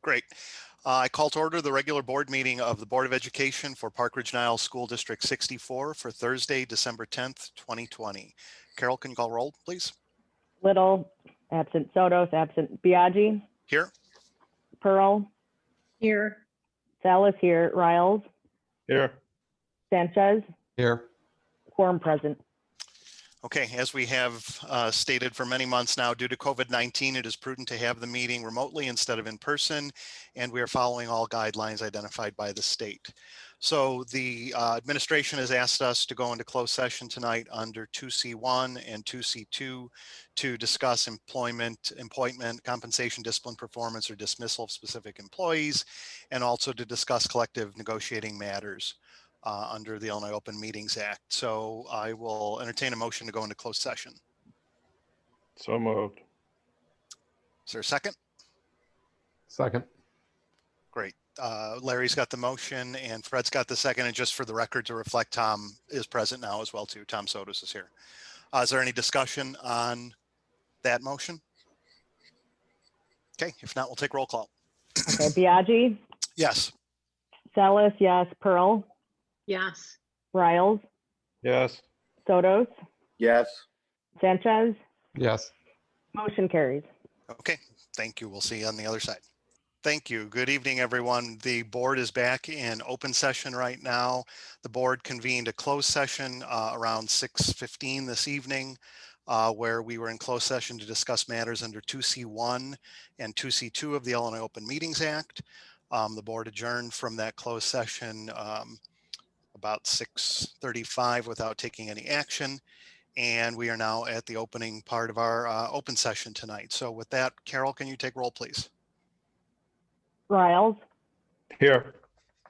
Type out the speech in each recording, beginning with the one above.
Great. I call to order the regular board meeting of the Board of Education for Park Ridge-Niles School District 64 for Thursday, December 10th, 2020. Carol, can you call roll, please? Little, absent. Sotos, absent. Biagi. Here. Pearl. Here. Salas here. Riles. Here. Sanchez. Here. Quorum present. Okay, as we have stated for many months now, due to COVID-19, it is prudent to have the meeting remotely instead of in person, and we are following all guidelines identified by the state. So the administration has asked us to go into closed session tonight under 2C1 and 2C2 to discuss employment, compensation, discipline, performance, or dismissal of specific employees, and also to discuss collective negotiating matters under the Illinois Open Meetings Act. So I will entertain a motion to go into closed session. So moved. Is there a second? Second. Great. Larry's got the motion and Fred's got the second. And just for the record to reflect, Tom is present now as well too. Tom Sotos is here. Is there any discussion on that motion? Okay, if not, we'll take roll call. Okay, Biagi. Yes. Salas, yes. Pearl. Yes. Riles. Yes. Sotos. Yes. Sanchez. Yes. Motion carries. Okay, thank you. We'll see you on the other side. Thank you. Good evening, everyone. The board is back in open session right now. The board convened a closed session around 6:15 this evening, where we were in closed session to discuss matters under 2C1 and 2C2 of the Illinois Open Meetings Act. The board adjourned from that closed session about 6:35 without taking any action. And we are now at the opening part of our open session tonight. So with that, Carol, can you take roll, please? Riles. Here.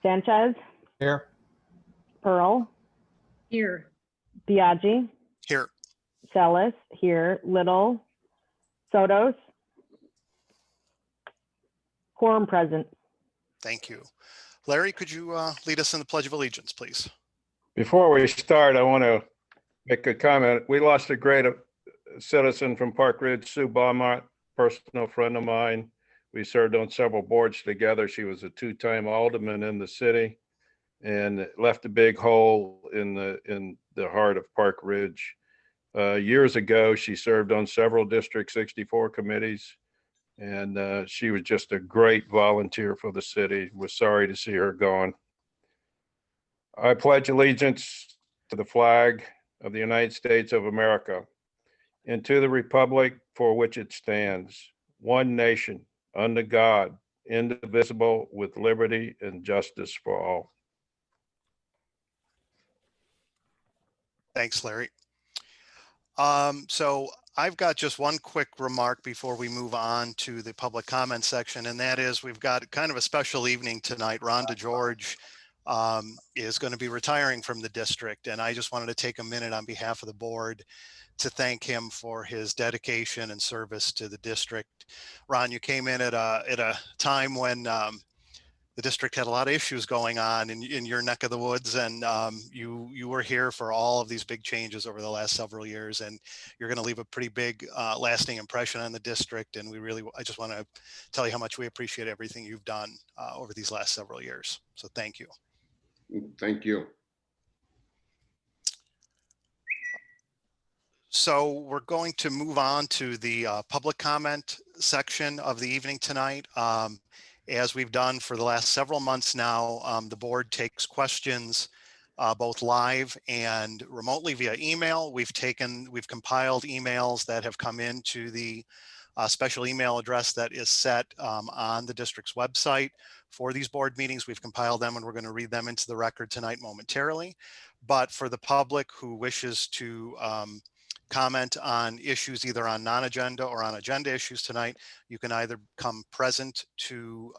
Sanchez. Here. Pearl. Here. Biagi. Here. Salas here. Little. Sotos. Quorum present. Thank you. Larry, could you lead us in the Pledge of Allegiance, please? Before we start, I want to make a comment. We lost a great citizen from Park Ridge, Sue Beaumont, personal friend of mine. We served on several boards together. She was a two-time alderman in the city and left a big hole in the heart of Park Ridge. Years ago, she served on several District 64 committees, and she was just a great volunteer for the city. We're sorry to see her gone. I pledge allegiance to the flag of the United States of America and to the republic for which it stands, one nation, under God, indivisible, with liberty and justice for all. Thanks, Larry. So I've got just one quick remark before we move on to the public comment section, and that is we've got kind of a special evening tonight. Ron DeGeorge is going to be retiring from the district, and I just wanted to take a minute on behalf of the board to thank him for his dedication and service to the district. Ron, you came in at a time when the district had a lot of issues going on in your neck of the woods, and you were here for all of these big changes over the last several years, and you're going to leave a pretty big lasting impression on the district. And I just want to tell you how much we appreciate everything you've done over these last several years. So thank you. Thank you. So we're going to move on to the public comment section of the evening tonight. As we've done for the last several months now, the board takes questions both live and remotely via email. We've compiled emails that have come into the special email address that is set on the district's website for these board meetings. We've compiled them and we're going to read them into the record tonight momentarily. But for the public who wishes to comment on issues either on non-agenda or on agenda issues tonight, you can either come present to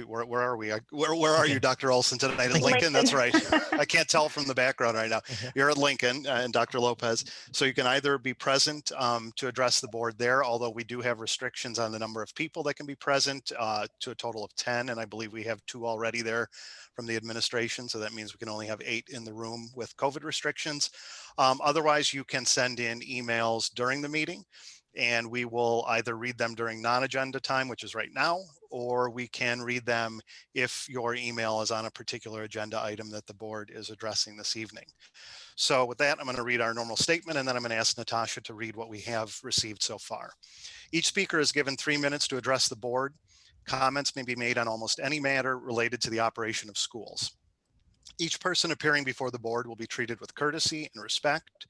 where are we? Where are you, Dr. Olson, tonight? At Lincoln? That's right. I can't tell from the background right now. You're at Lincoln and Dr. Lopez. So you can either be present to address the board there, although we do have restrictions on the number of people that can be present to a total of 10. And I believe we have 2 already there from the administration. So that means we can only have 8 in the room with COVID restrictions. Otherwise, you can send in emails during the meeting. and we will either read them during non-agenda time, which is right now, or we can read them if your email is on a particular agenda item that the board is addressing this evening. So with that, I'm going to read our normal statement, and then I'm going to ask Natasha to read what we have received so far. Each speaker is given 3 minutes to address the board. Comments may be made on almost any matter related to the operation of schools. Each person appearing before the board will be treated with courtesy and respect,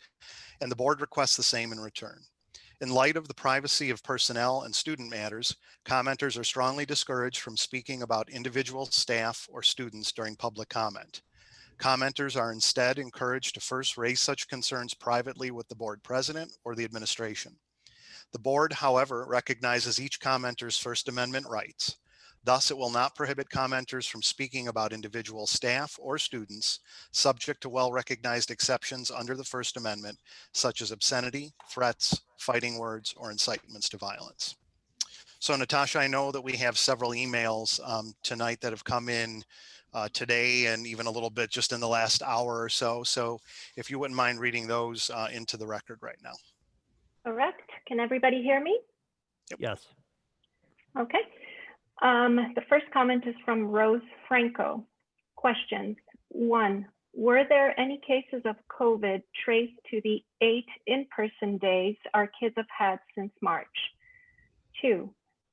and the board requests the same in return. In light of the privacy of personnel and student matters, commenters are strongly discouraged from speaking about individual staff or students during public comment. Commenters are instead encouraged to first raise such concerns privately with the board president or the administration. The board, however, recognizes each commenter's First Amendment rights. Thus, it will not prohibit commenters from speaking about individual staff or students, subject to well-recognized exceptions under the First Amendment, such as obscenity, threats, fighting words, or incitements to violence. So Natasha, I know that we have several emails tonight that have come in today and even a little bit just in the last hour or so. So if you wouldn't mind reading those into the record right now. Correct. Can everybody hear me? Yes. Okay. The first comment is from Rose Franco. Questions. 1, were there any cases of COVID traced to the 8 in-person days our kids have had since March? 2,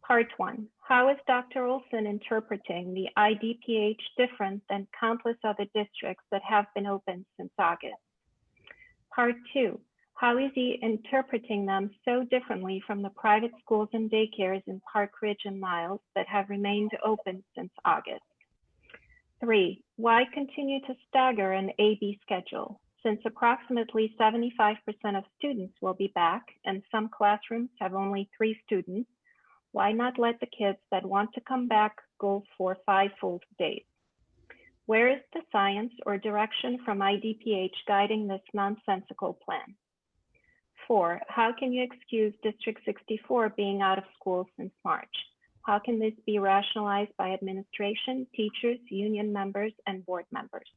part 1, how is Dr. Olson interpreting the IDPH different than countless other districts that have been open since August? Part 2, how is he interpreting them so differently from the private schools and daycares in Park Ridge and Niles that have remained open since August? 3, why continue to stagger an A-B schedule? Since approximately 75% of students will be back and some classrooms have only 3 students, why not let the kids that want to come back go for 5 full days? Where is the science or direction from IDPH guiding this nonsensical plan? 4, how can you excuse District 64 being out of school since March? How can this be rationalized by administration, teachers, union members, and board members?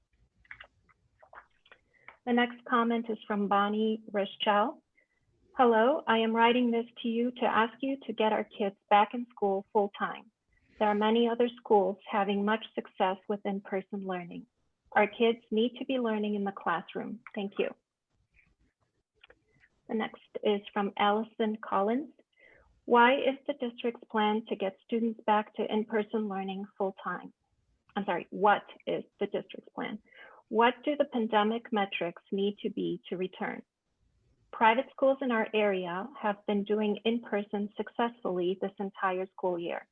The next comment is from Bonnie Rischel. Hello, I am writing this to you to ask you to get our kids back in school full time. There are many other schools having much success with in-person learning. Our kids need to be learning in the classroom. Thank you. The next is from Allison Collins. Why is the district's plan to get students back to in-person learning full time? I'm sorry, what is the district's plan? What do the pandemic metrics need to be to return? Private schools in our area have been doing in-person successfully this entire school year.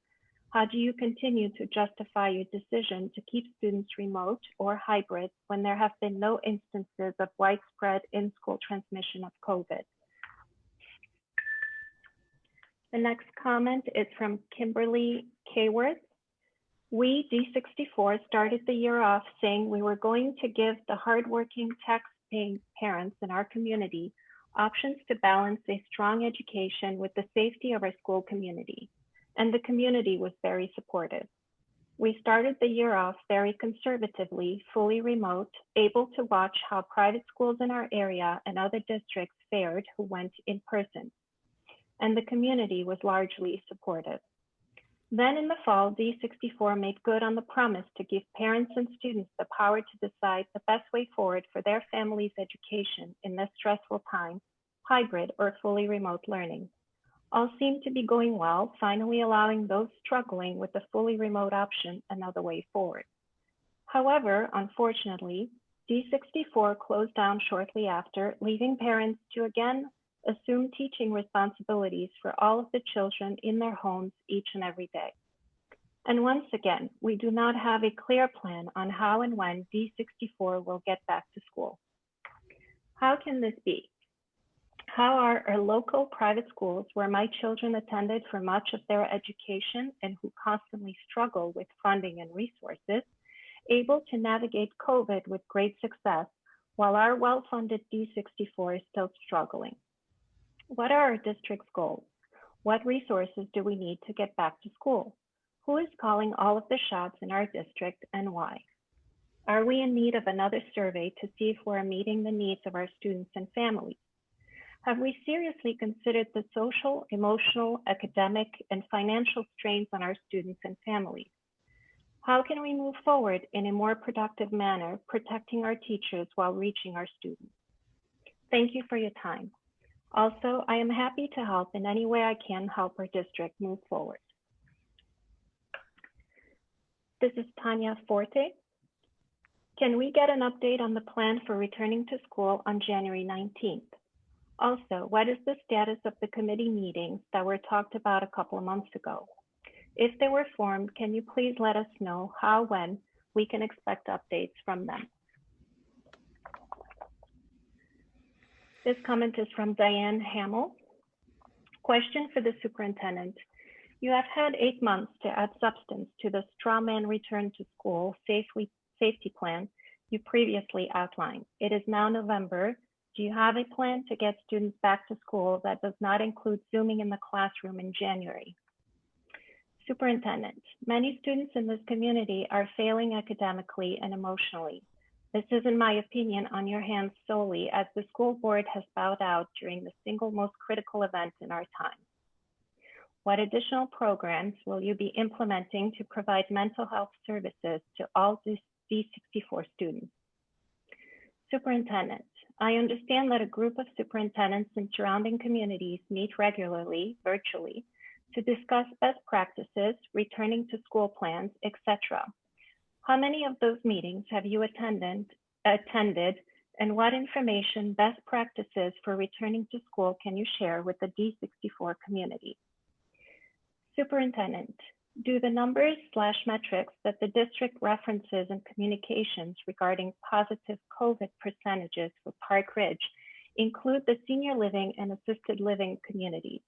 How do you continue to justify your decision to keep students remote or hybrid when there have been no instances of widespread in-school transmission of COVID? The next comment is from Kimberly Kayworth. We, D64, started the year off saying we were going to give the hardworking tax-paying parents in our community options to balance a strong education with the safety of our school community. And the community was very supportive. We started the year off very conservatively, fully remote, able to watch how private schools in our area and other districts fared who went in person. And the community was largely supportive. Then in the fall, D64 made good on the promise to give parents and students the power to decide the best way forward for their family's education in this stressful time, hybrid or fully remote learning. All seemed to be going well, finally allowing those struggling with the fully remote option another way forward. However, unfortunately, D64 closed down shortly after, leaving parents to again assume teaching responsibilities for all of the children in their homes each and every day. And once again, we do not have a clear plan on how and when D64 will get back to school. How can this be? How are our local private schools, where my children attended for much of their education and who constantly struggle with funding and resources, able to navigate COVID with great success, while our well-funded D64 is still struggling? What are our district's goals? What resources do we need to get back to school? Who is calling all of the shots in our district and why? Are we in need of another survey to see if we're meeting the needs of our students and families? Have we seriously considered the social, emotional, academic, and financial strains on our students and families? How can we move forward in a more productive manner, protecting our teachers while reaching our students? Thank you for your time. Also, I am happy to help in any way I can help our district move forward. This is Tanya Forte. Can we get an update on the plan for returning to school on January 19th? Also, what is the status of the committee meetings that were talked about a couple of months ago? If they were formed, can you please let us know how, when we can expect updates from them? This comment is from Diane Hamill. Question for the superintendent. You have had 8 months to add substance to the straw man return to school safety plan you previously outlined. It is now November. Do you have a plan to get students back to school that does not include Zooming in the classroom in January? Superintendent, many students in this community are failing academically and emotionally. This is, in my opinion, on your hands solely, as the school board has bowed out during the single most critical event in our time. What additional programs will you be implementing to provide mental health services to all D64 students? Superintendent, I understand that a group of superintendents in surrounding communities meet regularly, virtually, to discuss best practices, returning to school plans, etc. How many of those meetings have you attended, and what information, best practices for returning to school can you share with the D64 community? Superintendent, do the numbers/metrics that the district references in communications regarding positive COVID percentages for Park Ridge include the senior living and assisted living communities?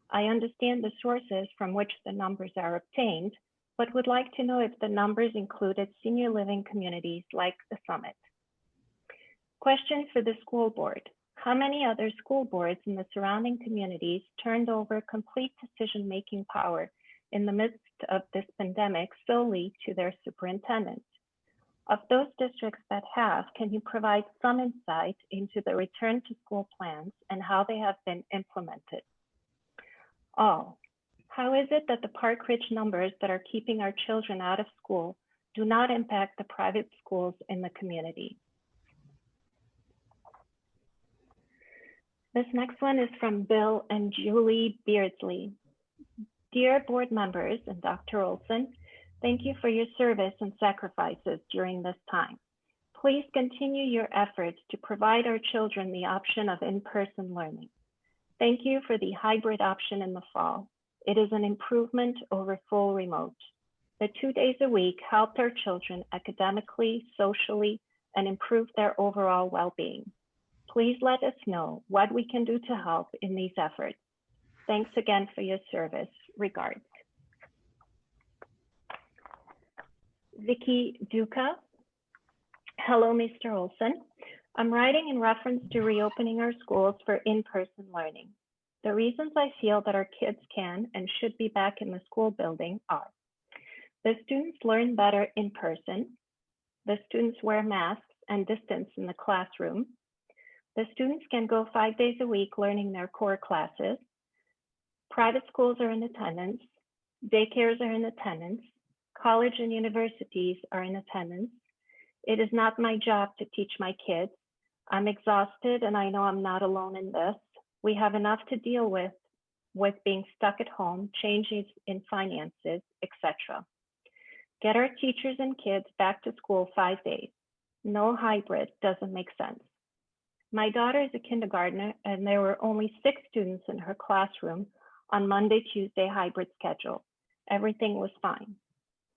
I understand the sources from which the numbers are obtained, but would like to know if the numbers included senior living communities like the Summit. Question for the school board. How many other school boards in the surrounding communities turned over complete decision-making power in the midst of this pandemic solely to their superintendent? Of those districts that have, can you provide some insight into the return to school plans and how they have been implemented? All. How is it that the Park Ridge numbers that are keeping our children out of school do not impact the private schools in the community? This next one is from Bill and Julie Beardsley. Dear board members and Dr. Olson, thank you for your service and sacrifices during this time. Please continue your efforts to provide our children the option of in-person learning. Thank you for the hybrid option in the fall. It is an improvement over full remote. The 2 days a week helped our children academically, socially, and improved their overall well-being. Please let us know what we can do to help in these efforts. Thanks again for your service. Regards. Vicky Duca. Hello, Mr. Olson. I'm writing in reference to reopening our schools for in-person learning. The reasons I feel that our kids can and should be back in the school building are: the students learn better in person, the students wear masks and distance in the classroom, the students can go 5 days a week learning their core classes, private schools are in attendance, daycares are in attendance, college and universities are in attendance. It is not my job to teach my kids. I'm exhausted and I know I'm not alone in this. We have enough to deal with being stuck at home, changes in finances, etc. Get our teachers and kids back to school 5 days. No hybrid doesn't make sense. My daughter is a kindergartner and there were only 6 students in her classroom on Monday, Tuesday hybrid schedule. Everything was fine.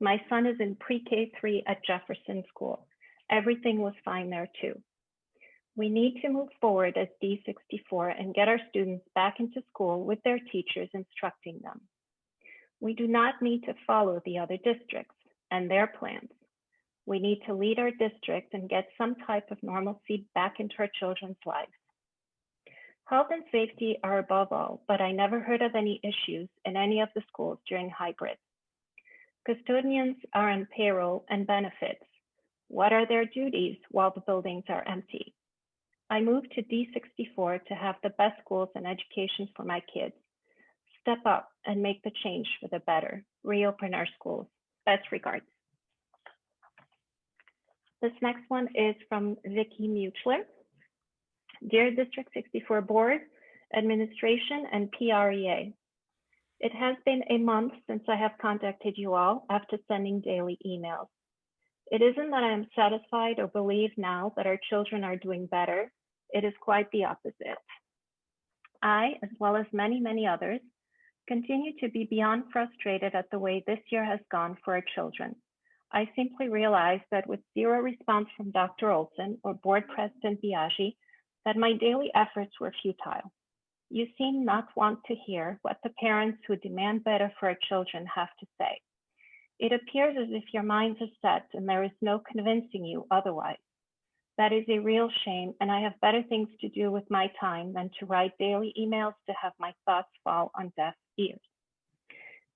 My son is in pre-K3 at Jefferson School. Everything was fine there too. We need to move forward as D64 and get our students back into school with their teachers instructing them. We do not need to follow the other districts and their plans. We need to lead our district and get some type of normalcy back into our children's lives. Health and safety are above all, but I never heard of any issues in any of the schools during hybrid. Custodians are on payroll and benefits. What are their duties while the buildings are empty? I moved to D64 to have the best schools and education for my kids. Step up and make the change for the better. Reopen our schools. Best regards. This next one is from Vicki Muchler. Dear District 64 Board, Administration, and PREA. It has been a month since I have contacted you all after sending daily emails. It isn't that I am satisfied or believe now that our children are doing better. It is quite the opposite. I, as well as many, many others, continue to be beyond frustrated at the way this year has gone for our children. I simply realized that with zero response from Dr. Olson or Board President Biaggi, that my daily efforts were futile. You seem not want to hear what the parents who demand better for our children have to say. It appears as if your minds are set and there is no convincing you otherwise. That is a real shame, and I have better things to do with my time than to write daily emails to have my thoughts fall on deaf ears.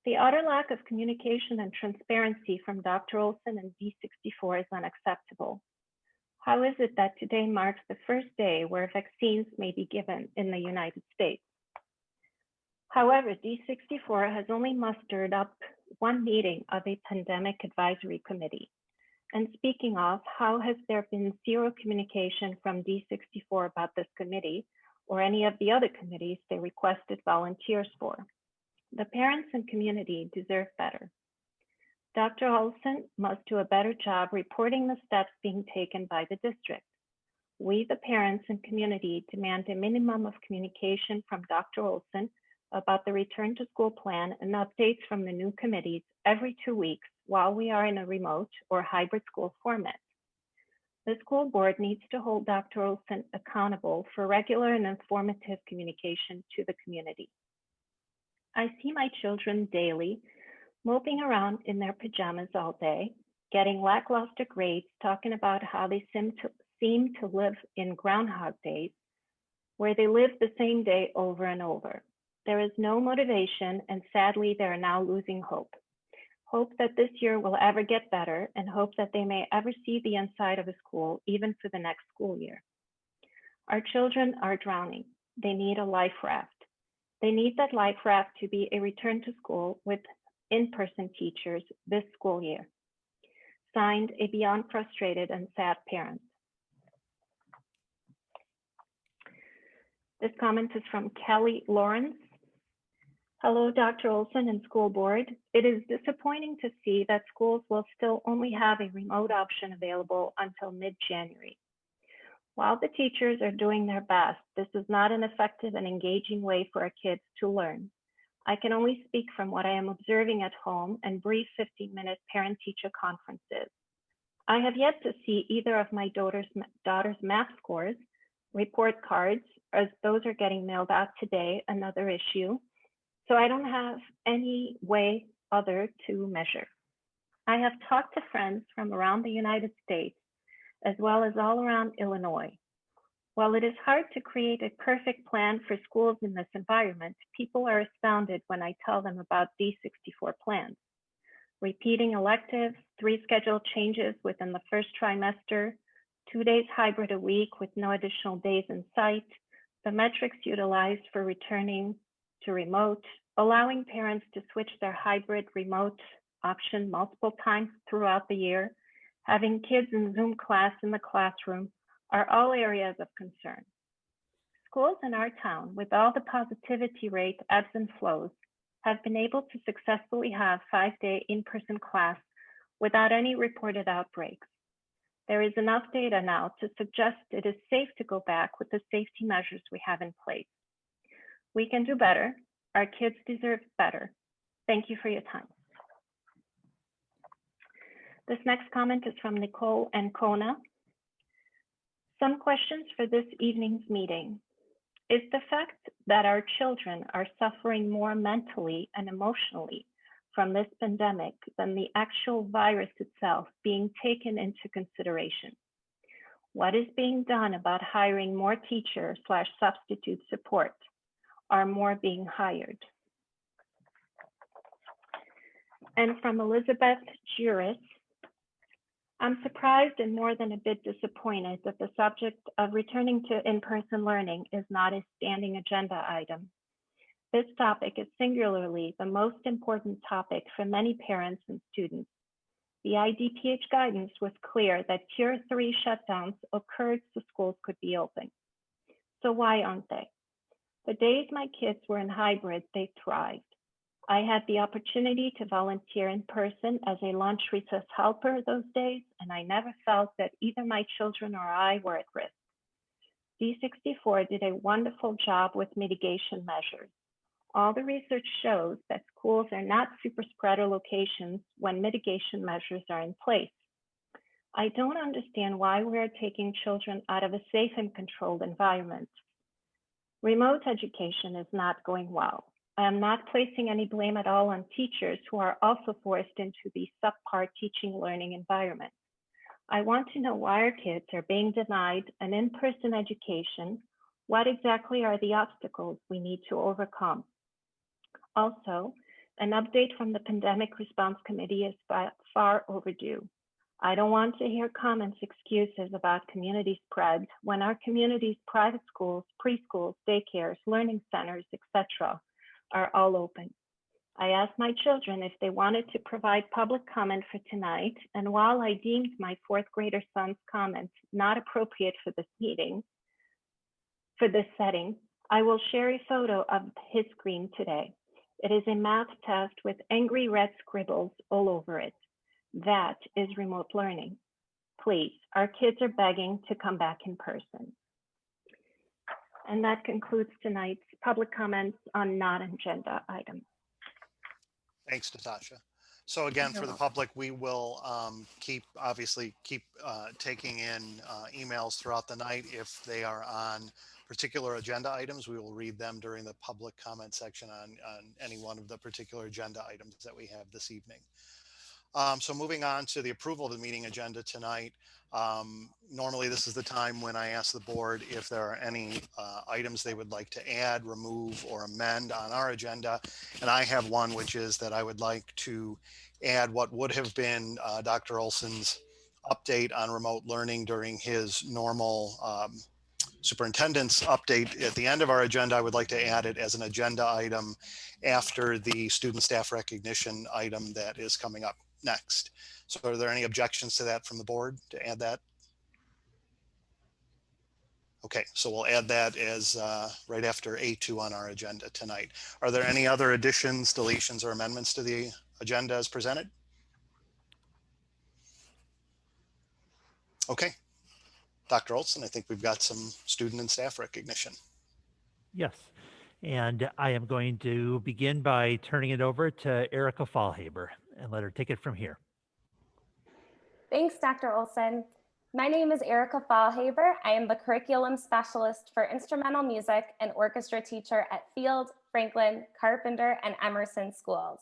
The utter lack of communication and transparency from Dr. Olson and D64 is unacceptable. How is it that today marks the first day where vaccines may be given in the United States? However, D64 has only mustered up one meeting of a pandemic advisory committee. And speaking of, how has there been zero communication from D64 about this committee or any of the other committees they requested volunteers for? The parents and community deserve better. Dr. Olson must do a better job reporting the steps being taken by the district. We, the parents and community, demand a minimum of communication from Dr. Olson about the return to school plan and updates from the new committees every 2 weeks while we are in a remote or hybrid school format. The school board needs to hold Dr. Olson accountable for regular and informative communication to the community. I see my children daily moping around in their pajamas all day, getting lackluster grades, talking about how they seem to live in Groundhog Days, where they live the same day over and over. There is no motivation, and sadly, they are now losing hope. Hope that this year will ever get better, and hope that they may ever see the inside of a school, even for the next school year. Our children are drowning. They need a life raft. They need that life raft to be a return to school with in-person teachers this school year. Signed, a beyond frustrated and sad parent. This comment is from Kelly Lawrence. Hello, Dr. Olson and school board. It is disappointing to see that schools will still only have a remote option available until mid-January. While the teachers are doing their best, this is not an effective and engaging way for our kids to learn. I can only speak from what I am observing at home and brief 15-minute parent-teacher conferences. I have yet to see either of my daughter's math scores, report cards, as those are getting mailed out today, another issue. So I don't have any way other to measure. I have talked to friends from around the United States, as well as all around Illinois. While it is hard to create a perfect plan for schools in this environment, people are astounded when I tell them about D64 plans. Repeating electives, 3 schedule changes within the first trimester, 2 days hybrid a week with no additional days in sight, the metrics utilized for returning to remote, allowing parents to switch their hybrid remote option multiple times throughout the year, having kids in Zoom class in the classroom are all areas of concern. Schools in our town, with all the positivity rate ebbs and flows, have been able to successfully have 5-day in-person class without any reported outbreaks. There is enough data now to suggest it is safe to go back with the safety measures we have in place. We can do better. Our kids deserve better. Thank you for your time. This next comment is from Nicole Ancona. Some questions for this evening's meeting. Is the fact that our children are suffering more mentally and emotionally from this pandemic than the actual virus itself being taken into consideration? What is being done about hiring more teacher/substitute support? Are more being hired? And from Elizabeth Juris, I'm surprised and more than a bit disappointed that the subject of returning to in-person learning is not a standing agenda item. This topic is singularly the most important topic for many parents and students. The IDPH guidance was clear that Tier 3 shutdowns occurred so schools could be open. So why aren't they? The days my kids were in hybrid, they thrived. I had the opportunity to volunteer in person as a lunch recess helper those days, and I never felt that either my children or I were at risk. D64 did a wonderful job with mitigation measures. All the research shows that schools are not super spreader locations when mitigation measures are in place. I don't understand why we are taking children out of a safe and controlled environment. Remote education is not going well. I am not placing any blame at all on teachers who are also forced into the subpar teaching learning environment. I want to know why our kids are being denied an in-person education. What exactly are the obstacles we need to overcome? Also, an update from the Pandemic Response Committee is far overdue. I don't want to hear comments, excuses about community spread when our community's private schools, preschools, daycares, learning centers, etc. are all open. I asked my children if they wanted to provide public comment for tonight, and while I deemed my fourth grader son's comments not appropriate for this meeting, for this setting, I will share a photo of his screen today. It is a math test with angry red scribbles all over it. That is remote learning. Please, our kids are begging to come back in person. And that concludes tonight's public comments on non-agenda items. Thanks, Natasha. So again, for the public, we will obviously keep taking in emails throughout the night. If they are on particular agenda items, we will read them during the public comment section on any one of the particular agenda items that we have this evening. So moving on to the approval of the meeting agenda tonight. Normally this is the time when I ask the board if there are any items they would like to add, remove, or amend on our agenda. And I have one, which is that I would like to add what would have been Dr. Olson's update on remote learning during his normal superintendent's update at the end of our agenda. I would like to add it as an agenda item after the student staff recognition item that is coming up next. So are there any objections to that from the board to add that? Okay, so we'll add that as right after A2 on our agenda tonight. Are there any other additions, deletions, or amendments to the agenda as presented? Okay, Dr. Olson, I think we've got some student and staff recognition. Yes, and I am going to begin by turning it over to Erica Fallhaber and let her take it from here. Thanks, Dr. Olson. My name is Erica Fallhaber. I am the curriculum specialist for instrumental music and orchestra teacher at Field, Franklin, Carpenter, and Emerson schools.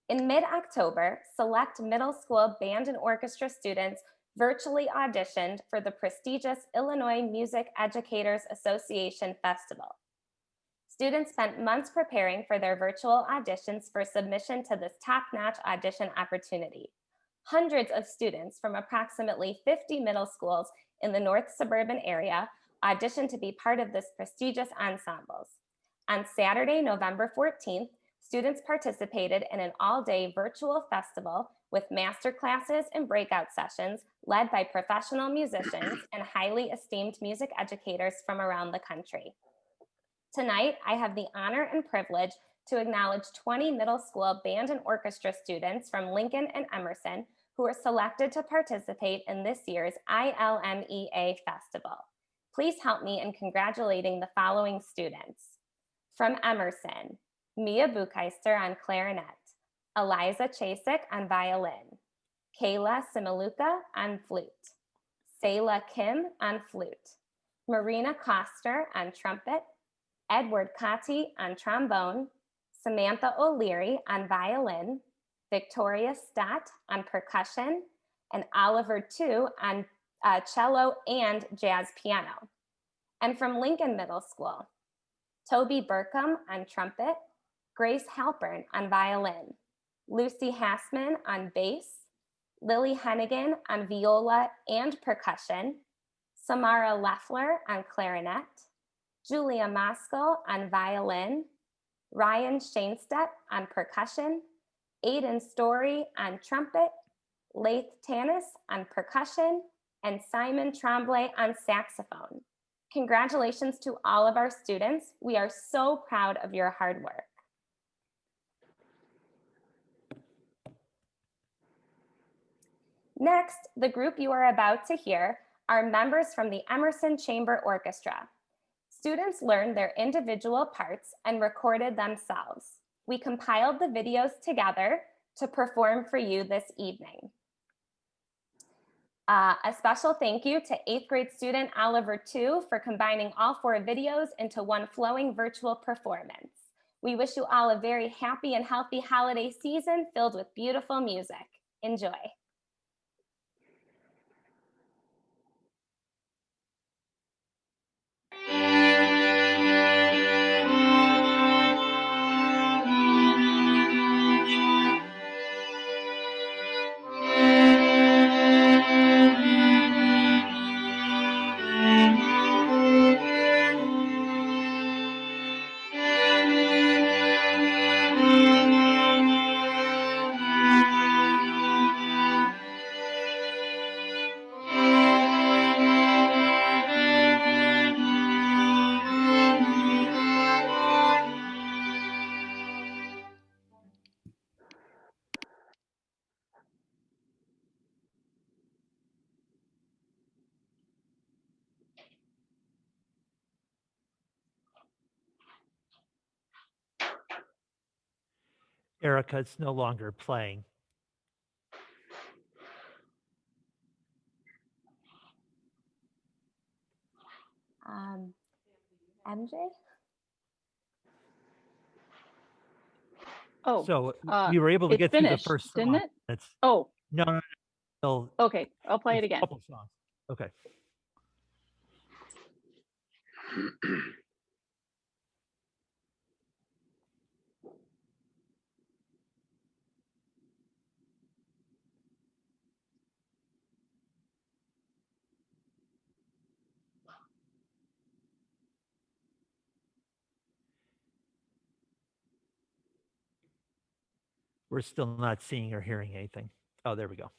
In mid-October, select middle school band and orchestra students virtually auditioned for the prestigious Illinois Music Educators Association Festival. Students spent months preparing for their virtual auditions for submission to this top-notch audition opportunity. Hundreds of students from approximately 50 middle schools in the North suburban area auditioned to be part of this prestigious ensembles. On Saturday, November 14th, students participated in an all-day virtual festival with master classes and breakout sessions led by professional musicians and highly esteemed music educators from around the country. Tonight, I have the honor and privilege to acknowledge 20 middle school band and orchestra students from Lincoln and Emerson who were selected to participate in this year's ILMEA Festival. Please help me in congratulating the following students. From Emerson, Mia Bukeister on clarinet, Eliza Chasik on violin, Kayla Similuka on flute, Sayla Kim on flute, Marina Koster on trumpet, Edward Kati on trombone, Samantha O'Leary on violin, Victoria Stott on percussion, and Oliver Tu on cello and jazz piano. And from Lincoln Middle School, Toby Burkham on trumpet, Grace Halpern on violin, Lucy Hassman on bass, Lily Hennigan on viola and percussion, Samara Leffler on clarinet, Julia Moskal on violin, Ryan Shainstedt on percussion, Aiden Story on trumpet, Laith Tanis on percussion, and Simon Tremblay on saxophone. Congratulations to all of our students. We are so proud of your hard work. Next, the group you are about to hear are members from the Emerson Chamber Orchestra. Students learned their individual parts and recorded themselves. We compiled the videos together to perform for you this evening. A special thank you to 8th grade student Oliver Tu for combining all 4 videos into one flowing virtual performance. We wish you all a very happy and healthy holiday season filled with beautiful music. Enjoy. Erica, it's no longer playing. MJ? Oh, So we were able to it's get through the finished, first didn't song. it? It's, Oh, no, still okay. I'll play it there's a again. couple songs. Okay. We're still not seeing or hearing anything. Oh, there we go.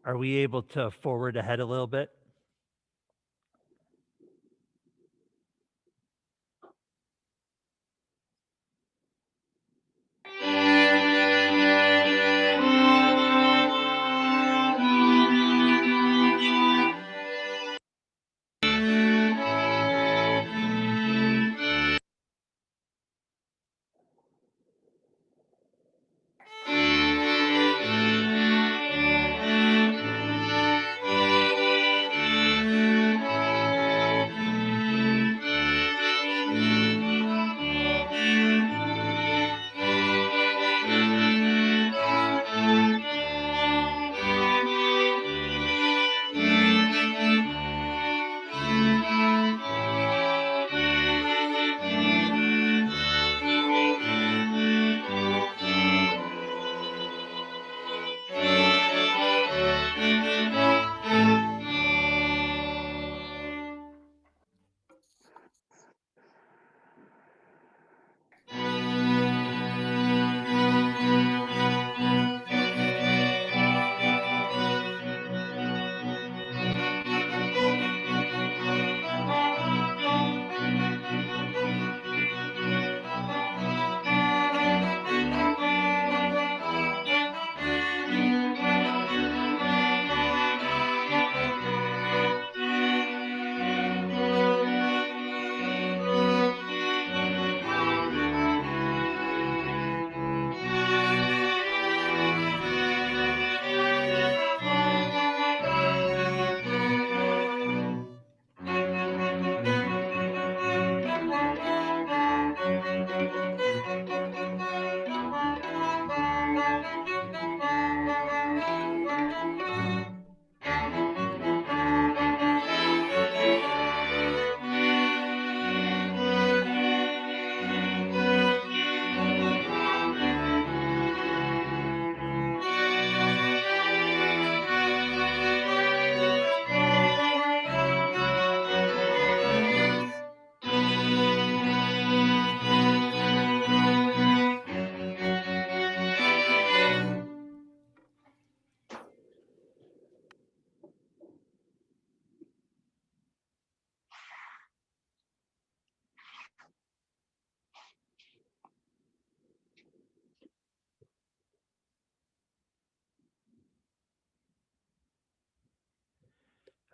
Are we able to forward ahead a little bit?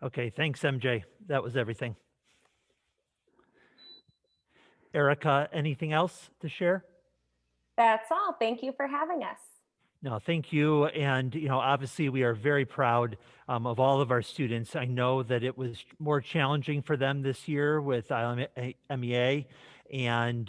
Okay, thanks, MJ. That was everything. Erica, anything else to share? That's all. Thank you for having us. No, thank you. And, obviously we are very proud of all of our students. I know that it was more challenging for them this year with MEA and,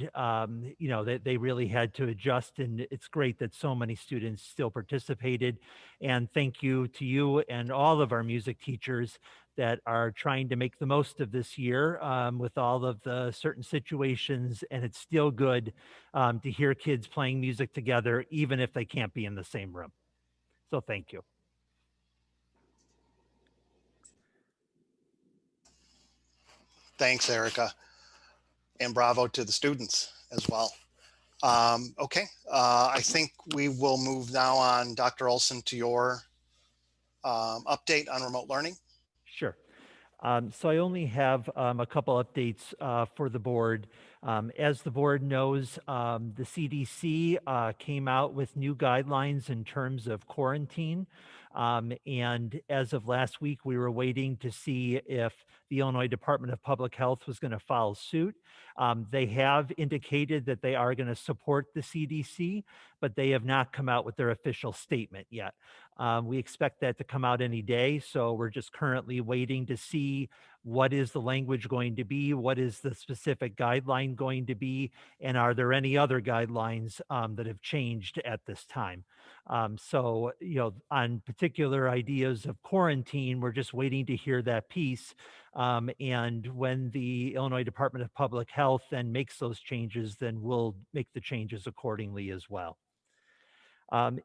they really had to adjust, and it's great that so many students still participated. And thank you to you and all of our music teachers that are trying to make the most of this year with all of the certain situations. And it's still good to hear kids playing music together, even if they can't be in the same room. So thank you. Thanks, Erica. And bravo to the students as well. Okay, I think we will move now on, Dr. Olson, to your update on remote learning. Sure. So I only have a couple updates for the board. As the board knows, the CDC came out with new guidelines in terms of quarantine. And as of last week, we were waiting to see if the Illinois Department of Public Health was going to follow suit. They have indicated that they are going to support the CDC, but they have not come out with their official statement yet. We expect that to come out any day. So we're just currently waiting to see what is the language going to be, what is the specific guideline going to be, and are there any other guidelines that have changed at this time. So, on particular ideas of quarantine, we're just waiting to hear that piece. And when the Illinois Department of Public Health then makes those changes, then we'll make the changes accordingly as well.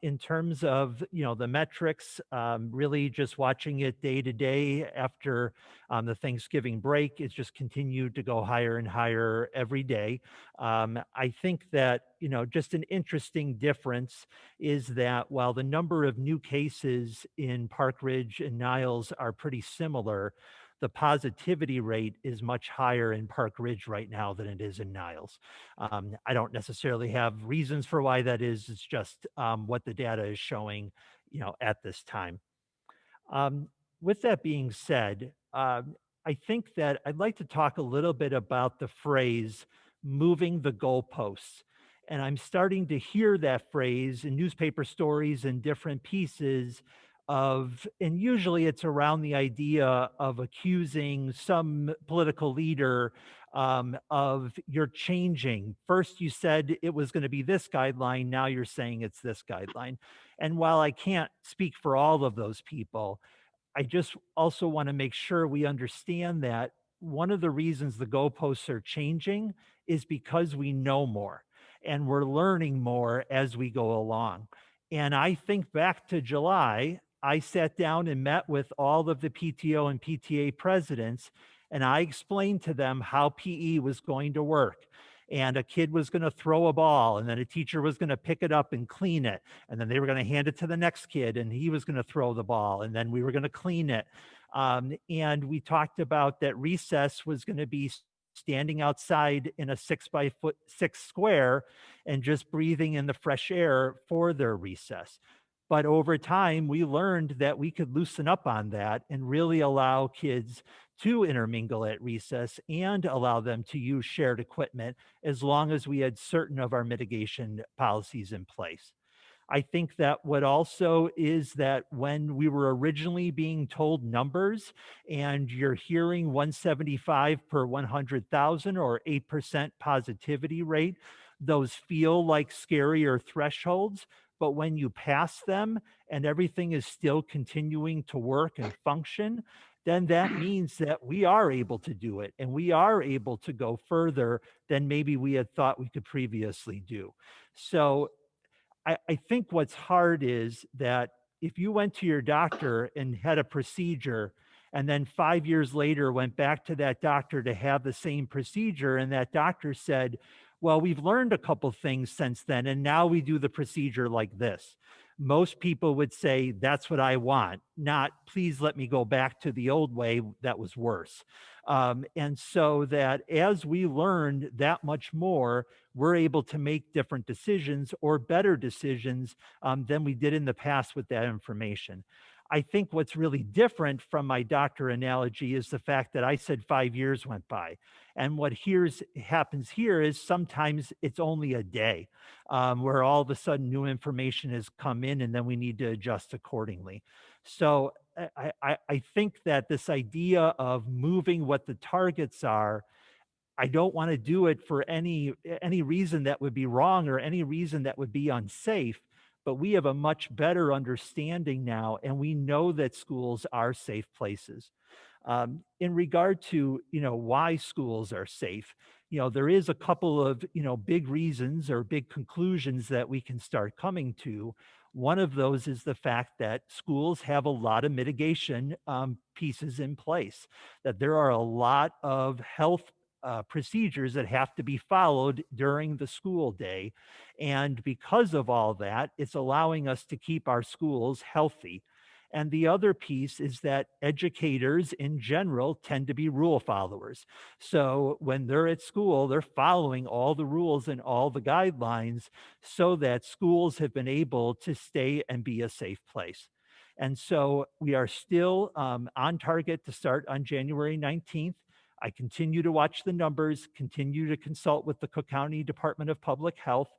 In terms of the metrics, really just watching it day to day after the Thanksgiving break, it's just continued to go higher and higher every day. I think that just an interesting difference is that while the number of new cases in Park Ridge and Niles are pretty similar, the positivity rate is much higher in Park Ridge right now than it is in Niles. I don't necessarily have reasons for why that is. It's just what the data is showing, at this time. With that being said, I think that I'd like to talk a little bit about the phrase moving the goalposts. And I'm starting to hear that phrase in newspaper stories and different pieces and usually it's around the idea of accusing some political leader of you're changing. First, you said it was going to be this guideline. Now you're saying it's this guideline. And while I can't speak for all of those people, I just also want to make sure we understand that one of the reasons the goalposts are changing is because we know more and we're learning more as we go along. And I think back to July, I sat down and met with all of the PTO and PTA presidents, and I explained to them how PE was going to work. And a kid was going to throw a ball, and then a teacher was going to pick it up and clean it. And then they were going to hand it to the next kid, and he was going to throw the ball, and then we were going to clean it. And we talked about that recess was going to be standing outside in a 6x6 square and just breathing in the fresh air for their recess. But over time, we learned that we could loosen up on that and really allow kids to intermingle at recess and allow them to use shared equipment as long as we had certain of our mitigation policies in place. I think that what also is that when we were originally being told numbers and you're hearing 175 per 100,000 or 8% positivity rate, those feel like scarier thresholds. But when you pass them and everything is still continuing to work and function, then that means that we are able to do it and we are able to go further than maybe we had thought we could previously do. So I think what's hard is that if you went to your doctor and had a procedure and then 5 years later went back to that doctor to have the same procedure and that doctor said, well, we've learned a couple things since then, and now we do the procedure like this. Most people would say, that's what I want, not please let me go back to the old way that was worse. And so that as we learned that much more, we're able to make different decisions or better decisions than we did in the past with that information. I think what's really different from my doctor analogy is the fact that I said 5 years went by. And what happens here is sometimes it's only a day where all of a sudden new information has come in and then we need to adjust accordingly. So I think that this idea of moving what the targets are, I don't want to do it for any reason that would be wrong or any reason that would be unsafe. But we have a much better understanding now, and we know that schools are safe places. In regard to why schools are safe, there is a couple of big reasons or big conclusions that we can start coming to. One of those is the fact that schools have a lot of mitigation pieces in place, that there are a lot of health procedures that have to be followed during the school day. And because of all that, it's allowing us to keep our schools healthy. And the other piece is that educators in general tend to be rule followers. So when they're at school, they're following all the rules and all the guidelines so that schools have been able to stay and be a safe place. And so we are still on target to start on January 19th. I continue to watch the numbers, continue to consult with the Cook County Department of Public Health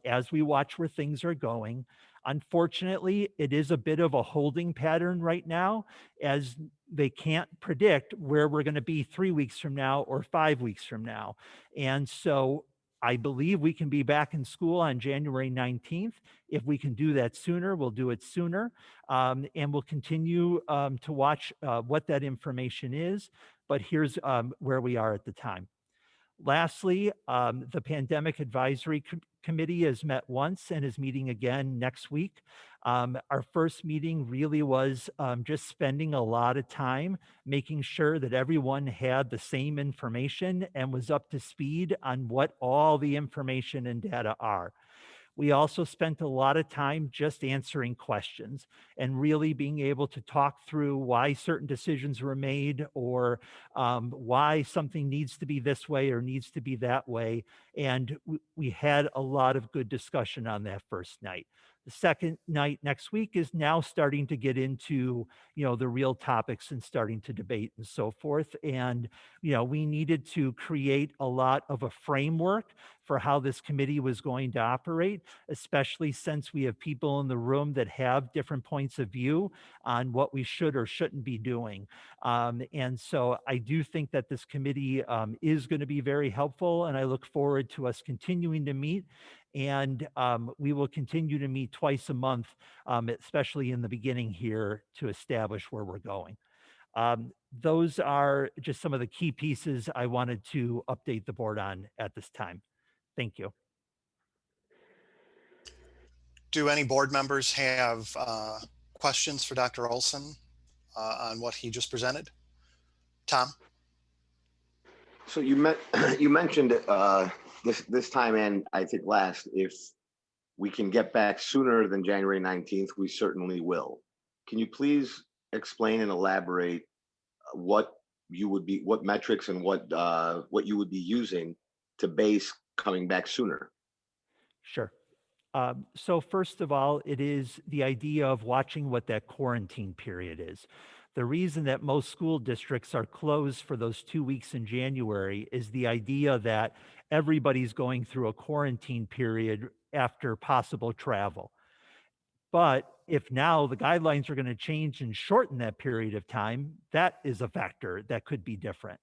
as we watch where things are going. Unfortunately, it is a bit of a holding pattern right now, as they can't predict where we're going to be 3 weeks from now or 5 weeks from now. And so I believe we can be back in school on January 19th. If we can do that sooner, we'll do it sooner. And we'll continue to watch what that information is. But here's where we are at the time. Lastly, the Pandemic Advisory Committee has met once and is meeting again next week. Our first meeting really was just spending a lot of time making sure that everyone had the same information and was up to speed on what all the information and data are. We also spent a lot of time just answering questions and really being able to talk through why certain decisions were made or why something needs to be this way or needs to be that way. And we had a lot of good discussion on that first night. The second night next week is now starting to get into, the real topics and starting to debate and so forth. And, we needed to create a lot of a framework for how this committee was going to operate, especially since we have people in the room that have different points of view on what we should or shouldn't be doing. And so I do think that this committee is going to be very helpful, and I look forward to us continuing to meet. And we will continue to meet twice a month, especially in the beginning here, to establish where we're going. Those are just some of the key pieces I wanted to update the board on at this time. Thank you. Do any board members have questions for Dr. Olson on what he just presented? Tom? So you mentioned this time, and I think last, if we can get back sooner than January 19th, we certainly will. Can you please explain and elaborate what metrics and what you would be using to base coming back sooner? Sure. So first of all, it is the idea of watching what that quarantine period is. The reason that most school districts are closed for those 2 weeks in January is the idea that everybody's going through a quarantine period after possible travel. But if now the guidelines are going to change and shorten that period of time, that is a factor that could be different.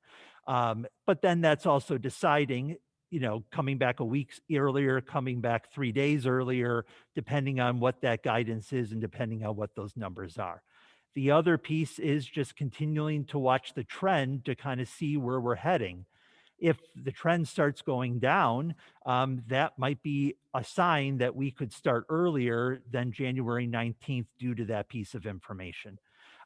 But then that's also deciding, coming back a week earlier, coming back 3 days earlier, depending on what that guidance is and depending on what those numbers are. The other piece is just continuing to watch the trend to kind of see where we're heading. If the trend starts going down, that might be a sign that we could start earlier than January 19th due to that piece of information.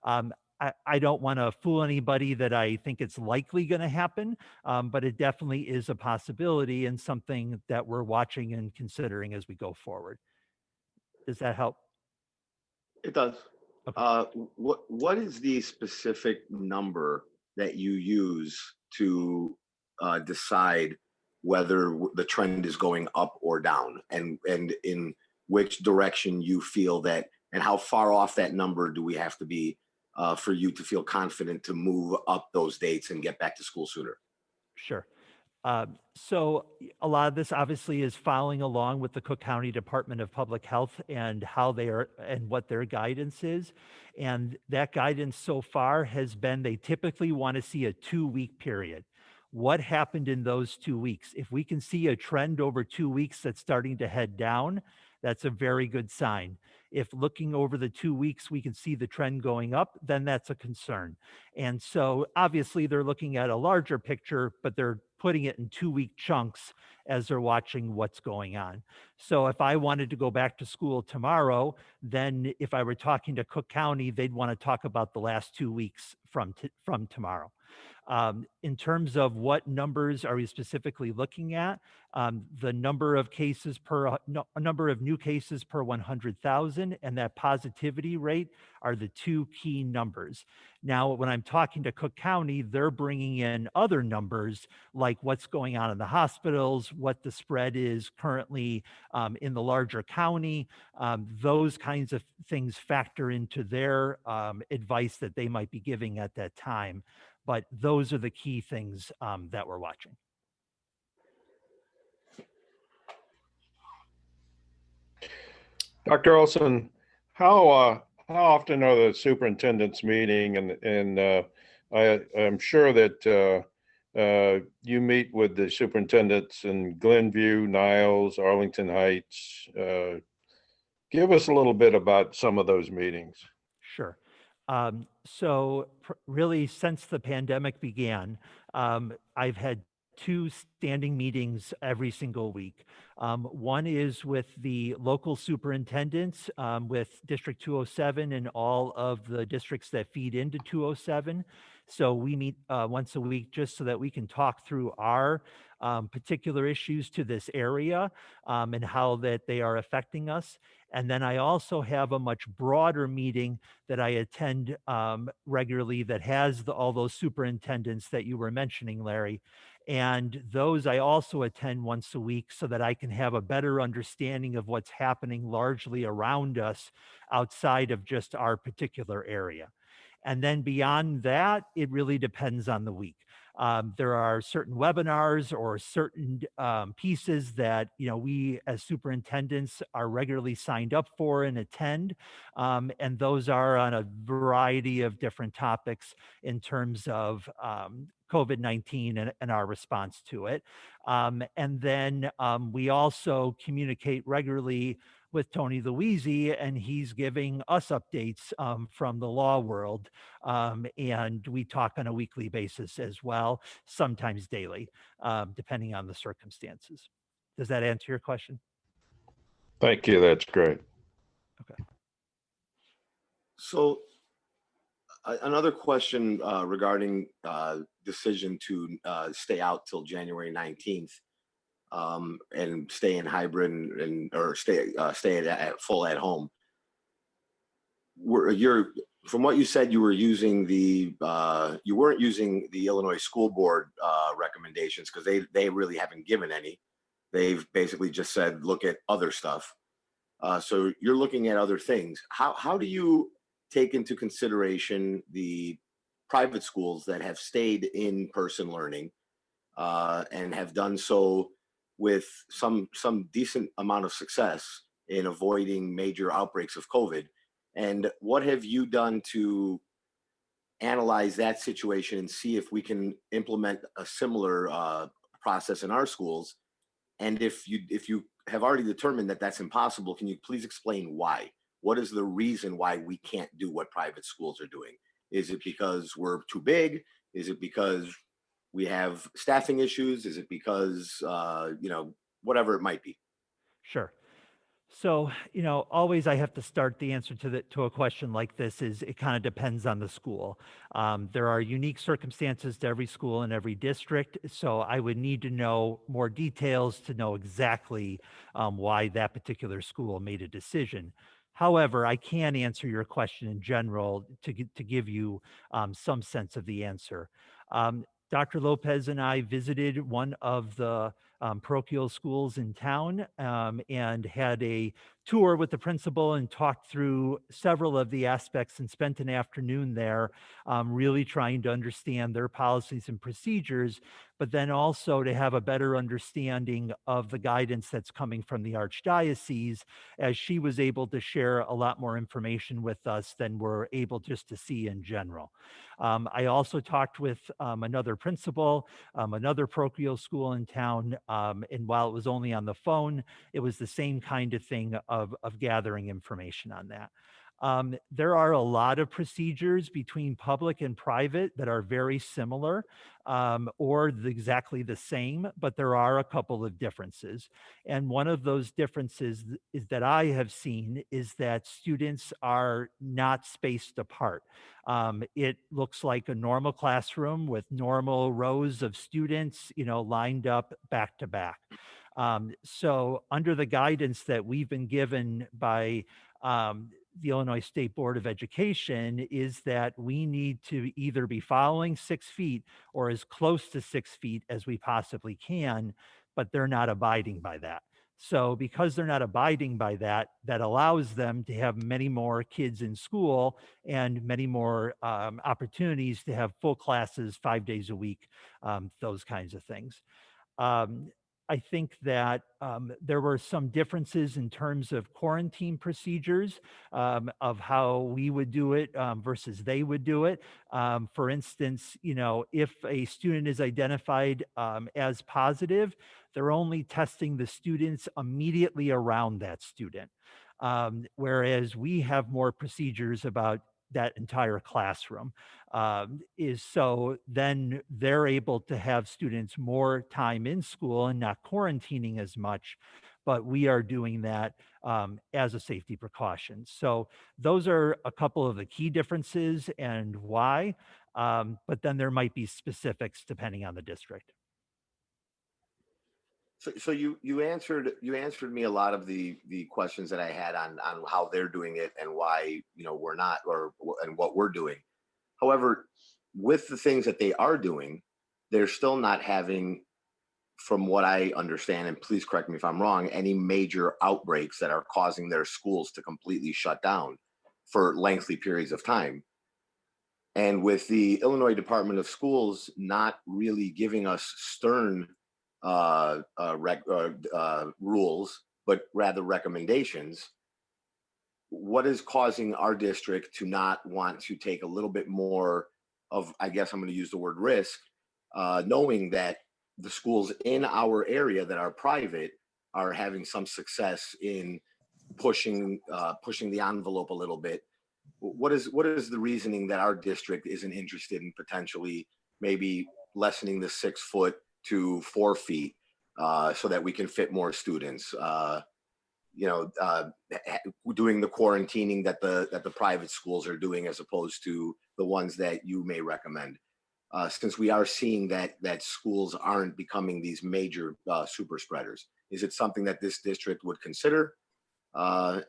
I don't want to fool anybody that I think it's likely going to happen, but it definitely is a possibility and something that we're watching and considering as we go forward. Does that help? It does. Okay. What is the specific number that you use to decide whether the trend is going up or down, and in which direction you feel that And how far off that number do we have to be for you to feel confident to move up those dates and get back to school sooner? Sure. So a lot of this obviously is following along with the Cook County Department of Public Health and how they are and what their guidance is. And that guidance so far has been they typically want to see a 2-week period. What happened in those 2 weeks? If we can see a trend over 2 weeks that's starting to head down, that's a very good sign. If looking over the 2 weeks, we can see the trend going up, then that's a concern. And so obviously they're looking at a larger picture, but they're putting it in 2-week chunks as they're watching what's going on. So if I wanted to go back to school tomorrow, then if I were talking to Cook County, they'd want to talk about the last 2 weeks from tomorrow. In terms of what numbers are we specifically looking at, the number of cases per number of new cases per 100,000 and that positivity rate are the two key numbers. Now, when I'm talking to Cook County, they're bringing in other numbers like what's going on in the hospitals, what the spread is currently in the larger county. Those kinds of things factor into their advice that they might be giving at that time. But those are the key things that we're watching. Dr. Olson, how often are the superintendents meeting? And I'm sure that you meet with the superintendents in Glenview, Niles, Arlington Heights. Give us a little bit about some of those meetings. Sure. So really, since the pandemic began, I've had 2 standing meetings every single week. One is with the local superintendents with District 207 and all of the districts that feed into 207. So we meet once a week just so that we can talk through our particular issues to this area and how that they are affecting us. And then I also have a much broader meeting that I attend regularly that has all those superintendents that you were mentioning, Larry. And those I also attend once a week so that I can have a better understanding of what's happening largely around us outside of just our particular area. And then beyond that, it really depends on the week. There are certain webinars or certain pieces that we as superintendents are regularly signed up for and attend, and those are on a variety of different topics in terms of COVID-19 and our response to it. And then we also communicate regularly with Tony Louisi, and he's giving us updates from the law world. And we talk on a weekly basis as well, sometimes daily, depending on the circumstances. Does that answer your question? Thank you. That's great. Okay. So another question regarding decision to stay out till January 19th and stay in hybrid or stay at full at home. From what you said, you were using you weren't using the Illinois School Board recommendations because they really haven't given any. They've basically just said look at other stuff. So you're looking at other things. How do you take into consideration the private schools that have stayed in person learning and have done so with some decent amount of success in avoiding major outbreaks of COVID? And what have you done to analyze that situation and see if we can implement a similar process in our schools? And if you have already determined that that's impossible, can you please explain why? What is the reason why we can't do what private schools are doing? Is it because we're too big? Is it because we have staffing issues? Is it because, whatever it might be? Sure. So, always I have to start the answer to a question like this is it kind of depends on the school. There are unique circumstances to every school and every district. So I would need to know more details to know exactly why that particular school made a decision. However, I can answer your question in general to give you some sense of the answer. Dr. Lopez and I visited one of the parochial schools in town, and had a tour with the principal and talked through several of the aspects and spent an afternoon there, really trying to understand their policies and procedures, but then also to have a better understanding of the guidance that's coming from the Archdiocese, as she was able to share a lot more information with us than we're able just to see in general. I also talked with another principal, another parochial school in town, and while it was only on the phone, it was the same kind of thing of gathering information on that. There are a lot of procedures between public and private that are very similar, or exactly the same, but there are a couple of differences. And one of those differences is that I have seen is that students are not spaced apart. It looks like a normal classroom with normal rows of students, lined up back to back. So under the guidance that we've been given by the Illinois State Board of Education, is that we need to either be following 6 feet or as close to 6 feet as we possibly can, but they're not abiding by that. So because they're not abiding by that, that allows them to have many more kids in school and many more opportunities to have full classes 5 days a week, those kinds of things. I think that there were some differences in terms of quarantine procedures, of how we would do it versus they would do it. For instance, if a student is identified as positive, they're only testing the students immediately around that student. Whereas we have more procedures about that entire classroom, is so then they're able to have students more time in school and not quarantining as much, but we are doing that as a safety precaution. So those are a couple of the key differences and why, but then there might be specifics depending on the district. So you answered me a lot of the questions that I had on how they're doing it and why we're not, and what we're doing. However, with the things that they are doing, they're still not having, from what I understand, and please correct me if I'm wrong, any major outbreaks that are causing their schools to completely shut down for lengthy periods of time. And with the Illinois Department of Schools not really giving us stern rules, but rather recommendations, what is causing our district to not want to take a little bit more of, I guess I'm going to use the word risk, knowing that the schools in our area that are private are having some success in pushing the envelope a little bit. What is the reasoning that our district isn't interested in potentially maybe lessening the 6 foot to 4 feet so that we can fit more students? Doing the quarantining that the private schools are doing as opposed to the ones that you may recommend, since we are seeing that schools aren't becoming these major super spreaders. Is it something that this district would consider, or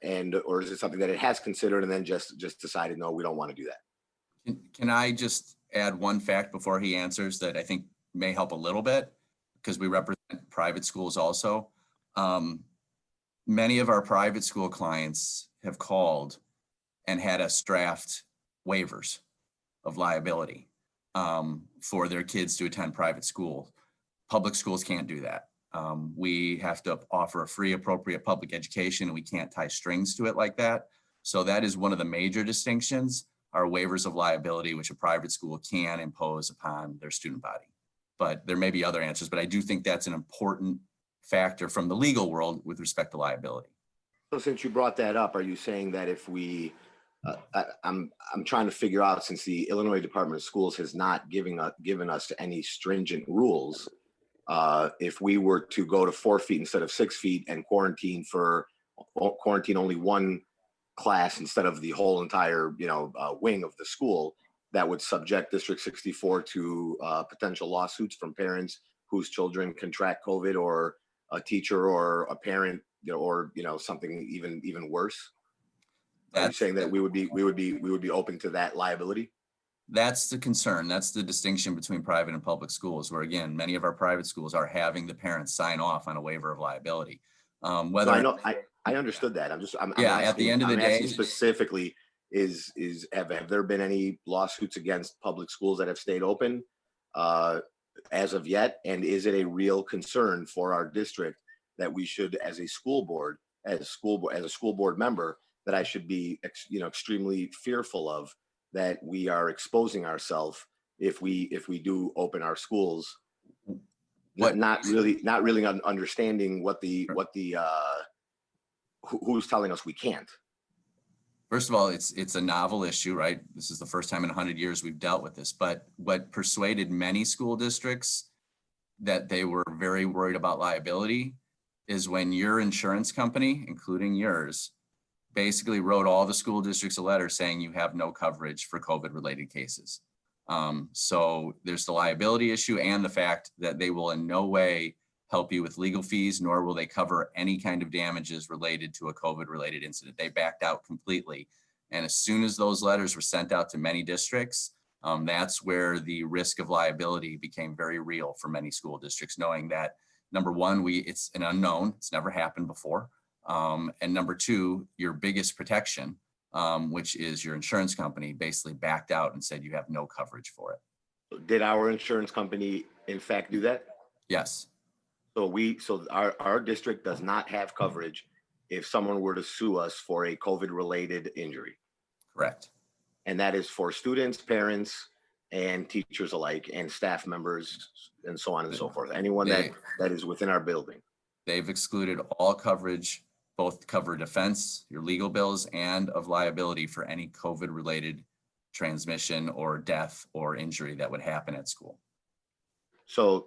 is it something that it has considered and then just decided, no, we don't want to do that? Can I just add one fact before he answers that I think may help a little bit, because we represent private schools also. Many of our private school clients have called and had us draft waivers of liability for their kids to attend private school. Public schools can't do that. We have to offer a free, appropriate public education, and we can't tie strings to it like that. So that is one of the major distinctions, are waivers of liability, which a private school can impose upon their student body. But there may be other answers, but I do think that's an important factor from the legal world with respect to liability. So since you brought that up, are you saying that if we, I'm trying to figure out, since the Illinois Department of Schools has not given us any stringent rules, if we were to go to 4 feet instead of 6 feet and quarantine only one class instead of the whole entire wing of the school, that would subject District 64 to potential lawsuits from parents whose children contract COVID, or a teacher or a parent, or something even worse? Are you saying that we would be open to that liability? That's the concern. That's the distinction between private and public schools, where again, many of our private schools are having the parents sign off on a waiver of liability. So Whether I know, I understood that. I'm Yeah, asking, at the end of the I'm day- asking specifically, have there been any lawsuits against public schools that have stayed open as of yet? And is it a real concern for our district that we should, as a school board, as a school board member, that I should be, extremely fearful of, that we are exposing ourselves if we do open our schools, What- not really understanding who's telling us we can't. First of all, it's a novel issue, right? This is the first time in 100 years we've dealt with this. But what persuaded many school districts that they were very worried about liability is when your insurance company, including yours, basically wrote all the school districts a letter saying you have no coverage for COVID-related cases. So there's the liability issue and the fact that they will in no way help you with legal fees, nor will they cover any kind of damages related to a COVID-related incident. They backed out completely. And as soon as those letters were sent out to many districts, that's where the risk of liability became very real for many school districts, knowing that, number one, it's an unknown, it's never happened before. And number two, your biggest protection, which is your insurance company, basically backed out and said you have no coverage for it. Did our insurance company in fact do that? Yes. So our district does not have coverage if someone were to sue us for a COVID-related injury. Correct. And that is for students, parents, and teachers alike, and staff members, and so on and so forth. Anyone that is within our building. They've excluded all coverage, both cover defense, your legal bills, and of liability for any COVID-related transmission or death or injury that would happen at school. So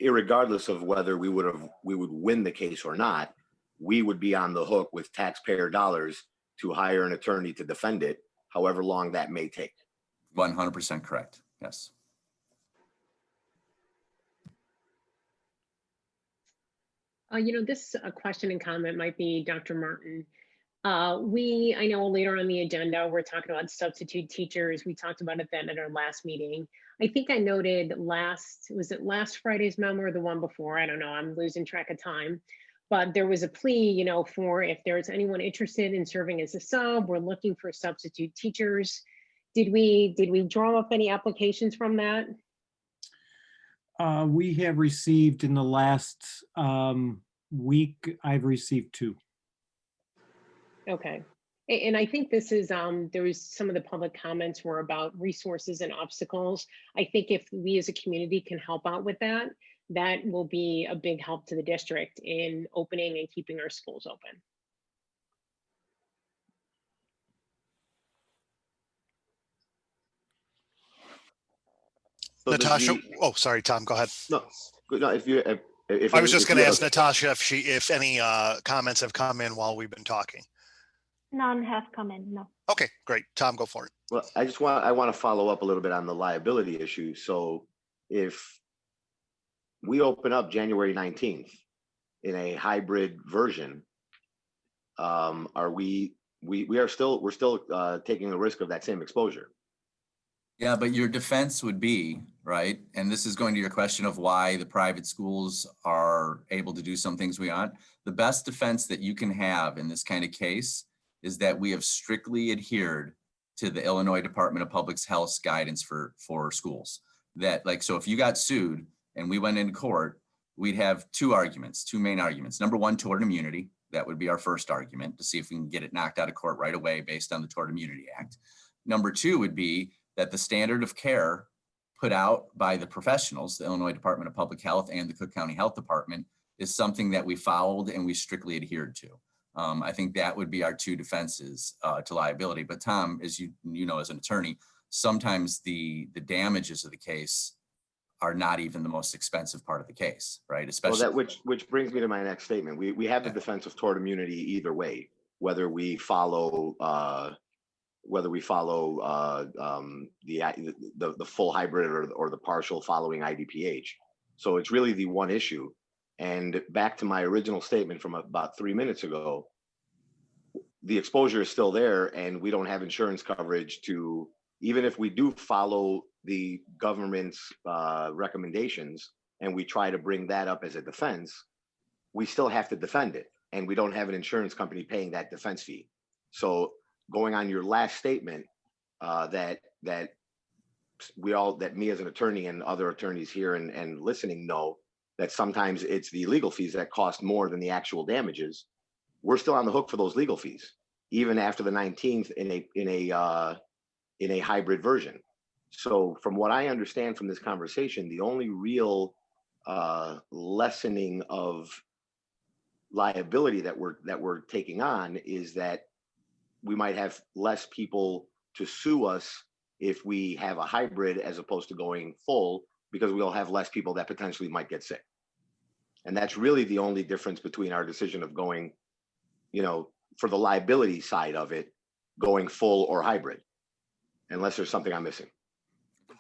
irregardless of whether we would win the case or not, we would be on the hook with taxpayer dollars to hire an attorney to defend it, however long that may take. 100% correct. Yes. This question and comment might be Dr. Martin. I know later on the agenda, we're talking about substitute teachers. We talked about it then at our last meeting. I think I noted was it last Friday's memo or the one before? I don't know, I'm losing track of time. But there was a plea, for if there's anyone interested in serving as a sub, we're looking for substitute teachers. Did we draw up any applications from that? We have received in the last week, I've received 2. Okay. And I think this is, there was some of the public comments were about resources and obstacles. I think if we as a community can help out with that, that will be a big help to the district in opening and keeping our schools open. So Natasha, oh, sorry, Tom, go ahead. No, if I was just going to ask Natasha if any comments have come in while we've been talking. None have come in, no. Okay, great. Tom, go for it. Well, I want to follow up a little bit on the liability issue. So if we open up January 19th in a hybrid version, we're still taking the risk of that same exposure. Yeah, but your defense would be, right? And this is going to your question of why the private schools are able to do some things we aren't. The best defense that you can have in this kind of case is that we have strictly adhered to the Illinois Department of Public Health's guidance for schools. So if you got sued and we went into court, we'd have two main arguments. Number one, tort immunity. That would be our first argument to see if we can get it knocked out of court right away based on the Tort Immunity Act. Number two would be that the standard of care put out by the professionals, the Illinois Department of Public Health and the Cook County Health Department, is something that we followed and we strictly adhered to. I think that would be our two defenses to liability. But Tom, as you know, as an attorney, sometimes the damages of the case are not even the most expensive part of the case, right? Especially which brings me to my next statement. We have the defense of tort immunity either way, whether we follow the full hybrid or the partial following IDPH. So it's really the one issue. And back to my original statement from about 3 minutes ago, the exposure is still there and we don't have insurance coverage to even if we do follow the government's recommendations and we try to bring that up as a defense, we still have to defend it. And we don't have an insurance company paying that defense fee. So going on your last statement, that me as an attorney and other attorneys here and listening know that sometimes it's the legal fees that cost more than the actual damages. We're still on the hook for those legal fees, even after the 19th in a hybrid version. So from what I understand from this conversation, the only real lessening of liability that we're taking on is that we might have less people to sue us if we have a hybrid as opposed to going full, because we'll have less people that potentially might get sick. And that's really the only difference between our decision of going, for the liability side of it, going full or hybrid, unless there's something I'm missing.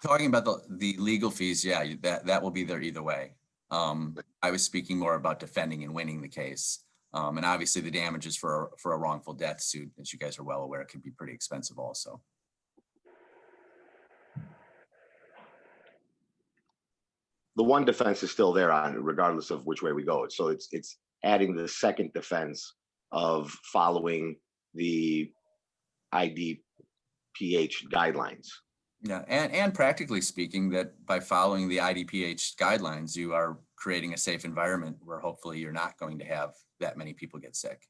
Talking about the legal fees, yeah, that will be there either way. I was speaking more about defending and winning the case. And obviously the damages for a wrongful death suit, as you guys are well aware, can be pretty expensive also. The one defense is still there on, regardless of which way we go. So it's adding the second defense of following the IDPH guidelines. Yeah, and practically speaking, that by following the IDPH guidelines, you are creating a safe environment where hopefully you're not going to have that many people get sick.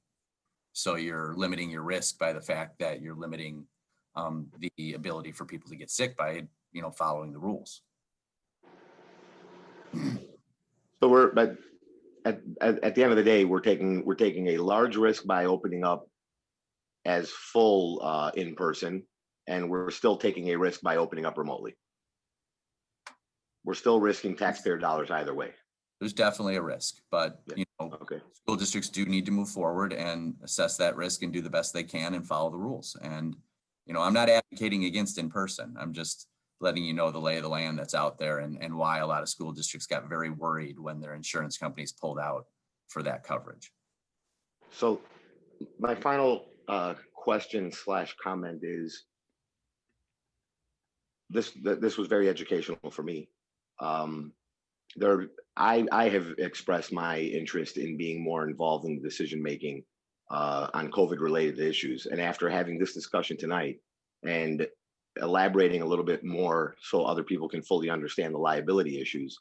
So you're limiting your risk by the fact that you're limiting the ability for people to get sick by, following the rules. So but at the end of the day, we're taking a large risk by opening up as full in person, and we're still taking a risk by opening up remotely. We're still risking taxpayer dollars either way. There's definitely a risk, but Okay. School districts do need to move forward and assess that risk and do the best they can and follow the rules. And I'm not advocating against in person. I'm just letting you know the lay of the land that's out there and why a lot of school districts got very worried when their insurance companies pulled out for that coverage. So my final question / comment is, this was very educational for me. I have expressed my interest in being more involved in the decision making on COVID related issues. And after having this discussion tonight and elaborating a little bit more so other people can fully understand the liability issues,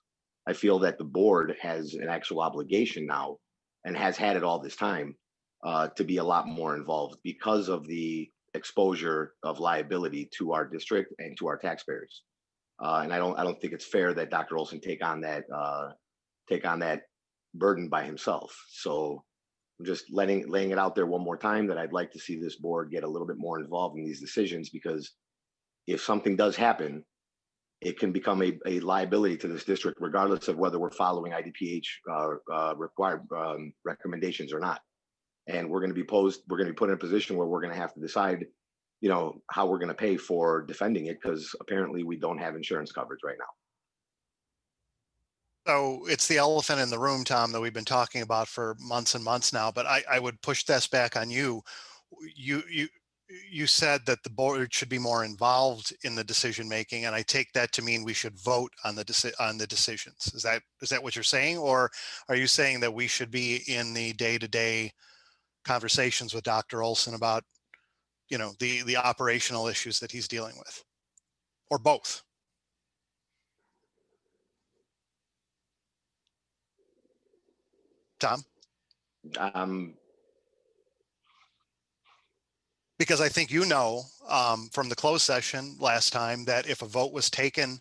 I feel that the board has an actual obligation now, and has had it all this time, to be a lot more involved because of the exposure of liability to our district and to our taxpayers. And I don't think it's fair that Dr. Olson take on that burden by himself. So I'm just laying it out there one more time that I'd like to see this board get a little bit more involved in these decisions, because if something does happen, it can become a liability to this district, regardless of whether we're following IDPH required recommendations or not. And we're going to be put in a position where we're going to have to decide, how we're going to pay for defending it, because apparently we don't have insurance coverage right now. So it's the elephant in the room, Tom, that we've been talking about for months and months now, but I would push this back on you. You said that the board should be more involved in the decision making, and I take that to mean we should vote on the decisions. Is that what you're saying, or are you saying that we should be in the day-to-day conversations with Dr. Olson about, the operational issues that he's dealing with, or both? Tom? Because I think from the closed session last time that if a vote was taken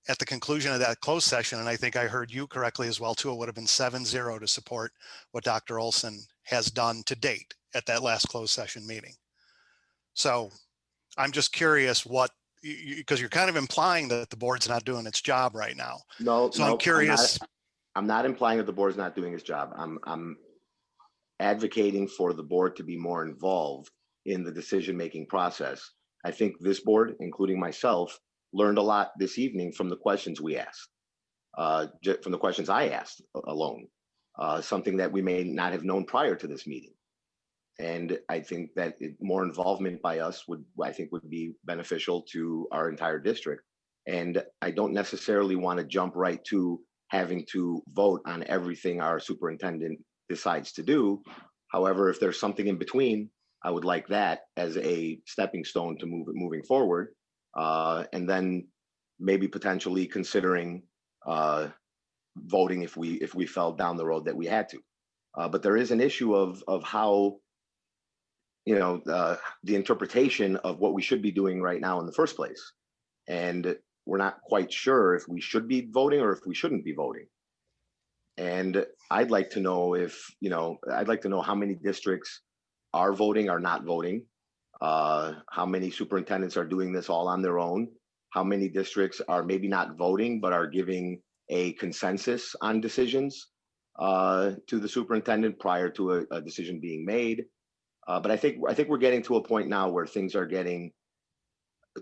at the conclusion of that closed session, and I think I heard you correctly as well too, it would have been 7-0 to support what Dr. Olson has done to date at that last closed session meeting. So I'm just curious because you're kind of implying that the board's not doing its job right now. No, so I'm curious. I'm not implying that the board's not doing its job. I'm advocating for the board to be more involved in the decision-making process. I think this board, including myself, learned a lot this evening from the questions we asked, from the questions I asked alone, something that we may not have known prior to this meeting. And I think that more involvement by us I think would be beneficial to our entire district. And I don't necessarily want to jump right to having to vote on everything our superintendent decides to do. However, if there's something in between, I would like that as a stepping stone to moving forward. And then maybe potentially considering voting if we fell down the road that we had to. But there is an issue of how, the interpretation of what we should be doing right now in the first place. And we're not quite sure if we should be voting or if we shouldn't be voting. And I'd like to know how many districts are voting or not voting, how many superintendents are doing this all on their own, how many districts are maybe not voting but are giving a consensus on decisions to the superintendent prior to a decision being made. But I think we're getting to a point now where things are getting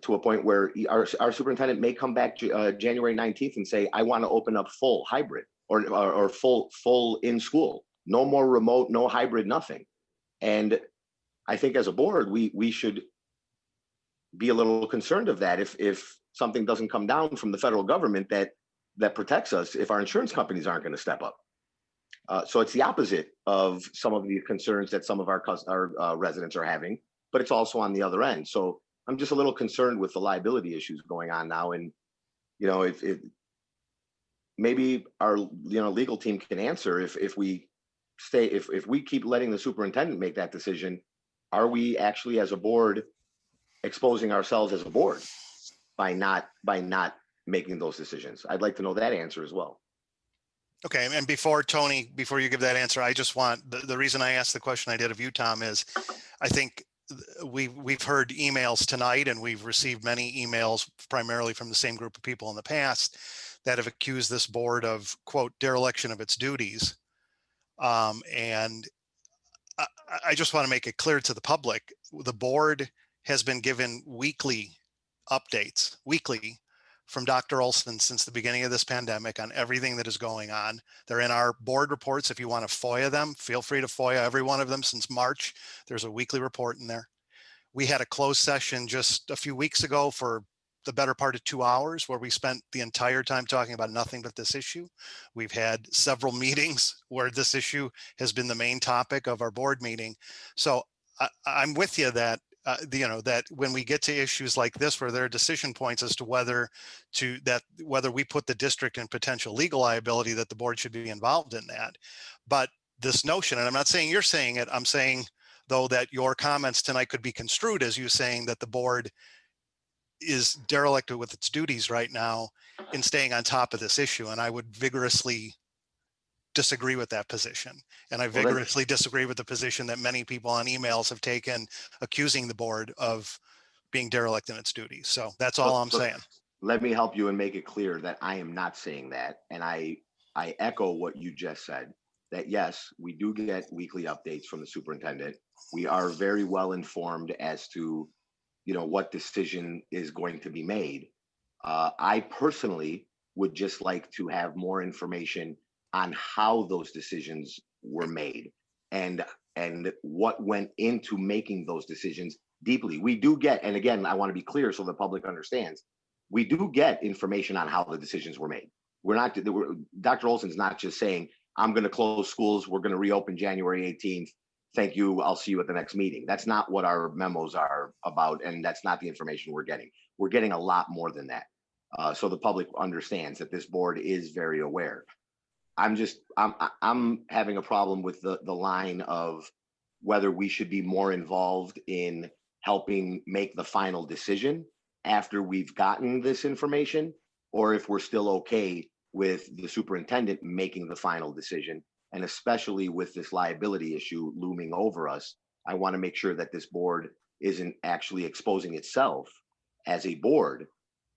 to a point where our superintendent may come back January 19th and say, I want to open up full hybrid or full in school, no more remote, no hybrid, nothing. And I think as a board, we should be a little concerned of that if something doesn't come down from the federal government that protects us, if our insurance companies aren't going to step up. So it's the opposite of some of the concerns that some of our residents are having, but it's also on the other end. So I'm just a little concerned with the liability issues going on now. And, if maybe our, legal team can answer if we keep letting the superintendent make that decision, are we actually as a board exposing ourselves as a board by not making those decisions? I'd like to know that answer as well. Okay, and before you give that answer, I just want, the reason I asked the question I did of you, Tom, is I think we've heard emails tonight, and we've received many emails primarily from the same group of people in the past that have accused this board of, quote, dereliction of its duties. And I just want to make it clear to the public, the board has been given weekly updates, from Dr. Olson since the beginning of this pandemic on everything that is going on. They're in our board reports. If you want to FOIA them, feel free to FOIA every one of them since March. There's a weekly report in there. We had a closed session just a few weeks ago for the better part of 2 hours where we spent the entire time talking about nothing but this issue. We've had several meetings where this issue has been the main topic of our board meeting. So I'm with you that that when we get to issues like this, where there are decision points as to whether we put the district in potential legal liability, that the board should be involved in that. But this notion, and I'm not saying you're saying it, I'm saying though that your comments tonight could be construed as you saying that the board is derelict with its duties right now in staying on top of this issue. And I would vigorously disagree with that position. And I vigorously disagree with the position that many people on emails have taken, accusing the board of being derelict in its duties. So that's all I'm saying. Let me help you and make it clear that I am not saying that. And I echo what you just said, that yes, we do get weekly updates from the superintendent. We are very well informed as to, what decision is going to be made. I personally would just like to have more information on how those decisions were made and what went into making those decisions deeply. We do get, and again, I want to be clear so the public understands, we do get information on how the decisions were made. Dr. Olson's not just saying, I'm going to close schools, we're going to reopen January 18th. Thank you, I'll see you at the next meeting. That's not what our memos are about, and that's not the information we're getting. We're getting a lot more than that. So the public understands that this board is very aware. I'm having a problem with the line of whether we should be more involved in helping make the final decision after we've gotten this information, or if we're still okay with the superintendent making the final decision. And especially with this liability issue looming over us, I want to make sure that this board isn't actually exposing itself as a board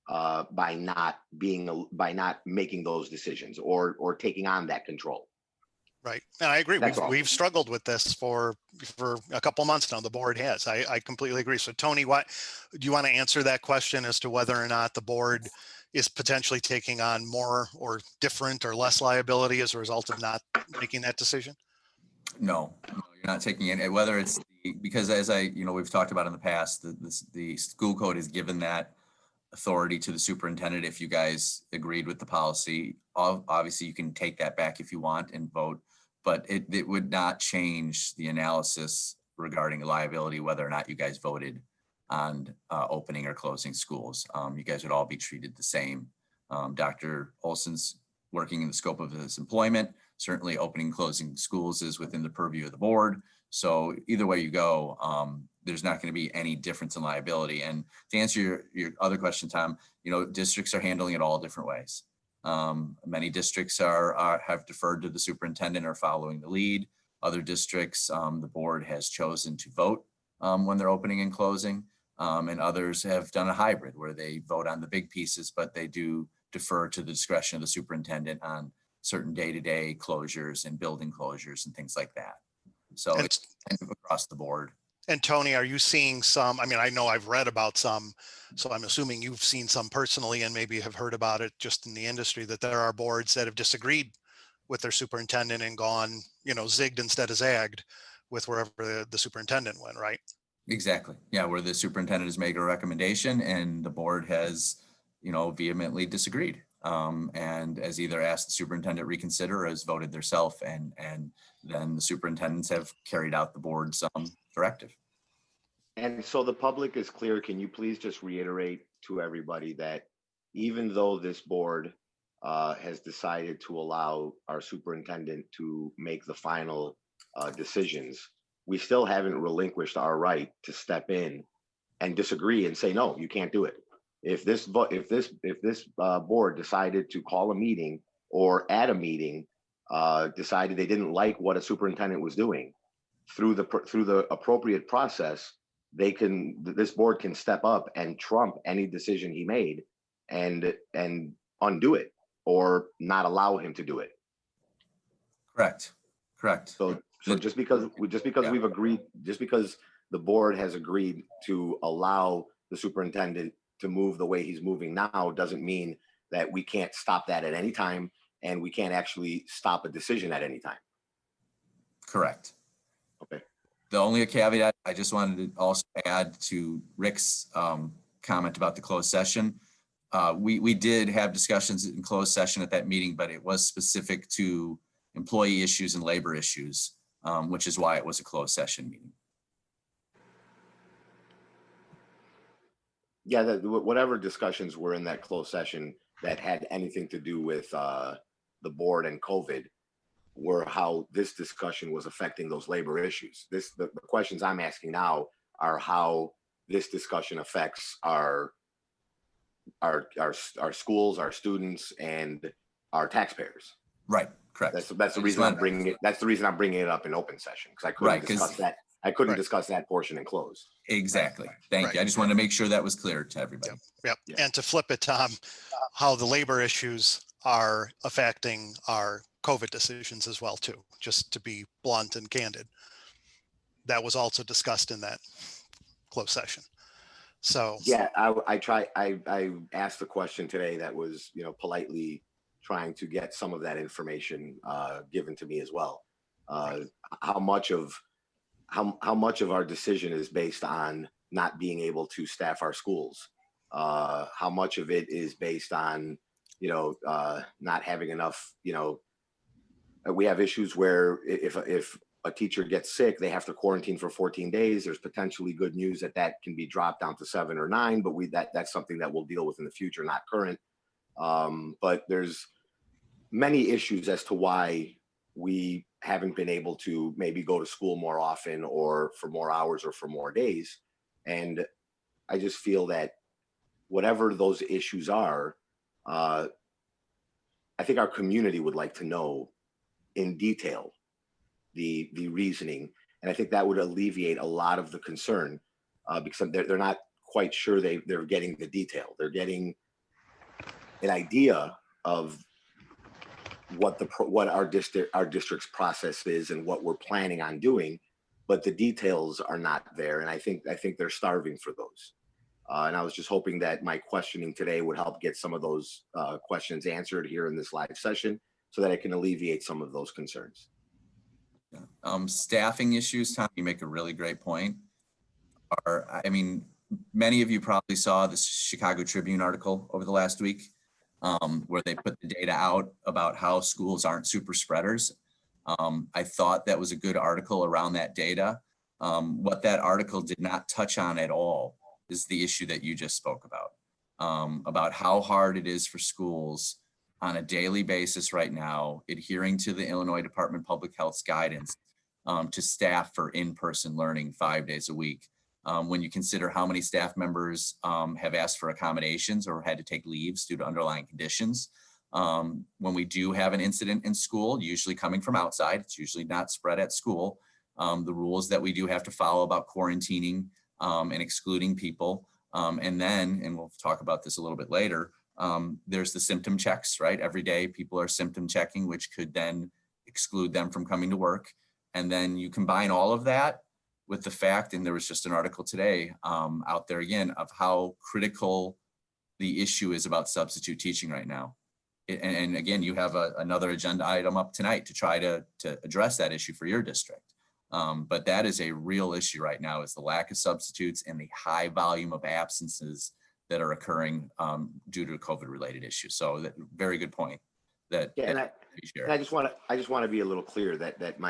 by not making those decisions or taking on that control. Right. And I agree. We've struggled with this for a couple of months now. The board has. I completely agree. So Tony, do you want to answer that question as to whether or not the board is potentially taking on more or different or less liability as a result of not making that decision? No, You're not taking it, whether it's because as we've talked about in the past, the school code has given that authority to the superintendent. If you guys agreed with the policy, obviously you can take that back if you want and vote, but it would not change the analysis regarding liability, whether or not you guys voted on opening or closing schools. You guys would all be treated the same. Dr. Olson's working in the scope of his employment. Certainly opening and closing schools is within the purview of the board. So either way you go, there's not going to be any difference in liability. And to answer your other question, Tom, districts are handling it all different ways. Many districts have deferred to the superintendent or following the lead. Other districts, the board has chosen to vote when they're opening and closing. And others have done a hybrid where they vote on the big pieces, but they do defer to the discretion of the superintendent on certain day-to-day closures and building closures and things like that. So it's kind of across the board. And Tony, are you seeing some, I know I've read about some, so I'm assuming you've seen some personally and maybe have heard about it just in the industry, that there are boards that have disagreed with their superintendent and gone, zigged instead of zagged with wherever the superintendent went, right? Exactly. Yeah, where the superintendent has made a recommendation and the board has, vehemently disagreed. And has either asked the superintendent reconsider or has voted theirself, and then the superintendents have carried out the board's directive. And so the public is clear. Can you please just reiterate to everybody that even though this board has decided to allow our superintendent to make the final decisions, we still haven't relinquished our right to step in and disagree and say, no, you can't do it. If this board decided to call a meeting or at a meeting decided they didn't like what a superintendent was doing, through the appropriate process, this board can step up and trump any decision he made and undo it or not allow him to do it. Correct. So just because we've agreed, just because the board has agreed to allow the superintendent to move the way he's moving now, doesn't mean that we can't stop that at any time, and we can't actually stop a decision at any time. Correct. Okay. The only caveat I just wanted to also add to Rick's comment about the closed session. We did have discussions in closed session at that meeting, but it was specific to employee issues and labor issues, which is why it was a closed session meeting. Yeah, whatever discussions were in that closed session that had anything to do with the board and COVID were how this discussion was affecting those labor issues. The questions I'm asking now are how this discussion affects our schools, our students, and our taxpayers. Right. Correct. That's the reason I'm bringing it. That's the reason I'm bringing it up in open session, because I couldn't discuss that. I couldn't discuss that portion in closed. Exactly. Thank you. I just wanted to make sure that was clear to everybody. Yep. And to flip it, Tom, how the labor issues are affecting our COVID decisions as well, too, just to be blunt and candid. That was also discussed in that closed session. So yeah, I asked the question today that was, politely trying to get some of that information given to me as well. How much of our decision is based on not being able to staff our schools? How much of it is based on, not having enough, we have issues where if a teacher gets sick, they have to quarantine for 14 days. There's potentially good news that can be dropped down to 7 or 9, but that's something that we'll deal with in the future, not current. But there's many issues as to why we haven't been able to maybe go to school more often or for more hours or for more days. And I just feel that whatever those issues are, I think our community would like to know in detail the reasoning. And I think that would alleviate a lot of the concern because they're not quite sure they're getting the detail. They're getting an idea of what our district's process is and what we're planning on doing, but the details are not there. And I think they're starving for those. And I was just hoping that my questioning today would help get some of those questions answered here in this live session so that I can alleviate some of those concerns. Staffing issues, Tom, you make a really great point. I mean, many of you probably saw the Chicago Tribune article over the last week, where they put the data out about how schools aren't super spreaders. I thought that was a good article around that data. What that article did not touch on at all is the issue that you just spoke about how hard it is for schools on a daily basis right now, adhering to the Illinois Department of Public Health's guidance to staff for in-person learning 5 days a week. When you consider how many staff members have asked for accommodations or had to take leaves due to underlying conditions. When we do have an incident in school, usually coming from outside, it's usually not spread at school. The rules that we do have to follow about quarantining and excluding people. And we'll talk about this a little bit later, there's the symptom checks, right? Every day people are symptom checking, which could then exclude them from coming to work. And then you combine all of that with the fact, and there was just an article today out there again of how critical the issue is about substitute teaching right now. And again, you have another agenda item up tonight to try to address that issue for your district. But that is a real issue right now, is the lack of substitutes and the high volume of absences that are occurring due to COVID-related issues. So that very good point. I just want to be a little clear that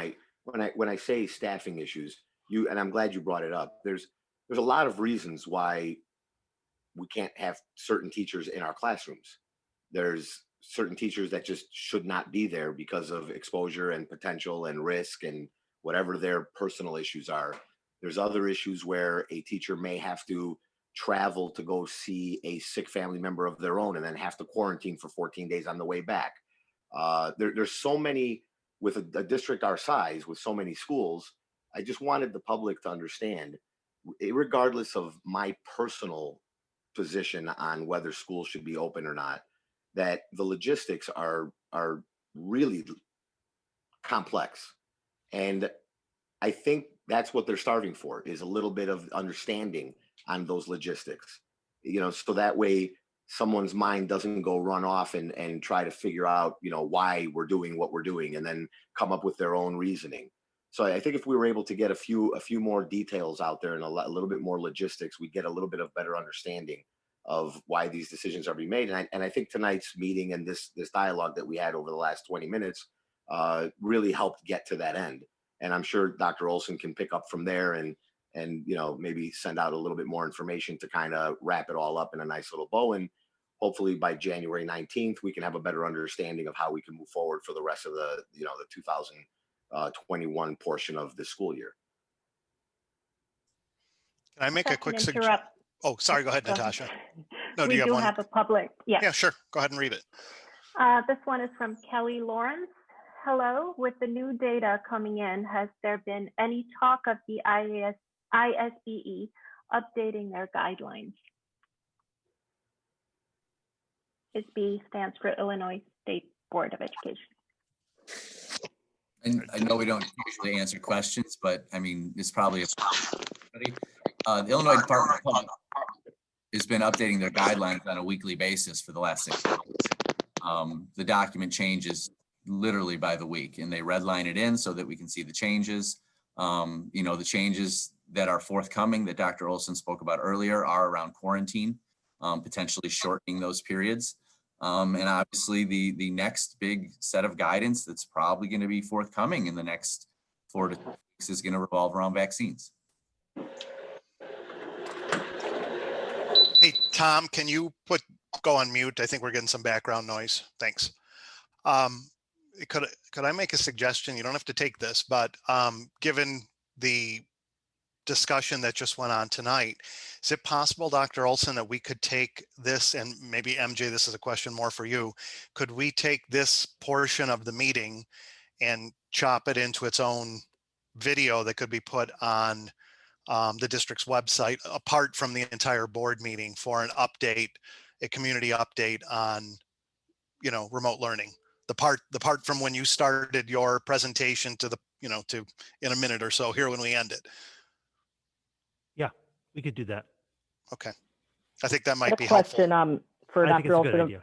when I say staffing issues, and I'm glad you brought it up. There's a lot of reasons why we can't have certain teachers in our classrooms. There's certain teachers that just should not be there because of exposure and potential and risk and whatever their personal issues are. There's other issues where a teacher may have to travel to go see a sick family member of their own and then have to quarantine for 14 days on the way back. There's so many, with a district our size, with so many schools. I just wanted the public to understand, regardless of my personal position on whether schools should be open or not, that the logistics are really complex. And I think that's what they're starving for, is a little bit of understanding on those logistics, so that way someone's mind doesn't go run off and try to figure out, why we're doing what we're doing and then come up with their own reasoning. So I think if we were able to get a few more details out there and a little bit more logistics, we get a little bit of better understanding of why these decisions are being made. And I think tonight's meeting and this dialogue that we had over the last 20 minutes really helped get to that end. And I'm sure Dr. Olson can pick up from there and maybe send out a little bit more information to kind of wrap it all up in a nice little bow. And hopefully by January 19th, we can have a better understanding of how we can move forward for the rest of the 2021 portion of the school year. Can I make a quick suggestion? Oh, sorry. Go ahead, Natasha. No, we do have a public. Yeah, sure. Go ahead and read it. This one is from Kelly Lawrence. Hello. With the new data coming in, has there been any talk of the ISBE updating their guidelines? ISBE stands for Illinois State Board of Education. And I know we don't usually answer questions, but I mean, it's probably the Illinois Department of Public has been updating their guidelines on a weekly basis for the last 6 months. The document changes literally by the week, and they redline it in so that we can see the changes. The changes that are forthcoming that Dr. Olson spoke about earlier are around quarantine, potentially shortening those periods. And obviously the next big set of guidance that's probably going to be forthcoming in the next 4 to 6 weeks is going to revolve around vaccines. Hey, Tom, can you go on mute? I think we're getting some background noise. Thanks. Could I make a suggestion? You don't have to take this, but given the discussion that just went on tonight, is it possible, Dr. Olson, that we could take this, and maybe MJ, this is a question more for you, could we take this portion of the meeting and chop it into its own video that could be put on the district's website, apart from the entire board meeting, for an update, a community update on, remote learning? The part from when you started your presentation to to in a minute or so here when we end it. Yeah, we could do that. Okay. I think that might be question helpful. for I think Dr. it's a good Olson. idea.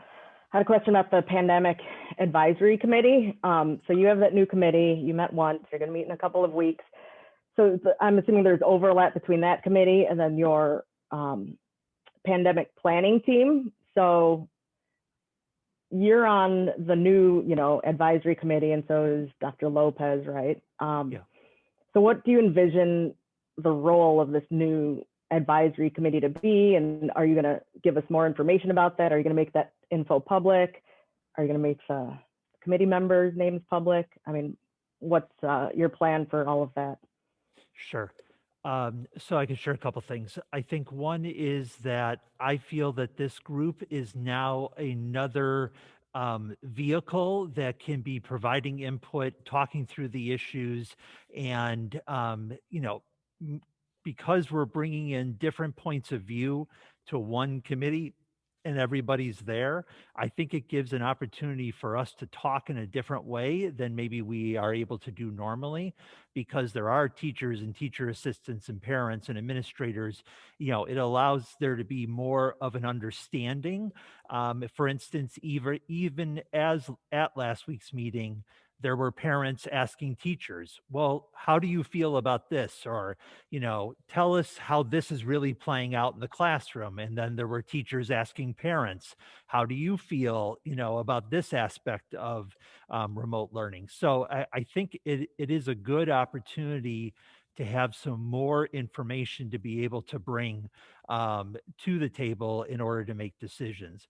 had a question about the Pandemic Advisory Committee. So you have that new committee, you met once, you're gonna meet in a couple of weeks. So I'm assuming there's overlap between that committee and then your pandemic planning team. So you're on the new, advisory committee, and so is Dr. Lopez, right? Yeah. So what do you envision the role of this new advisory committee to be? And are you going to give us more information about that? Are you going to make that info public? Are you going to make the committee members' names public? I mean, what's your plan for all of that? Sure. So I can share a couple things. I think one is that I feel that this group is now another vehicle that can be providing input, talking through the issues, and because we're bringing in different points of view to one committee and everybody's there, I think it gives an opportunity for us to talk in a different way than maybe we are able to do normally, because there are teachers and teacher assistants and parents and administrators. It allows there to be more of an understanding. For instance, even as at last week's meeting, there were parents asking teachers, well, how do you feel about this? Or, tell us how this is really playing out in the classroom. And then there were teachers asking parents, how do you feel, about this aspect of remote learning? So I think it is a good opportunity to have some more information to be able to bring to the table in order to make decisions.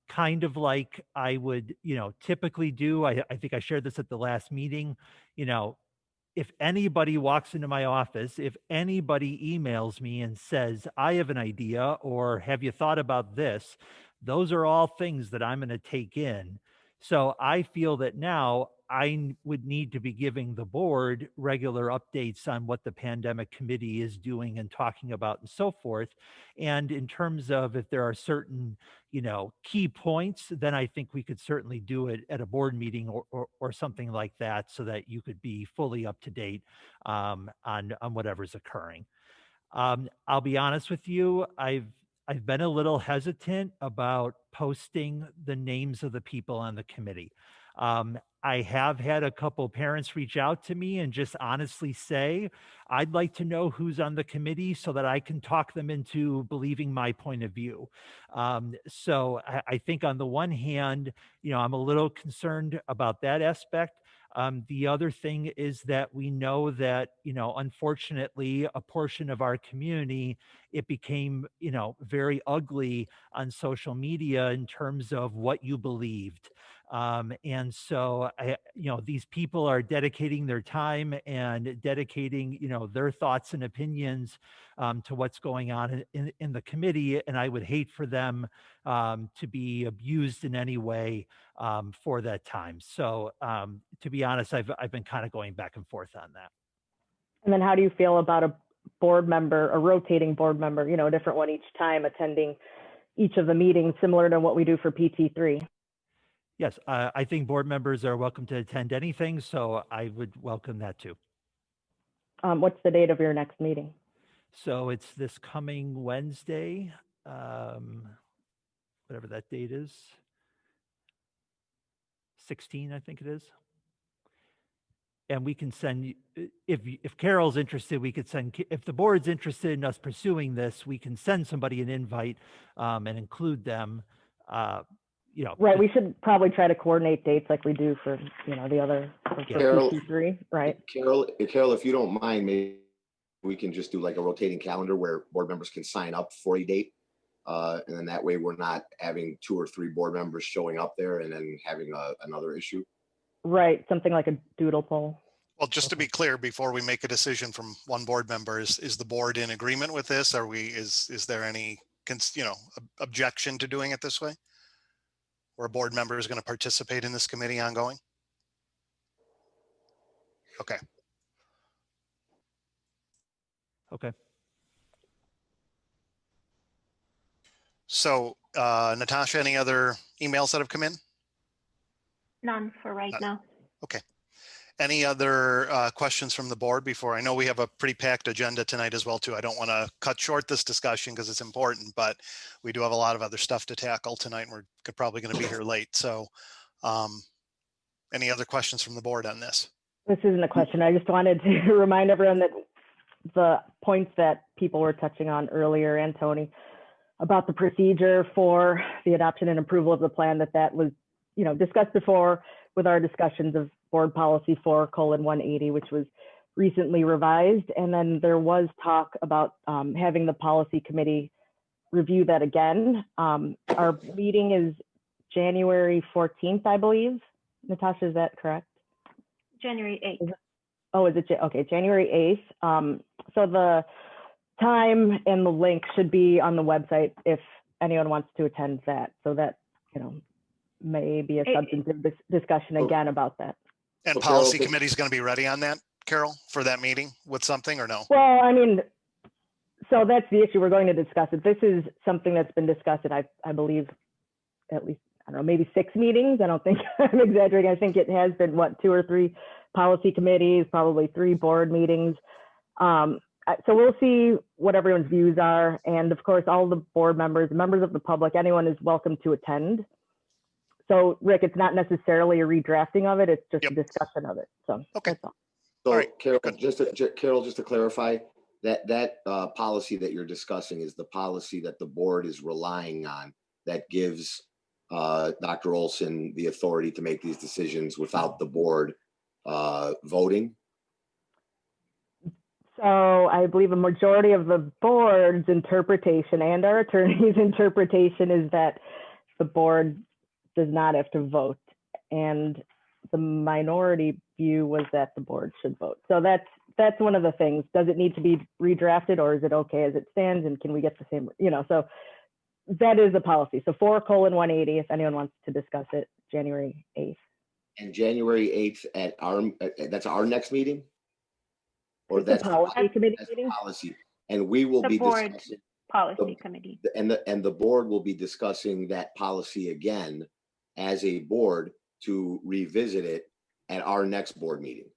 Kind of like I would, typically do. I think I shared this at the last meeting. If anybody walks into my office, if anybody emails me and says, I have an idea, or have you thought about this? Those are all things that I'm going to take in. So I feel that now I would need to be giving the board regular updates on what the pandemic committee is doing and talking about and so forth. And in terms of if there are certain, key points, then I think we could certainly do it at a board meeting or something like that, so that you could be fully up to date on whatever's occurring. I'll be honest with you, I've been a little hesitant about posting the names of the people on the committee. I have had a couple parents reach out to me and just honestly say, I'd like to know who's on the committee so that I can talk them into believing my point of view. So I think on the one hand, I'm a little concerned about that aspect. The other thing is that we know that, unfortunately, a portion of our community, it became, very ugly on social media in terms of what you believed. And so, these people are dedicating their time and dedicating, their thoughts and opinions to what's going on in the committee. And I would hate for them to be abused in any way for that time. So to be honest, I've been kind of going back and forth on that. And then how do you feel about a board member, a rotating board member, a different one each time, attending each of the meetings, similar to what we do for PT3? Yes, I think board members are welcome to attend anything, so I would welcome that too. What's the date of your next meeting? So it's this coming Wednesday, whatever that date is, 16, I think it is. And we can send, if Carol's interested, we could send, if the board's interested in us pursuing this, we can send somebody an invite and include them. Right, we should probably try to coordinate dates like we do for, the other, for Carol, PT3, right? Carol, if you don't mind, maybe we can just do like a rotating calendar where board members can sign up for a date. And then that way we're not having 2 or 3 board members showing up there and then having another issue. Right, something like a doodle poll. Well, just to be clear, before we make a decision from one board member, is the board in agreement with this? Is there any, objection to doing it this way? Where a board member is going to participate in this committee ongoing? Okay. Okay. So, Natasha, any other emails that have come in? None for right now. Okay. Any other questions from the board before? I know we have a pretty packed agenda tonight as well too. I don't want to cut short this discussion because it's important, but we do have a lot of other stuff to tackle tonight and we're probably going to be here late. So any other questions from the board on this? This isn't a question. I just wanted to remind everyone that the points that people were touching on earlier, and Tony, about the procedure for the adoption and approval of the plan, that was, discussed before with our discussions of board policy 4:180, which was recently revised. And then there was talk about having the policy committee review that again. Our meeting is January 14th, I believe. Natasha, is that correct? January 8th. Oh, is it? Okay, January 8th. So the time and the link should be on the website if anyone wants to attend that. So that, may be a substantive discussion again about that. And So policy Carol, committee is going to be ready on that, Carol, for that meeting with something or no? Well, I mean, so that's the issue. We're going to discuss it. This is something that's been discussed at, I believe, at least, I don't know, maybe 6 meetings. I don't think I'm exaggerating. I think it has been, 2 or 3 policy committees, probably 3 board meetings. So we'll see what everyone's views are. And of course, all the board members of the public, anyone is welcome to attend. So Rick, it's not necessarily a redrafting of it. It's just a discussion of it. So okay. That's all. So All right, Carol, good. just to clarify, that policy that you're discussing is the policy that the board is relying on that gives Dr. Olson the authority to make these decisions without the board voting. So I believe a majority of the board's interpretation and our attorney's interpretation is that the board does not have to vote. And the minority view was that the board should vote. So that's one of the things. Does it need to be redrafted, or is it okay as it stands? And can we get the same, so that is a policy. So 4:180, if anyone wants to discuss it, January 8th. And January 8th that's our next meeting? Or that's the policy committee that's meeting? policy. And we will The be board discussing policy committee. and the board will be discussing that policy again as a board to revisit it at our next board meeting.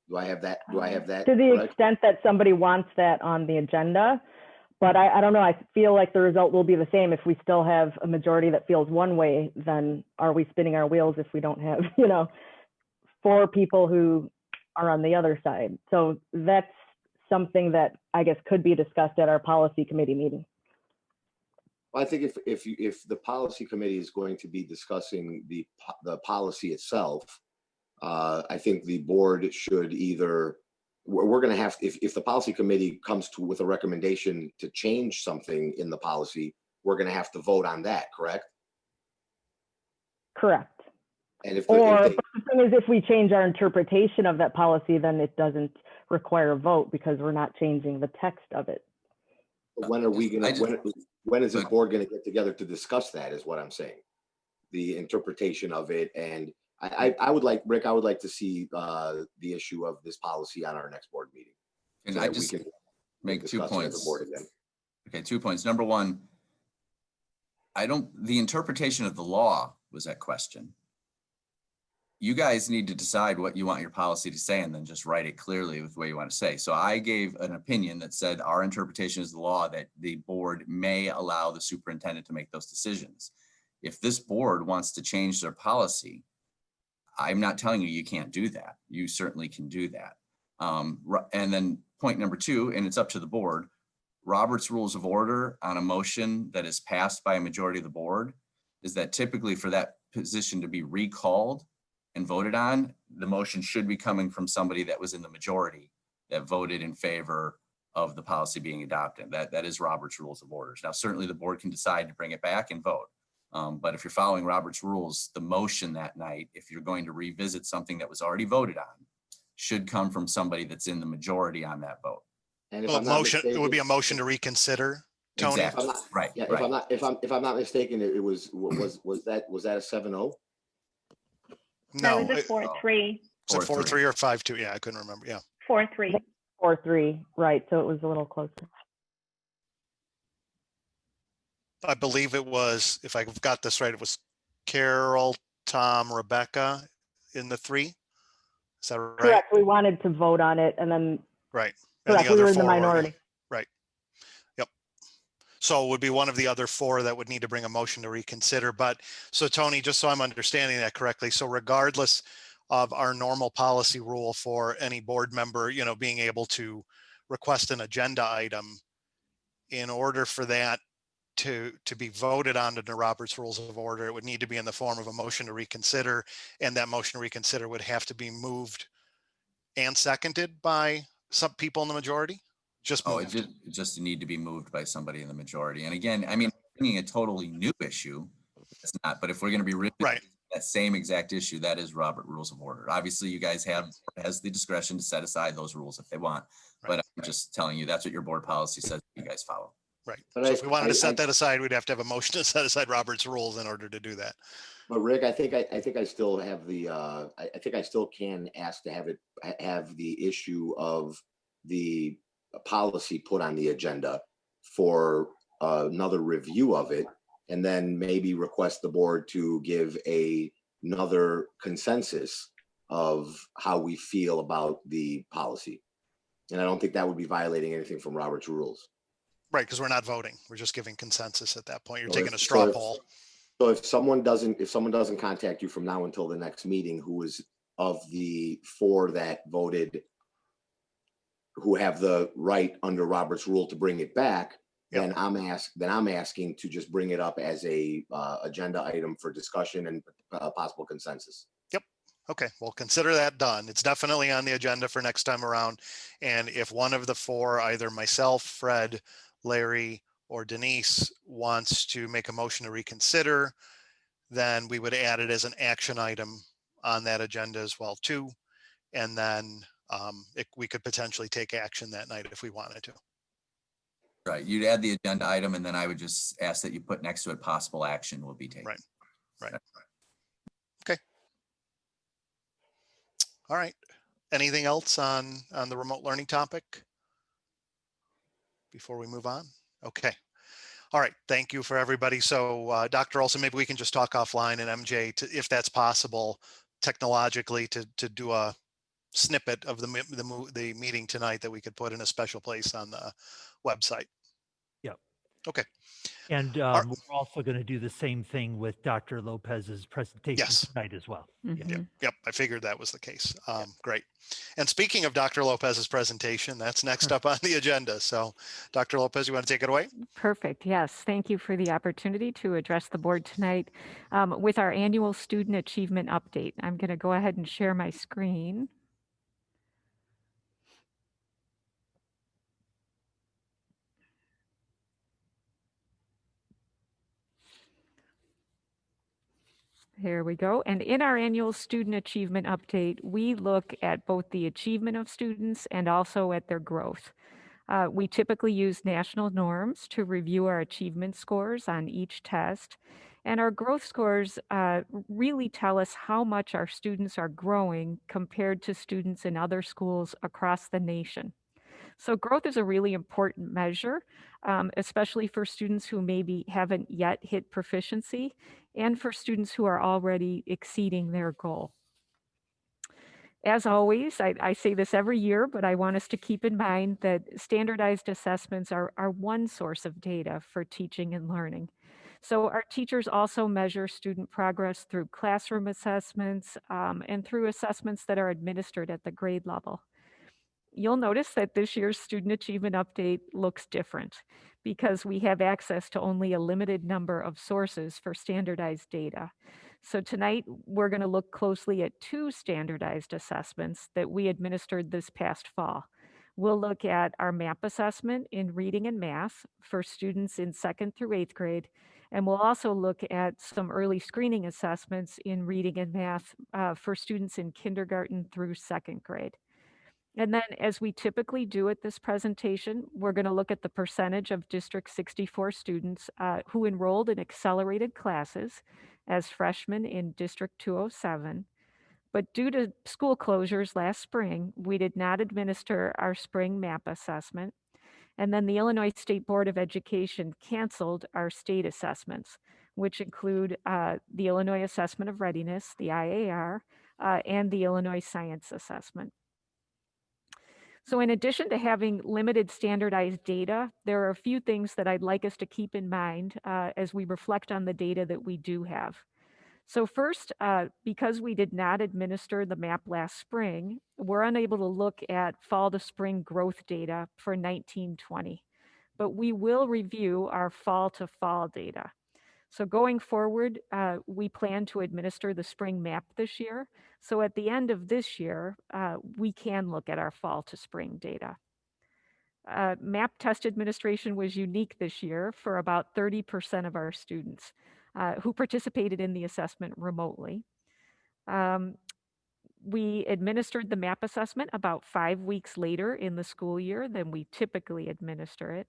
Do I have that? To the correct? extent that somebody wants that on the agenda, but I don't know. I feel like the result will be the same. If we still have a majority that feels one way, then are we spinning our wheels if we don't have, 4 people who are on the other side? So that's something that I guess could be discussed at our policy committee meeting. I think if the policy committee is going to be discussing the policy itself, I think the board should either, we're going to have, if the policy committee comes with a recommendation to change something in the policy, we're going to have to vote on that, correct? Correct. And if But the thing is, if we change our interpretation of that policy, then it doesn't require a vote because we're not changing the text of it. when are we going to, when is this board going to get together to discuss that is what I'm saying. The interpretation of it. And I would like, Rick, I would like to see the issue of this policy on our next board meeting. And so I that we just can make 2 discuss it as a points. board again. Okay, 2 points. Number one, the interpretation of the law was at question. You guys need to decide what you want your policy to say and then just write it clearly with the way you want to say. So I gave an opinion that said our interpretation is the law that the board may allow the superintendent to make those decisions. If this board wants to change their policy, I'm not telling you can't do that. You certainly can do that. And then point number 2, and it's up to the board, Robert's Rules of Order on a motion that is passed by a majority of the board is that typically for that position to be recalled and voted on, the motion should be coming from somebody that was in the majority that voted in favor of the policy being adopted. That is Robert's Rules of Orders. Now, certainly the board can decide to bring it back and vote. But if you're following Robert's rules, the motion that night, if you're going to revisit something that was already voted on, should come from somebody that's in the majority on that vote. And if Well, I'm not motion, it would be a motion to reconsider, Tony. Exactly. Right. Yeah, Right. if I'm not mistaken, it was that a 7-0? No, That was a 4-3. it's a 4-3 or 5-2. Yeah, I couldn't remember. Yeah. 4-3. 4-3, right? So it was a little closer. I believe it was, if I've got this right, it was Carol, Tom, Rebecca in the 3. Is that right? Correct. We wanted to vote on it and then, Right. And correct, the we other were in the four were- minority. Right. Yep. So it would be one of the other four that would need to bring a motion to reconsider. But so Tony, just so I'm understanding that correctly, so regardless of our normal policy rule for any board member, you know, being able to request an agenda item, in order for that to be voted on under Robert's Rules of Order, it would need to be in the form of a motion to reconsider, and that motion to reconsider would have to be moved and seconded by some people in the majority. Just Oh, moved. it just need to be moved by somebody in the majority. And again, I mean, bringing a totally new issue, it's not, but if we're going to be really Right. that same exact issue, that is Robert Rules of Order. Obviously, you guys has the discretion to set aside those rules if they want, but I'm just telling you, that's what your board policy says you guys follow. Right. But So I- if we wanted to set I- that aside, we'd have to have a motion to set aside Robert's rules in order to do that. But Rick, I think I still have the, I think I still can ask to have the issue of the policy put on the agenda for another review of it, and then maybe request the board to give another consensus of how we feel about the policy. And I don't think that would be violating anything from Robert's rules. Right, because we're not voting. We're just giving consensus at that point. You're So taking a if- straw so if- poll. So if someone doesn't contact you from now until the next meeting, who is of the four that voted, who have the right under Robert's rule to bring it back, then I'm asking to just bring it up as a agenda item for discussion and possible consensus. Yep. Okay, well, consider that done. It's definitely on the agenda for next time around. And if one of the four, either myself, Fred, Larry, or Denise wants to make a motion to reconsider, then we would add it as an action item on that agenda as well too. And then we could potentially take action that night if we wanted to. Right. You'd add the agenda item, and then I would just ask that you put next to it possible action will be taken. Right. Right. Okay. All right. Anything else on the remote learning topic before we move on? Okay. All right. Thank you for everybody. So Dr. Olson, maybe we can just talk offline, and MJ, if that's possible technologically, to do a snippet of the meeting tonight that we could put in a special place on the website. Yep. Okay. And we're also going to do the same thing with Dr. Lopez's presentation tonight as well. Yep. I figured that was the case. Great. And speaking of Dr. Lopez's presentation, that's next up on the agenda. So Dr. Lopez, you want to take it away? Perfect. Yes. Thank you for the opportunity to address the board tonight with our annual student achievement update. I'm going to go ahead and share my screen. Here we go. And in our annual student achievement update, we look at both the achievement of students and also at their growth. We typically use national norms to review our achievement scores on each test. And our growth scores really tell us how much our students are growing compared to students in other schools across the nation. So growth is a really important measure, especially for students who maybe haven't yet hit proficiency and for students who are already exceeding their goal. As always, I say this every year, but I want us to keep in mind that standardized assessments are one source of data for teaching and learning. So our teachers also measure student progress through classroom assessments and through assessments that are administered at the grade level. You'll notice that this year's student achievement update looks different because we have access to only a limited number of sources for standardized data. So tonight, we're going to look closely at two standardized assessments that we administered this past fall. We'll look at our MAP assessment in reading and math for students in 2nd through 8th grade, and we'll also look at some early screening assessments in reading and math for students in kindergarten through 2nd grade. And then, as we typically do at this presentation, we're going to look at the percentage of District 64 students who enrolled in accelerated classes as freshmen in District 207. But due to school closures last spring, we did not administer our spring MAP assessment. And then the Illinois State Board of Education canceled our state assessments, which include the Illinois Assessment of Readiness, the IAR, and the Illinois Science Assessment. So in addition to having limited standardized data, there are a few things that I'd like us to keep in mind as we reflect on the data that we do have. So first, because we did not administer the map last spring, we're unable to look at fall to spring growth data for 1920, but we will review our fall to fall data. So going forward, we plan to administer the spring map this year. So at the end of this year, we can look at our fall to spring data. Map test administration was unique this year for about 30% of our students who participated in the assessment remotely. We administered the map assessment about 5 weeks later in the school year than we typically administer it.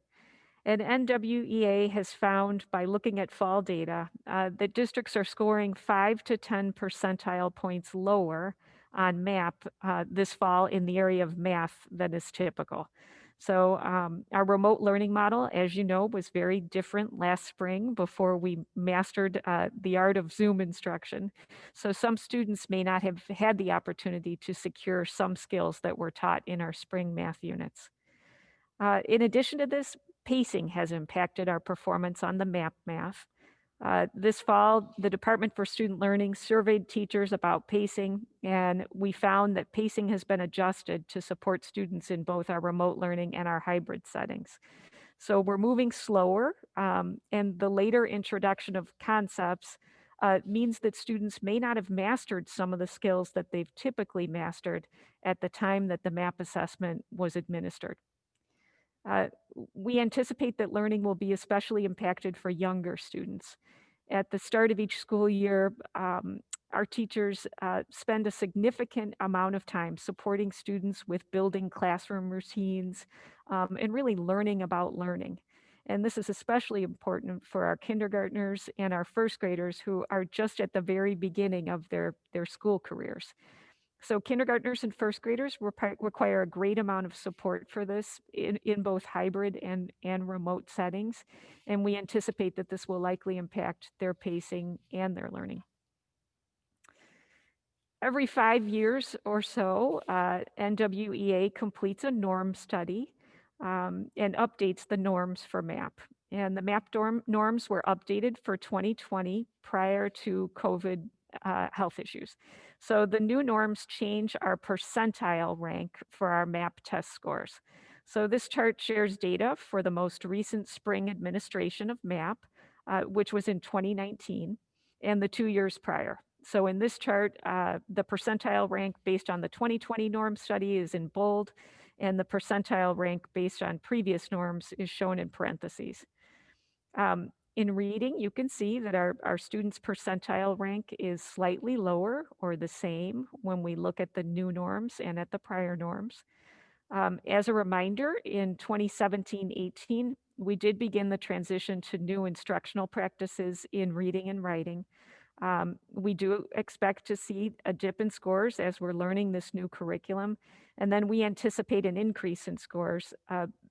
And NWEA has found by looking at fall data that districts are scoring 5 to 10 percentile points lower on MAP this fall in the area of math than is typical. So our remote learning model, as you know, was very different last spring before we mastered the art of Zoom instruction. So some students may not have had the opportunity to secure some skills that were taught in our spring math units. In addition to this, pacing has impacted our performance on the MAP math. This fall, the Department for Student Learning surveyed teachers about pacing, and we found that pacing has been adjusted to support students in both our remote learning and our hybrid settings. So we're moving slower, and the later introduction of concepts means that students may not have mastered some of the skills that they've typically mastered at the time that the MAP assessment was administered. We anticipate that learning will be especially impacted for younger students. At the start of each school year, our teachers spend a significant amount of time supporting students with building classroom routines and really learning about learning. And this is especially important for our kindergartners and our first graders who are just at the very beginning of their school careers. So kindergartners and first graders require a great amount of support for this in both hybrid and remote settings. And we anticipate that this will likely impact their pacing and their learning. Every 5 years or so, NWEA completes a norm study and updates the norms for MAP. And the MAP norms were updated for 2020 prior to COVID health issues. So the new norms change our percentile rank for our MAP test scores. So this chart shares data for the most recent spring administration of MAP, which was in 2019, and the 2 years prior. So in this chart, the percentile rank based on the 2020 norm study is in bold, and the percentile rank based on previous norms is shown in parentheses. In reading, you can see that our students' percentile rank is slightly lower or the same when we look at the new norms and at the prior norms. As a reminder, in 2017-18, we did begin the transition to new instructional practices in reading and writing. We do expect to see a dip in scores as we're learning this new curriculum, and then we anticipate an increase in scores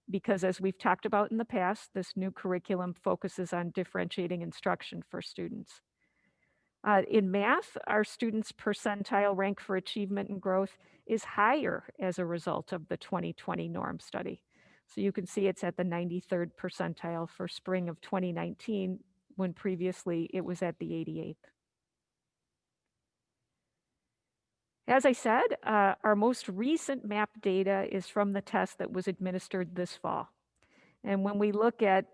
because, as we've talked about in the past, this new curriculum focuses on differentiating instruction for students. In math, our students' percentile rank for achievement and growth is higher as a result of the 2020 norm study. So you can see it's at the 93rd percentile for spring of 2019, when previously it was at the 88th. As I said, our most recent MAP data is from the test that was administered this fall. And when we look at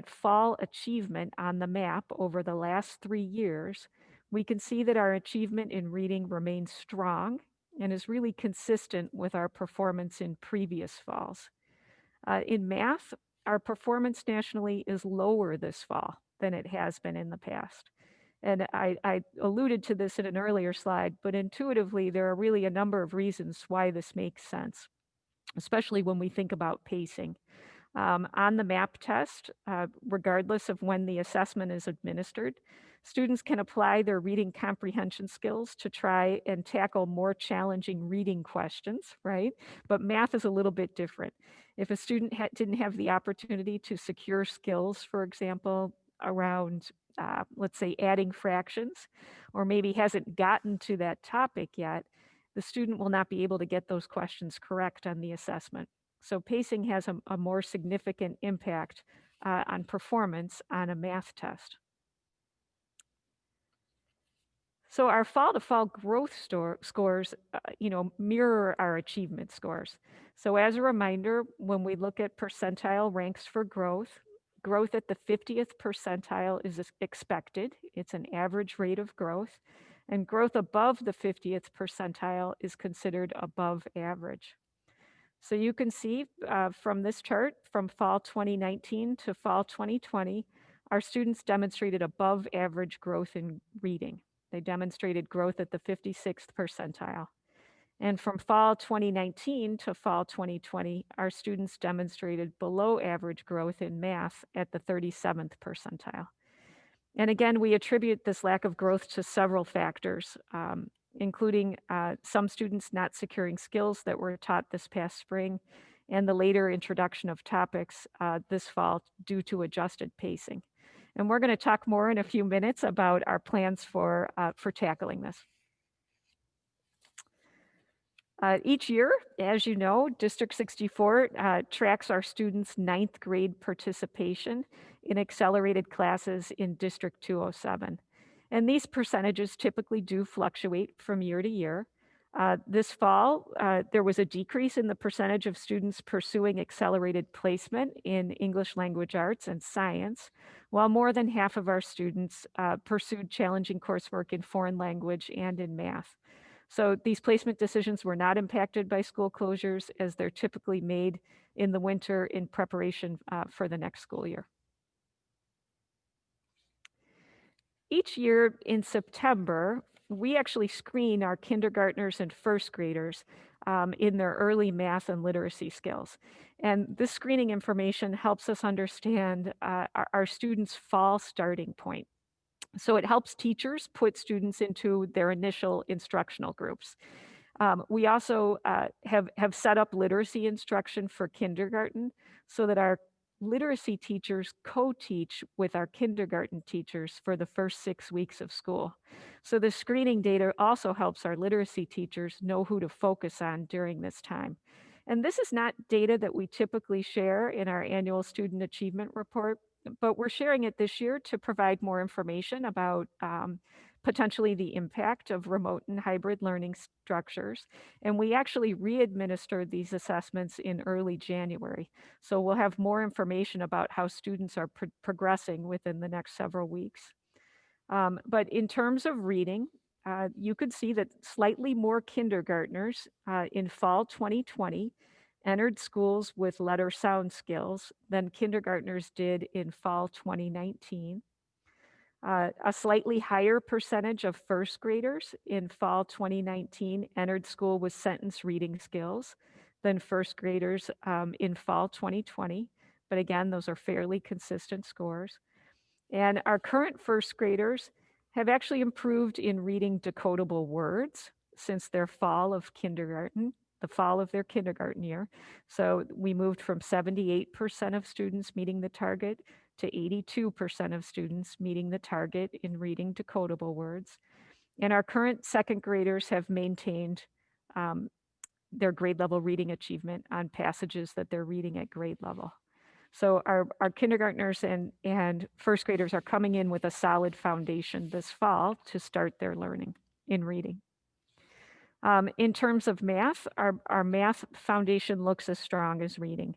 fall achievement on the map over the last 3 years, we can see that our achievement in reading remains strong and is really consistent with our performance in previous falls. In math, our performance nationally is lower this fall than it has been in the past. And I alluded to this in an earlier slide, but intuitively, there are really a number of reasons why this makes sense, especially when we think about pacing. On the MAP test, regardless of when the assessment is administered, students can apply their reading comprehension skills to try and tackle more challenging reading questions, right? But math is a little bit different. If a student didn't have the opportunity to secure skills, for example, around let's say adding fractions, or maybe hasn't gotten to that topic yet, the student will not be able to get those questions correct on the assessment. So pacing has a more significant impact on performance on a math test. So our fall to fall growth scores, mirror our achievement scores. So as a reminder, when we look at percentile ranks for growth, growth at the 50th percentile is expected. It's an average rate of growth. And growth above the 50th percentile is considered above average. So you can see from this chart, from fall 2019 to fall 2020, our students demonstrated above average growth in reading. They demonstrated growth at the 56th percentile. And from fall 2019 to fall 2020, our students demonstrated below average growth in math at the 37th percentile. And again, we attribute this lack of growth to several factors, including some students not securing skills that were taught this past spring, and the later introduction of topics this fall due to adjusted pacing. And we're going to talk more in a few minutes about our plans for tackling this. Each year, as you know, District 64 tracks our students' 9th grade participation in accelerated classes in District 207. And these percentages typically do fluctuate from year to year. This fall, there was a decrease in the percentage of students pursuing accelerated placement in English language arts and science, while more than half of our students pursued challenging coursework in foreign language and in math. So these placement decisions were not impacted by school closures, as they're typically made in the winter in preparation for the next school year. Each year in September, we actually screen our kindergartners and first graders in their early math and literacy skills. And this screening information helps us understand our students' fall starting point. So it helps teachers put students into their initial instructional groups. We also have set up literacy instruction for kindergarten so that our literacy teachers co-teach with our kindergarten teachers for the first 6 weeks of school. So the screening data also helps our literacy teachers know who to focus on during this time. And this is not data that we typically share in our annual student achievement report, but we're sharing it this year to provide more information about potentially the impact of remote and hybrid learning structures. And we actually re-administered these assessments in early January. So we'll have more information about how students are progressing within the next several weeks. But in terms of reading, you could see that slightly more kindergartners in fall 2020 entered schools with letter sound skills than kindergartners did in fall 2019. A slightly higher percentage of first graders in fall 2019 entered school with sentence reading skills than first graders in fall 2020. But again, those are fairly consistent scores. And our current first graders have actually improved in reading decodable words since their fall of kindergarten, the fall of their kindergarten year. So we moved from 78% of students meeting the target to 82% of students meeting the target in reading decodable words. And our current second graders have maintained their grade level reading achievement on passages that they're reading at grade level. So our kindergartners and first graders are coming in with a solid foundation this fall to start their learning in reading. In terms of math, our math foundation looks as strong as reading.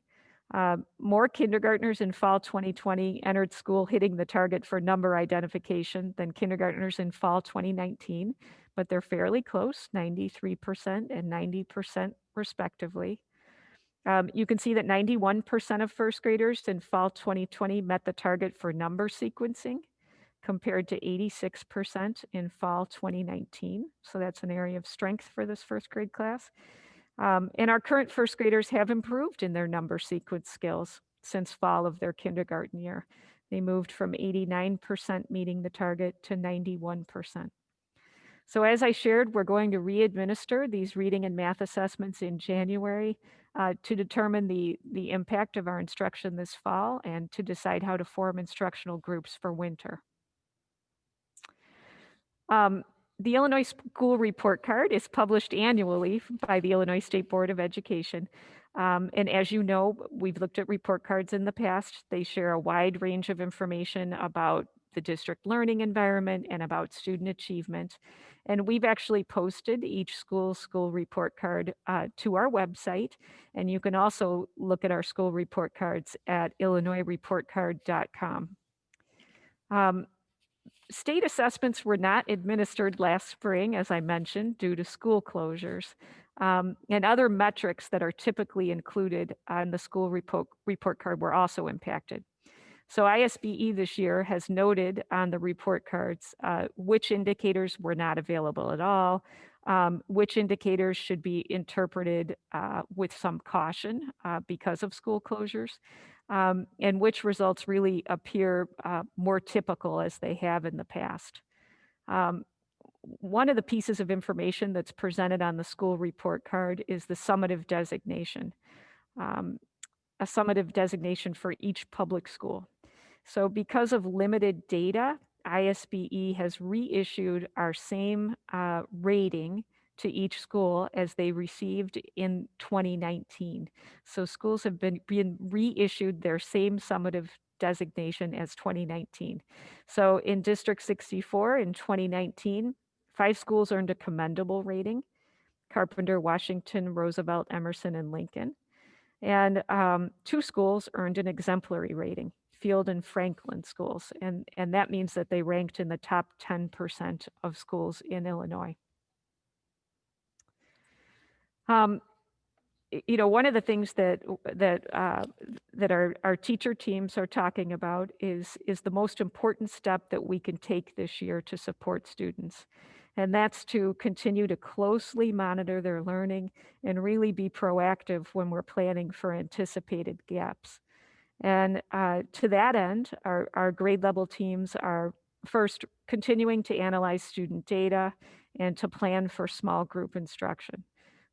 More kindergartners in fall 2020 entered school hitting the target for number identification than kindergartners in fall 2019, but they're fairly close, 93% and 90% respectively. You can see that 91% of first graders in fall 2020 met the target for number sequencing, compared to 86% in fall 2019. So that's an area of strength for this first grade class. And our current first graders have improved in their number sequence skills since fall of their kindergarten year. They moved from 89% meeting the target to 91%. So as I shared, we're going to re-administer these reading and math assessments in January to determine the impact of our instruction this fall and to decide how to form instructional groups for winter. The Illinois School Report Card is published annually by the Illinois State Board of Education. And as you know, we've looked at report cards in the past. They share a wide range of information about the district learning environment and about student achievement. And we've actually posted each school report card to our website. And you can also look at our school report cards at illinoisreportcard.com. State assessments were not administered last spring, as I mentioned, due to school closures, and other metrics that are typically included on the school report card were also impacted. So ISBE this year has noted on the report cards which indicators were not available at all, which indicators should be interpreted with some caution because of school closures, and which results really appear more typical as they have in the past. One of the pieces of information that's presented on the school report card is the summative designation, a summative designation for each public school. So because of limited data, ISBE has reissued our same rating to each school as they received in 2019. So schools have been reissued their same summative designation as 2019. So in District 64 in 2019, 5 schools earned a commendable rating: Carpenter, Washington, Roosevelt, Emerson, and Lincoln. And 2 schools earned an exemplary rating: Field and Franklin schools. And that means that they ranked in the top 10% of schools in Illinois. You know, one of the things that our teacher teams are talking about is the most important step that we can take this year to support students. And that's to continue to closely monitor their learning and really be proactive when we're planning for anticipated gaps. And to that end, our grade level teams are first continuing to analyze student data and to plan for small group instruction.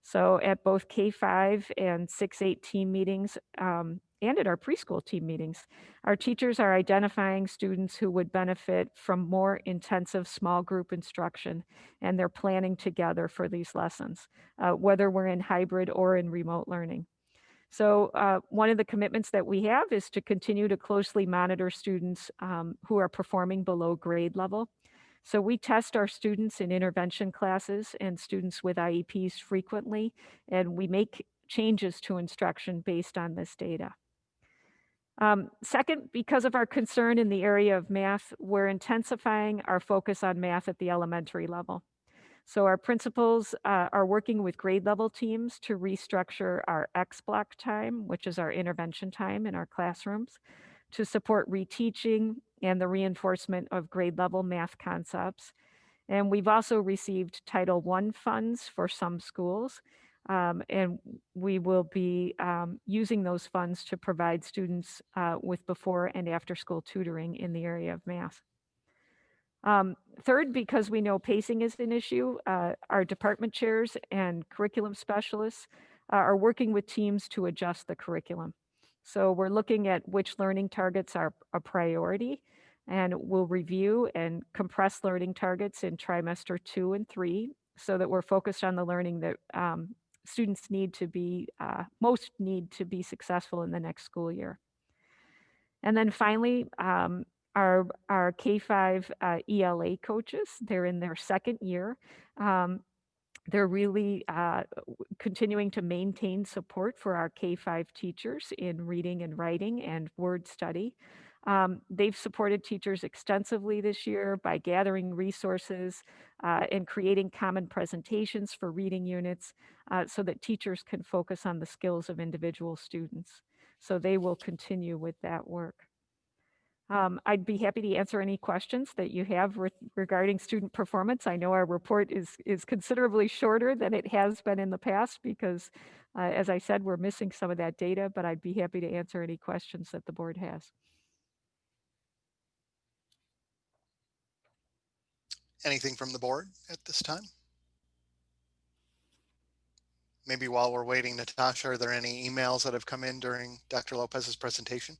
So at both K-5 and 6-8 team meetings and at our preschool team meetings, our teachers are identifying students who would benefit from more intensive small group instruction, and they're planning together for these lessons, whether we're in hybrid or in remote learning. So one of the commitments that we have is to continue to closely monitor students who are performing below grade level. So we test our students in intervention classes and students with IEPs frequently, and we make changes to instruction based on this data. Second, because of our concern in the area of math, we're intensifying our focus on math at the elementary level. So our principals are working with grade level teams to restructure our X block time, which is our intervention time in our classrooms, to support reteaching and the reinforcement of grade level math concepts. And we've also received Title I funds for some schools, and we will be using those funds to provide students with before and after school tutoring in the area of math. Third, because we know pacing is an issue, our department chairs and curriculum specialists are working with teams to adjust the curriculum. So we're looking at which learning targets are a priority, and we'll review and compress learning targets in trimester 2 and 3 so that we're focused on the learning that students need to be, most need to be successful in the next school year. And then finally, our K-5 ELA coaches, they're in their second year. They're really continuing to maintain support for our K-5 teachers in reading and writing and word study. They've supported teachers extensively this year by gathering resources and creating common presentations for reading units so that teachers can focus on the skills of individual students. So they will continue with that work. I'd be happy to answer any questions that you have regarding student performance. I know our report is considerably shorter than it has been in the past because, as I said, we're missing some of that data, but I'd be happy to answer any questions that the board has. Anything from the board at this time? Maybe while we're waiting, Natasha, are there any emails that have come in during Dr. Lopez's presentation?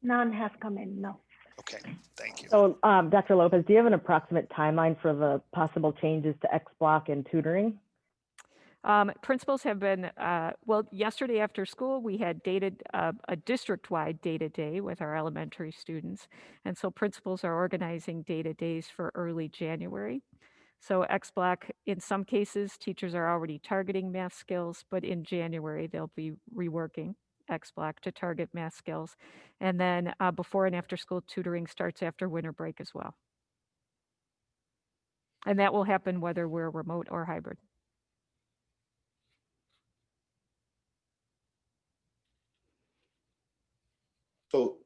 None has come in, no. Okay, thank you. So Dr. Lopez, do you have an approximate timeline for the possible changes to X block and tutoring? Principals have been, well, yesterday after school, we had a district-wide data day with our elementary students. And so principals are organizing data days for early January. So X-Block, in some cases, teachers are already targeting math skills, but in January, they'll be reworking X-Block to target math skills. And then before and after school tutoring starts after winter break as well. And that will happen whether we're remote or hybrid. So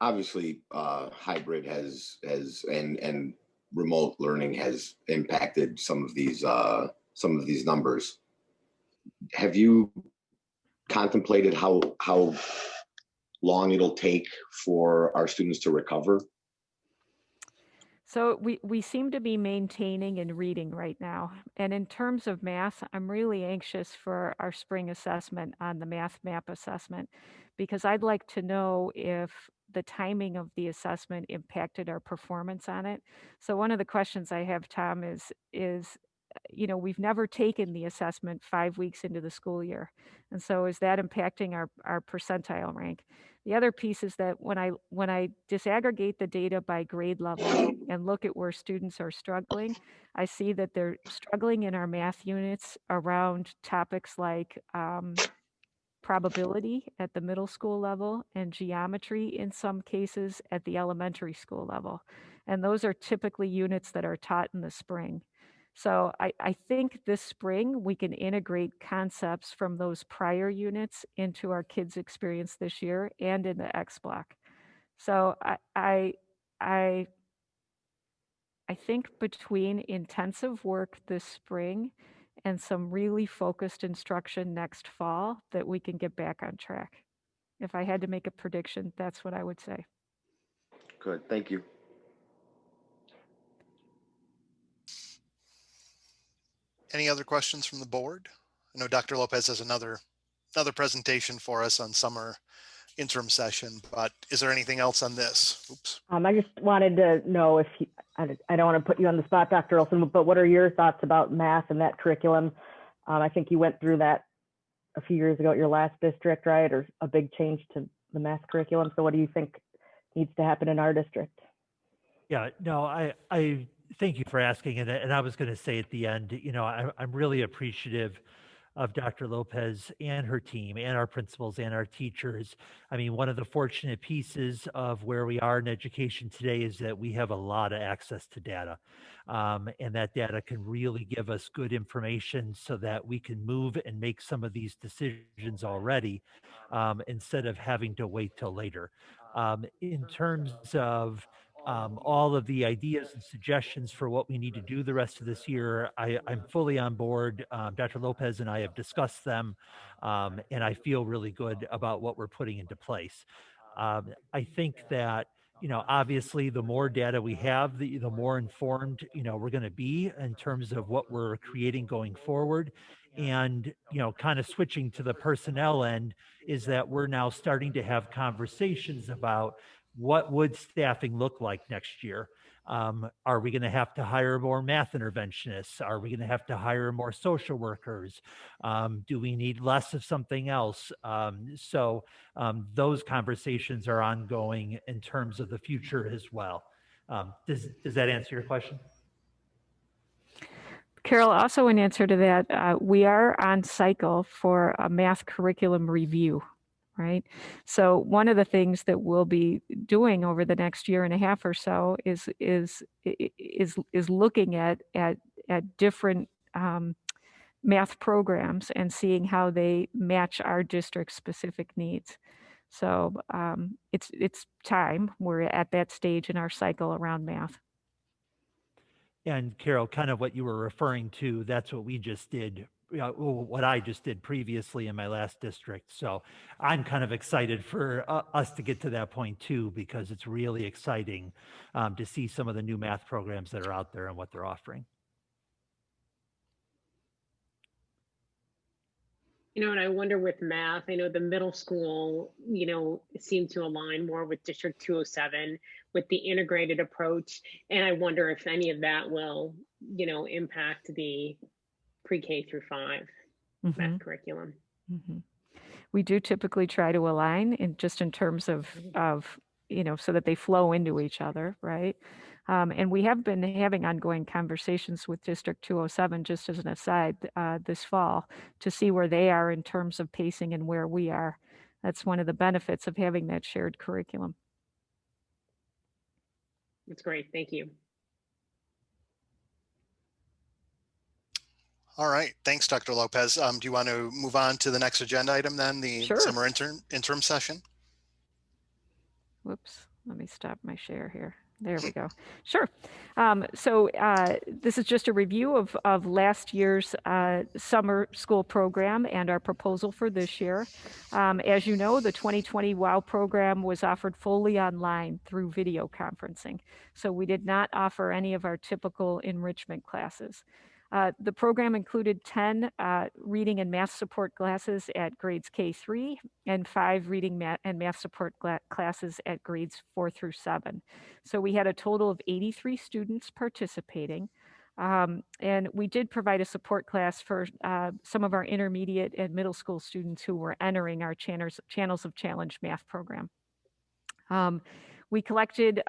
obviously, hybrid and remote learning has impacted some of these numbers. Have you contemplated how long it'll take for our students to recover? So we seem to be maintaining in reading right now. And in terms of math, I'm really anxious for our spring assessment on the math map assessment, because I'd like to know if the timing of the assessment impacted our performance on it. So one of the questions I have, Tom, is we've never taken the assessment 5 weeks into the school year. And so is that impacting our percentile rank? The other piece is that when I disaggregate the data by grade level and look at where students are struggling, I see that they're struggling in our math units around topics like probability at the middle school level and geometry in some cases at the elementary school level. And those are typically units that are taught in the spring. So I think this spring we can integrate concepts from those prior units into our kids' experience this year and in the X block. So I think between intensive work this spring and some really focused instruction next fall that we can get back on track. If I had to make a prediction, that's what I would say. Good, thank you. Any other questions from the board? I know Dr. Lopez has another presentation for us on summer interim session, but is there anything else on this? Oops. I just wanted to know if I don't want to put you on the spot, Dr. Olson, but what are your thoughts about math and that curriculum? I think you went through that a few years ago at your last district, right? Or a big change to the math curriculum. So what do you think needs to happen in our district? Yeah, no, I thank you for asking. And I was going to say at the end, I'm really appreciative of Dr. Lopez and her team and our principals and our teachers. I mean, one of the fortunate pieces of where we are in education today is that we have a lot of access to data. And that data can really give us good information so that we can move and make some of these decisions already instead of having to wait till later. In terms of all of the ideas and suggestions for what we need to do the rest of this year, I'm fully on board. Dr. Lopez and I have discussed them, and I feel really good about what we're putting into place. I think that, obviously the more data we have, the more informed, we're going to be in terms of what we're creating going forward. And, kind of switching to the personnel end is that we're now starting to have conversations about what would staffing look like next year? Are we going to have to hire more math interventionists? Are we going to have to hire more social workers? Do we need less of something else? So those conversations are ongoing in terms of the future as well. Does that answer your question? Carol, also in answer to that, we are on cycle for a math curriculum review. Right. So one of the things that we'll be doing over the next year and a half or so is looking at different math programs and seeing how they match our district specific needs. So it's time. We're at that stage in our cycle around math. And Carol, kind of what you were referring to, that's what we just did. What I just did previously in my last district. So I'm kind of excited for us to get to that point too, because it's really exciting to see some of the new math programs that are out there and what they're offering. You know, and I wonder with math, I know the middle school, you know, seemed to align more with District 207 with the integrated approach. And I wonder if any of that will, you know, impact the pre-K through 5 math curriculum. We do typically try to align in just in terms of you know, so that they flow into each other, right? And we have been having ongoing conversations with District 207, just as an aside, this fall to see where they are in terms of pacing and where we are. That's one of the benefits of having that shared curriculum. That's great. Thank you. All right, thanks, Dr. Lopez. Do you want to move on to the next agenda item then, the Sure. summer interim session? Whoops, let me stop my share here. There we go. Sure. This is just a review of last year's summer school program and our proposal for this year. As you know, the 2020 WOW program was offered fully online through video conferencing. So we did not offer any of our typical enrichment classes. The program included 10 reading and math support classes at grades K-3 and 5 reading and math support classes at grades 4 through 7. So we had a total of 83 students participating. And we did provide a support class for some of our intermediate and middle school students who were entering our Channels of Challenge math program. We collected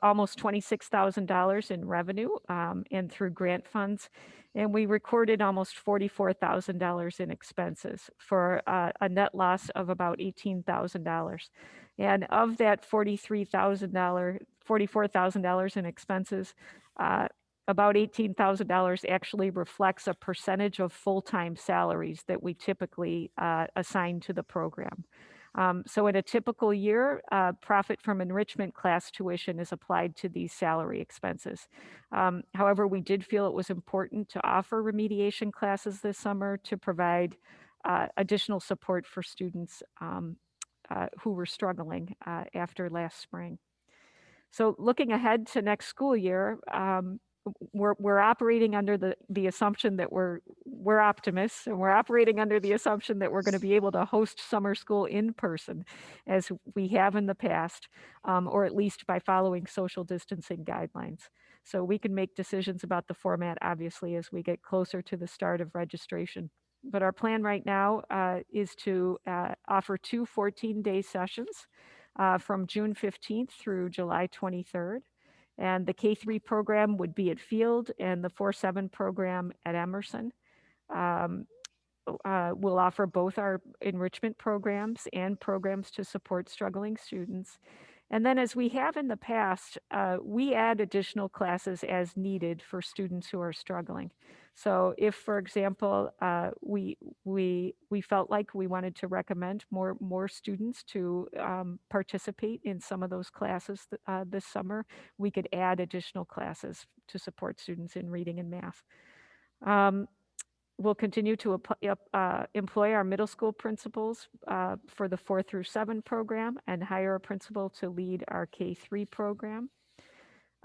almost $26,000 in revenue and through grant funds, and we recorded almost $44,000 in expenses for a net loss of about $18,000. And of that $44,000 in expenses, about $18,000 actually reflects a percentage of full-time salaries that we typically assign to the program. So in a typical year, profit from enrichment class tuition is applied to these salary expenses. However, we did feel it was important to offer remediation classes this summer to provide additional support for students who were struggling after last spring. So looking ahead to next school year, we're operating under the assumption that we're optimists, and we're operating under the assumption that we're going to be able to host summer school in person as we have in the past, or at least by following social distancing guidelines. So we can make decisions about the format, obviously, as we get closer to the start of registration. But our plan right now is to offer 2 14-day sessions from June 15th through July 23rd. And the K-3 program would be at Field, and the 4-7 program at Emerson. We'll offer both our enrichment programs and programs to support struggling students. And then, as we have in the past, we add additional classes as needed for students who are struggling. So if, for example, we felt like we wanted to recommend more students to participate in some of those classes this summer, we could add additional classes to support students in reading and math. We'll continue to employ our middle school principals for the 4 through 7 program and hire a principal to lead our K-3 program.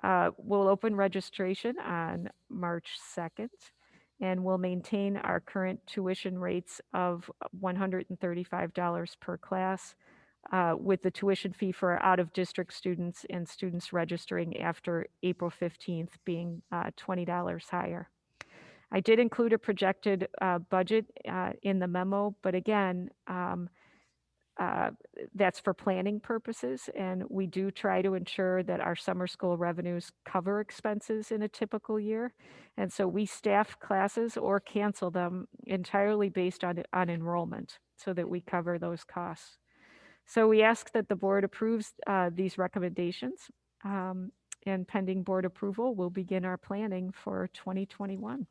We'll open registration on March 2nd, and we'll maintain our current tuition rates of $135 per class, with the tuition fee for out-of-district students and students registering after April 15th being $20 higher. I did include a projected budget in the memo, but again, that's for planning purposes, and we do try to ensure that our summer school revenues cover expenses in a typical year. And so we staff classes or cancel them entirely based on enrollment so that we cover those costs. So we ask that the board approves these recommendations, and pending board approval, we'll begin our planning for 2021.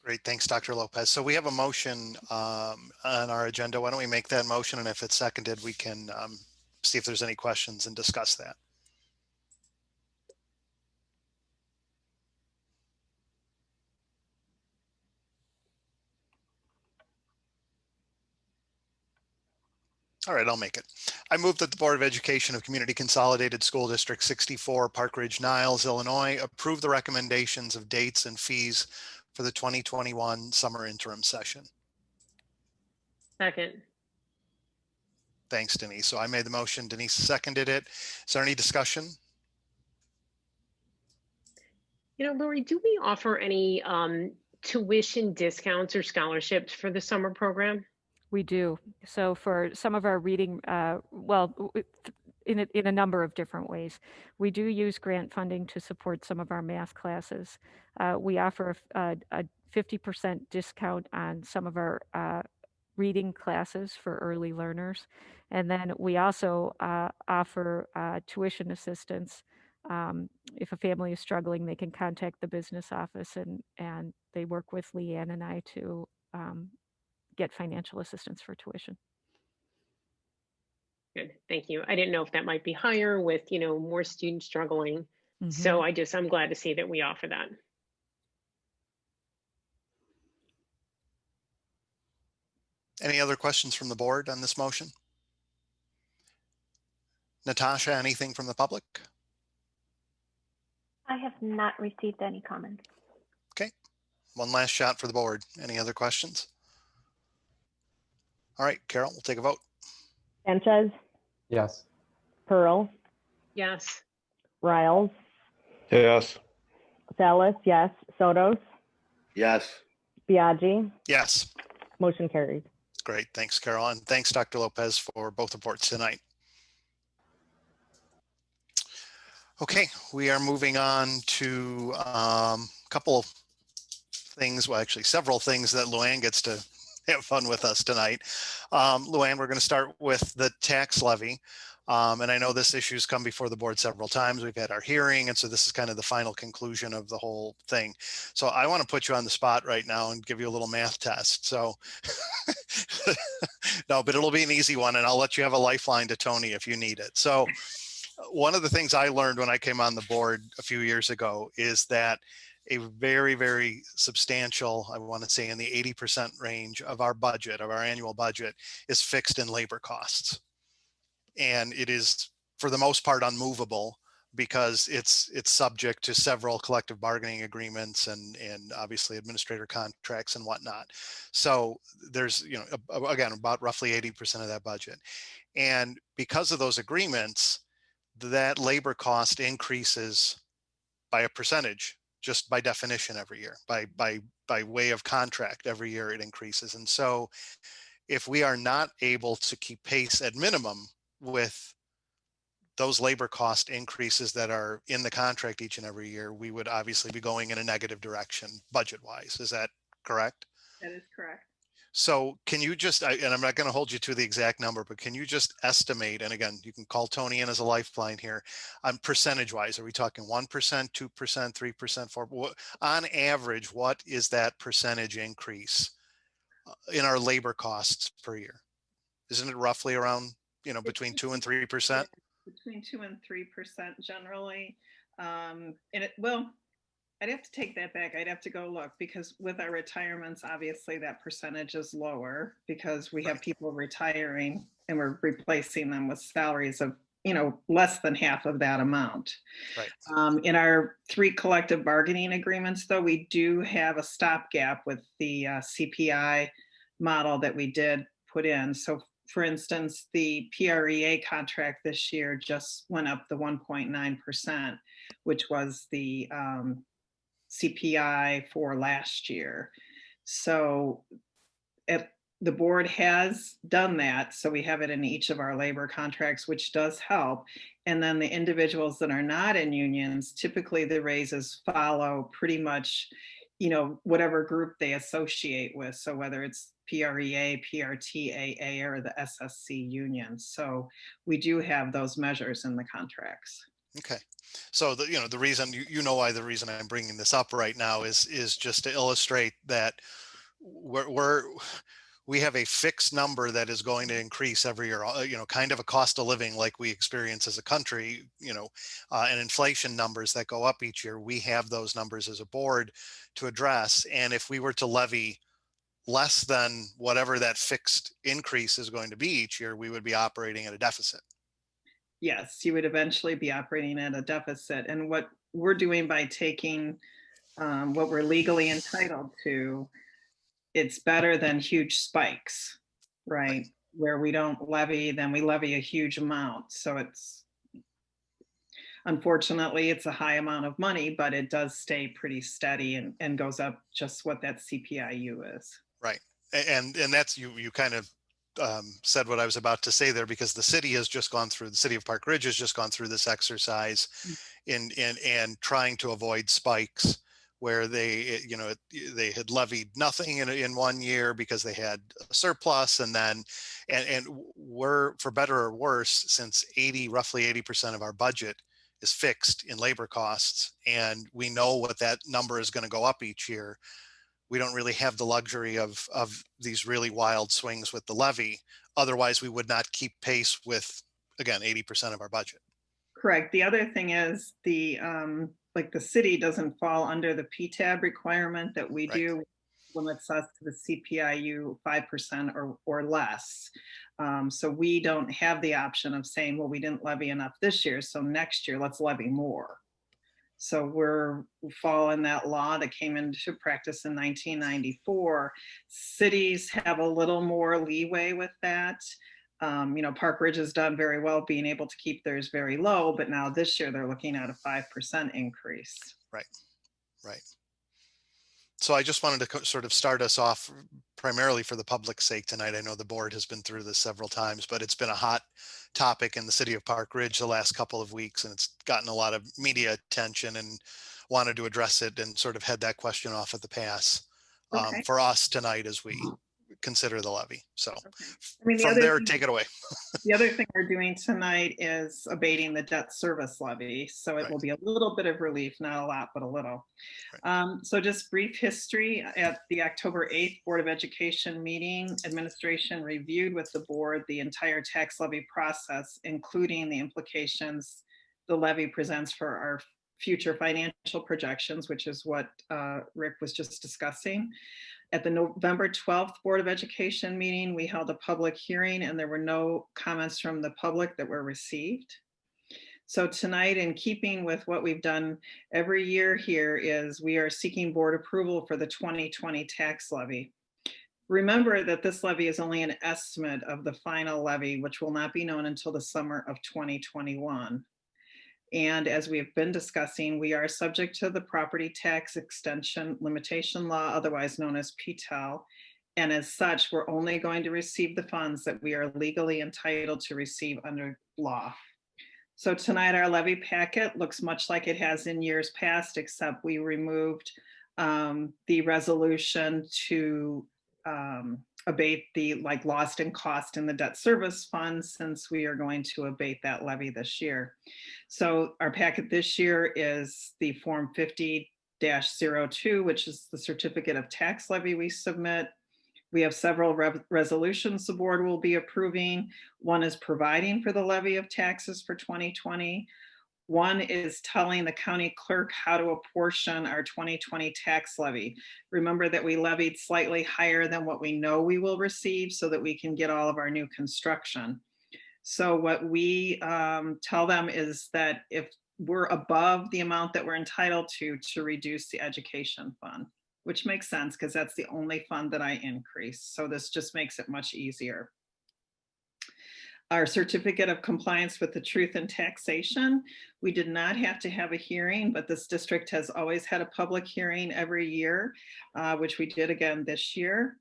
Great, thanks, Dr. Lopez. So we have a motion on our agenda. Why don't we make that motion, and if it's seconded, we can see if there's any questions and discuss that. All right, I'll make it. I move that the Board of Education of Community Consolidated School District 64, Park Ridge-Niles, Illinois, approve the recommendations of dates and fees for the 2021 summer interim session. Second. Thanks, Denise. So I made the motion, Denise seconded it. Is there any discussion? Lori, do we offer any tuition discounts or scholarships for the summer program? We do. So for some of our reading, in a number of different ways, we do use grant funding to support some of our math classes. We offer a 50% discount on some of our reading classes for early learners. And then we also offer tuition assistance. If a family is struggling, they can contact the business office and they work with Leanne and I to get financial assistance for tuition. Good, thank you. I didn't know if that might be higher with, more students struggling. Mm-hmm. So I'm glad to see that we offer that. Any other questions from the board on this motion? Natasha, anything from the public? I have not received any comments. Okay, one last shot for the board. Any other questions? All right, Carol, we'll take a vote. Sanchez, Yes. Pearl, Yes. Riles, Yes. Salas, yes. Sotos, Yes. Biagi, Yes. motion carries. Great, thanks, Carol, and thanks, Dr. Lopez, for both reports tonight. Okay, we are moving on to a couple of things, well, actually several things that Luann gets to have fun with us tonight. Luann, we're going to start with the tax levy. And I know this issue's come before the board several times. We've had our hearing, and so this is kind of the final conclusion of the whole thing. So I want to put you on the spot right now and give you a little math test. So no, but it'll be an easy one, and I'll let you have a lifeline to Tony if you need it. So one of the things I learned when I came on the board a few years ago is that a very, very substantial, I want to say in the 80% range of our budget, of our annual budget, is fixed in labor costs. And it is, for the most part, unmovable because it's subject to several collective bargaining agreements and obviously administrator contracts and whatnot. So there's, again, about roughly 80% of that budget. And because of those agreements, that labor cost increases by a percentage, just by definition every year, by way of contract every year it increases. And so if we are not able to keep pace at minimum with those labor cost increases that are in the contract each and every year, we would obviously be going in a negative direction budget wise. Is that correct? That is correct. So can you just, and I'm not going to hold you to the exact number, but can you just estimate, and again, you can call Tony in as a lifeline here, percentage wise, are we talking 1%, 2%, 3%, 4%? On average, what is that percentage increase in our labor costs per year? Isn't it roughly around, between 2 and 3%? Between 2 and 3% generally. I'd have to take that back. I'd have to go look because with our retirements, obviously that percentage is lower because we have people retiring and we're replacing them with salaries of, less than half of that amount. Right. In our 3 collective bargaining agreements, though, we do have a stopgap with the CPI model that we did put in. So for instance, the PREA contract this year just went up the 1.9%, which was the CPI for last year. So the board has done that. So we have it in each of our labor contracts, which does help. And then the individuals that are not in unions, typically the raises follow pretty much, whatever group they associate with. So whether it's PREA, PRTAA, or the SSC union. So we do have those measures in the contracts. Okay. So the reason, why the reason I'm bringing this up right now is just to illustrate that we have a fixed number that is going to increase every year, kind of a cost of living like we experience as a country, and inflation numbers that go up each year. We have those numbers as a board to address. And if we were to levy less than whatever that fixed increase is going to be each year, we would be operating at a deficit. Yes, you would eventually be operating at a deficit. And what we're doing by taking what we're legally entitled to, it's better than huge spikes, right? Where we don't levy, then we levy a huge amount. So it's, unfortunately, it's a high amount of money, but it does stay pretty steady and goes up just what that CPIU is. Right. And that's, you kind of said what I was about to say there, because the city has just gone through, the city of Park Ridge has just gone through this exercise in trying to avoid spikes where they, you know, they had levied nothing in 1 year because they had a surplus, and then, and we're, for better or worse, since roughly 80% of our budget is fixed in labor costs, and we know what that number is going to go up each year. We don't really have the luxury of these really wild swings with the levy. Otherwise, we would not keep pace with, again, 80% of our budget. Correct. The other thing is the like the city doesn't fall under the PTAB requirement that we do, limits us to the CPIU 5% or less. So we don't have the option of saying, well, we didn't levy enough this year, so next year let's levy more. So we fall in that law that came into practice in 1994. Cities have a little more leeway with that. You know, Park Ridge has done very well being able to keep theirs very low, but now this year they're looking at a 5% increase. Right, right. So I just wanted to sort of start us off primarily for the public's sake tonight. I know the board has been through this several times, but it's been a hot topic in the city of Park Ridge the last couple of weeks, and it's gotten a lot of media attention, and wanted to address it and sort of head that question off at the pass for us tonight as we consider the levy. So I mean, from there, take it away. The other thing we're doing tonight is abating the debt service levy. So it will be a little bit of relief, not a lot, but a little. So just brief history. At the October 8th Board of Education meeting, administration reviewed with the board the entire tax levy process, including the implications the levy presents for our future financial projections, which is what Rick was just discussing. At the November 12th Board of Education meeting, we held a public hearing, and there were no comments from the public that were received. So tonight, in keeping with what we've done every year here, is we are seeking board approval for the 2020 tax levy. Remember that this levy is only an estimate of the final levy, which will not be known until the summer of 2021. And as we have been discussing, we are subject to the property tax extension limitation law, otherwise known as PTEL. And as such, we're only going to receive the funds that we are legally entitled to receive under law. So tonight, our levy packet looks much like it has in years past, except we removed the resolution to abate the lost in cost in the debt service fund, since we are going to abate that levy this year. So our packet this year is the Form 50-02, which is the certificate of tax levy we submit. We have several resolutions the board will be approving. One is providing for the levy of taxes for 2020. One is telling the county clerk how to apportion our 2020 tax levy. Remember that we levied slightly higher than what we know we will receive so that we can get all of our new construction. So what we tell them is that if we're above the amount that we're entitled to reduce the education fund, which makes sense because that's the only fund that I increase. So this just makes it much easier. Our certificate of compliance with the truth in taxation, we did not have to have a hearing, but this district has always had a public hearing every year, which we did again this year.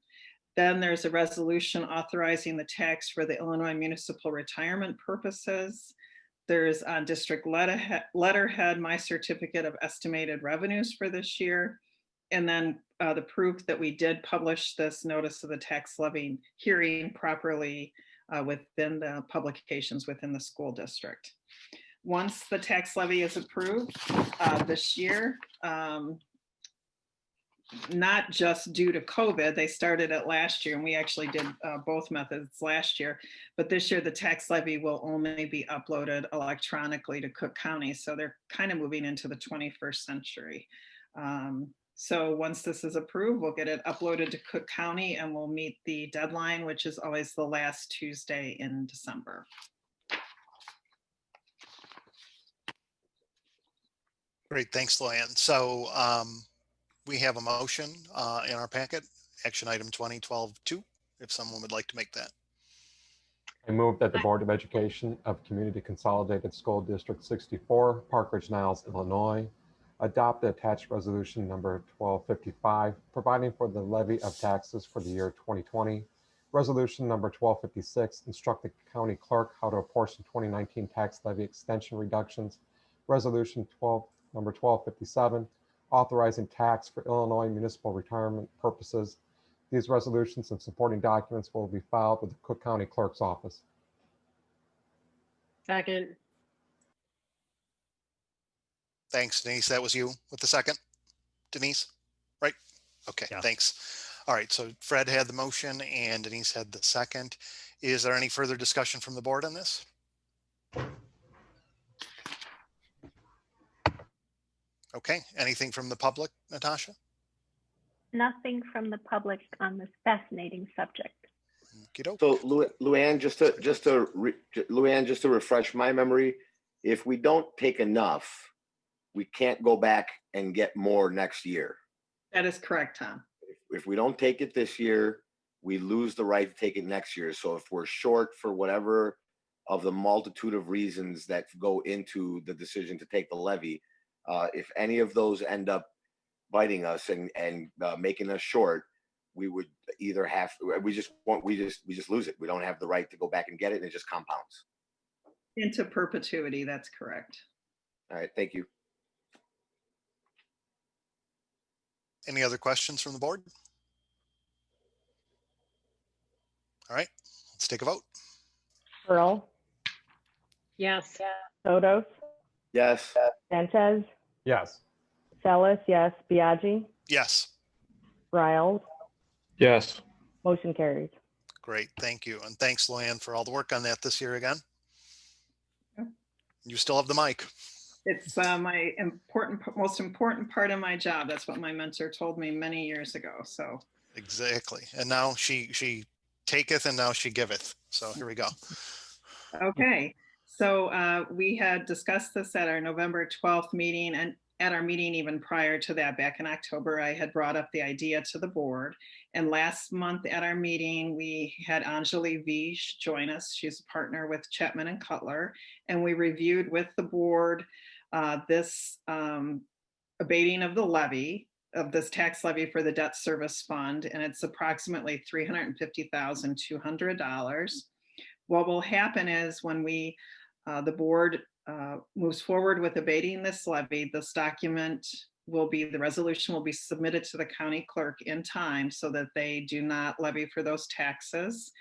Then there's a resolution authorizing the tax for the Illinois municipal retirement purposes. There's on district letterhead, my certificate of estimated revenues for this year. And then the proof that we did publish this notice of the tax levy hearing properly within the publications within the school district. Once the tax levy is approved this year, not just due to COVID, they started it last year, and we actually did both methods last year, but this year the tax levy will only be uploaded electronically to Cook County, so they're kind of moving into the 21st century. So once this is approved, we'll get it uploaded to Cook County, and we'll meet the deadline, which is always the last Tuesday in December. Great, thanks, Luann. So we have a motion in our packet, action item 2012-2, if someone would like to make that. I move that the Board of Education of Community Consolidated School District 64, Park Ridge-Niles, Illinois, adopt the attached resolution number 1255, providing for the levy of taxes for the year 2020. Resolution number 1256, instruct the county clerk how to apportion 2019 tax levy extension reductions. Resolution number 1257, authorizing tax for Illinois municipal retirement purposes. These resolutions and supporting documents will be filed with the Cook County Clerk's Office. Second. Thanks, Denise. That was you with the second, Denise, right? Okay, Yeah. Thanks. All right, so Fred had the motion and Denise had the second. Is there any further discussion from the board on this? Okay, anything from the public, Natasha? Nothing from the public on this fascinating subject. Okey-doke. So Luann, Luann, just to refresh my memory, if we don't take enough, we can't go back and get more next year. That is correct, Tom. If we don't take it this year, we lose the right to take it next year. So if we're short for whatever of the multitude of reasons that go into the decision to take the levy, if any of those end up biting us and making us short, we would either have, we just lose it. We don't have the right to go back and get it, and it just compounds. Into perpetuity, that's correct. All right, thank you. Any other questions from the board? All right, let's take a vote. Pearl, Yes. Sotos, Yes. Sanchez, Yes. Celis, yes, Biagi, Yes, Riles, Yes. motion carries. great, thank you. And thanks, Luann, for all the work on that this year again. You still have the mic. It's my most important part of my job. That's what my mentor told me many years ago. So Exactly. And now she taketh and now she giveth. So here we go. okay. So we had discussed this at our November 12th meeting, and at our meeting even prior to that, back in October, I had brought up the idea to the board. And last month at our meeting, we had Anjali Vij join us. She's a partner with Chapman and Cutler. And we reviewed with the board this abating of the levy, of this tax levy for the debt service fund. And it's approximately $350,200. What will happen is when we, the board moves forward with abating this levy, this document will be, the resolution will be submitted to the county clerk in time so that they do not levy for those taxes.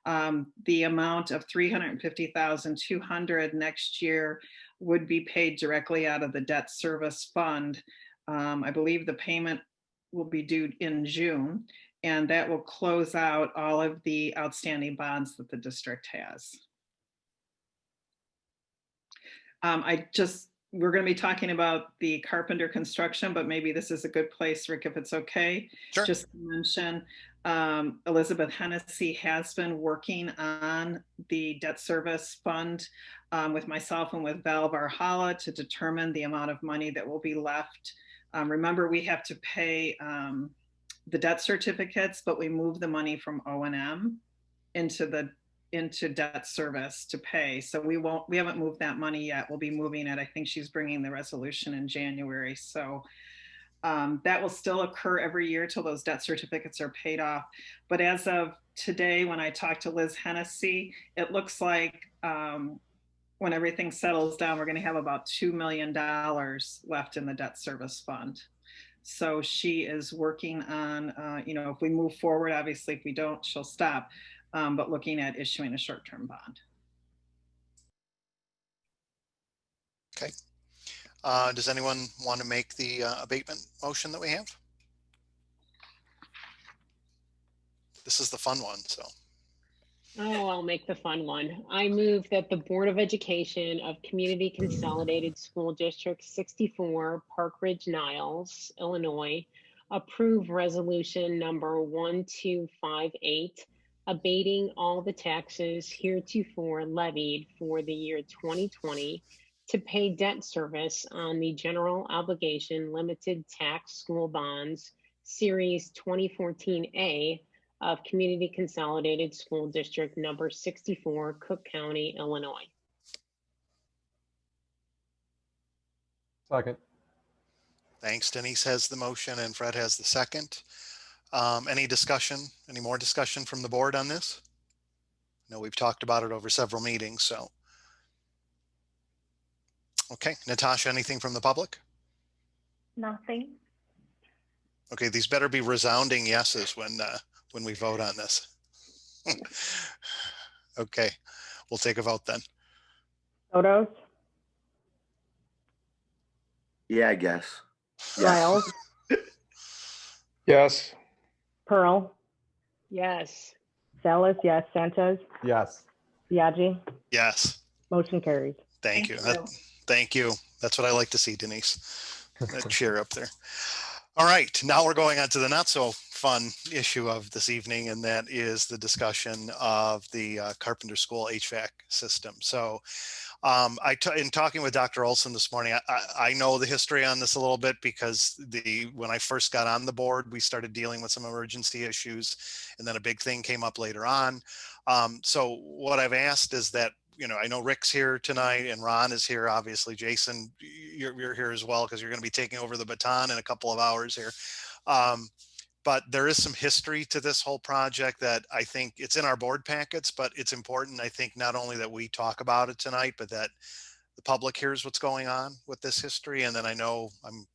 The amount of $350,200 next year would be paid directly out of the debt service fund. I believe the payment will be due in June, and that will close out all of the outstanding bonds that the district has. We're going to be talking about the Carpenter construction, but maybe this is a good place, Rick, if it's okay. Sure. Just to mention, Elizabeth Hennessy has been working on the debt service fund with myself and with Val Varhala to determine the amount of money that will be left. Remember, we have to pay the debt certificates, but we move the money from O&M into debt service to pay. So we haven't moved that money yet. We'll be moving it. I think she's bringing the resolution in January. So that will still occur every year till those debt certificates are paid off. But as of today, when I talked to Liz Hennessy, it looks like when everything settles down, we're going to have about $2 million left in the debt service fund. So she is working on, if we move forward, obviously, if we don't, she'll stop. But looking at issuing a short-term bond. Okay. Does anyone want to make the abatement motion that we have? This is the fun one, so. Oh, I'll make the fun one. I move that the Board of Education of Community Consolidated School District 64, Park Ridge-Niles, Illinois, approve resolution number 1258, abating all the taxes heretofore levied for the year 2020, to pay debt service on the general obligation limited tax school bonds, Series 2014A of Community Consolidated School District number 64, Cook County, Illinois. Second. Thanks. Denise has the motion and Fred has the second. Any discussion, any more discussion from the board on this? No, we've talked about it over several meetings, so. Okay, Natasha, anything from the public? Nothing. Okay, these better be resounding yeses when we vote on this. Okay, we'll take a vote then. Photos? Yeah, I guess. Niles? Yes. Pearl? Yes. Salas, yes. Sanchez? Yes. Biagi? Yes, Motion carries. thank you. Thank you. That's what I like to see, Denise. That cheer up there. All right, now we're going on to the not so fun issue of this evening, and that is the discussion of the Carpenter School HVAC system. So in talking with Dr. Olson this morning, I know the history on this a little bit because when I first got on the board, we started dealing with some emergency issues, and then a big thing came up later on. So what I've asked is that, I know Rick's here tonight and Ron is here. Obviously, Jason, you're here as well because you're going to be taking over the baton in a couple of hours here. But there is some history to this whole project that I think it's in our board packets, but it's important, I think, not only that we talk about it tonight, but that the public hears what's going on with this history. And then I'm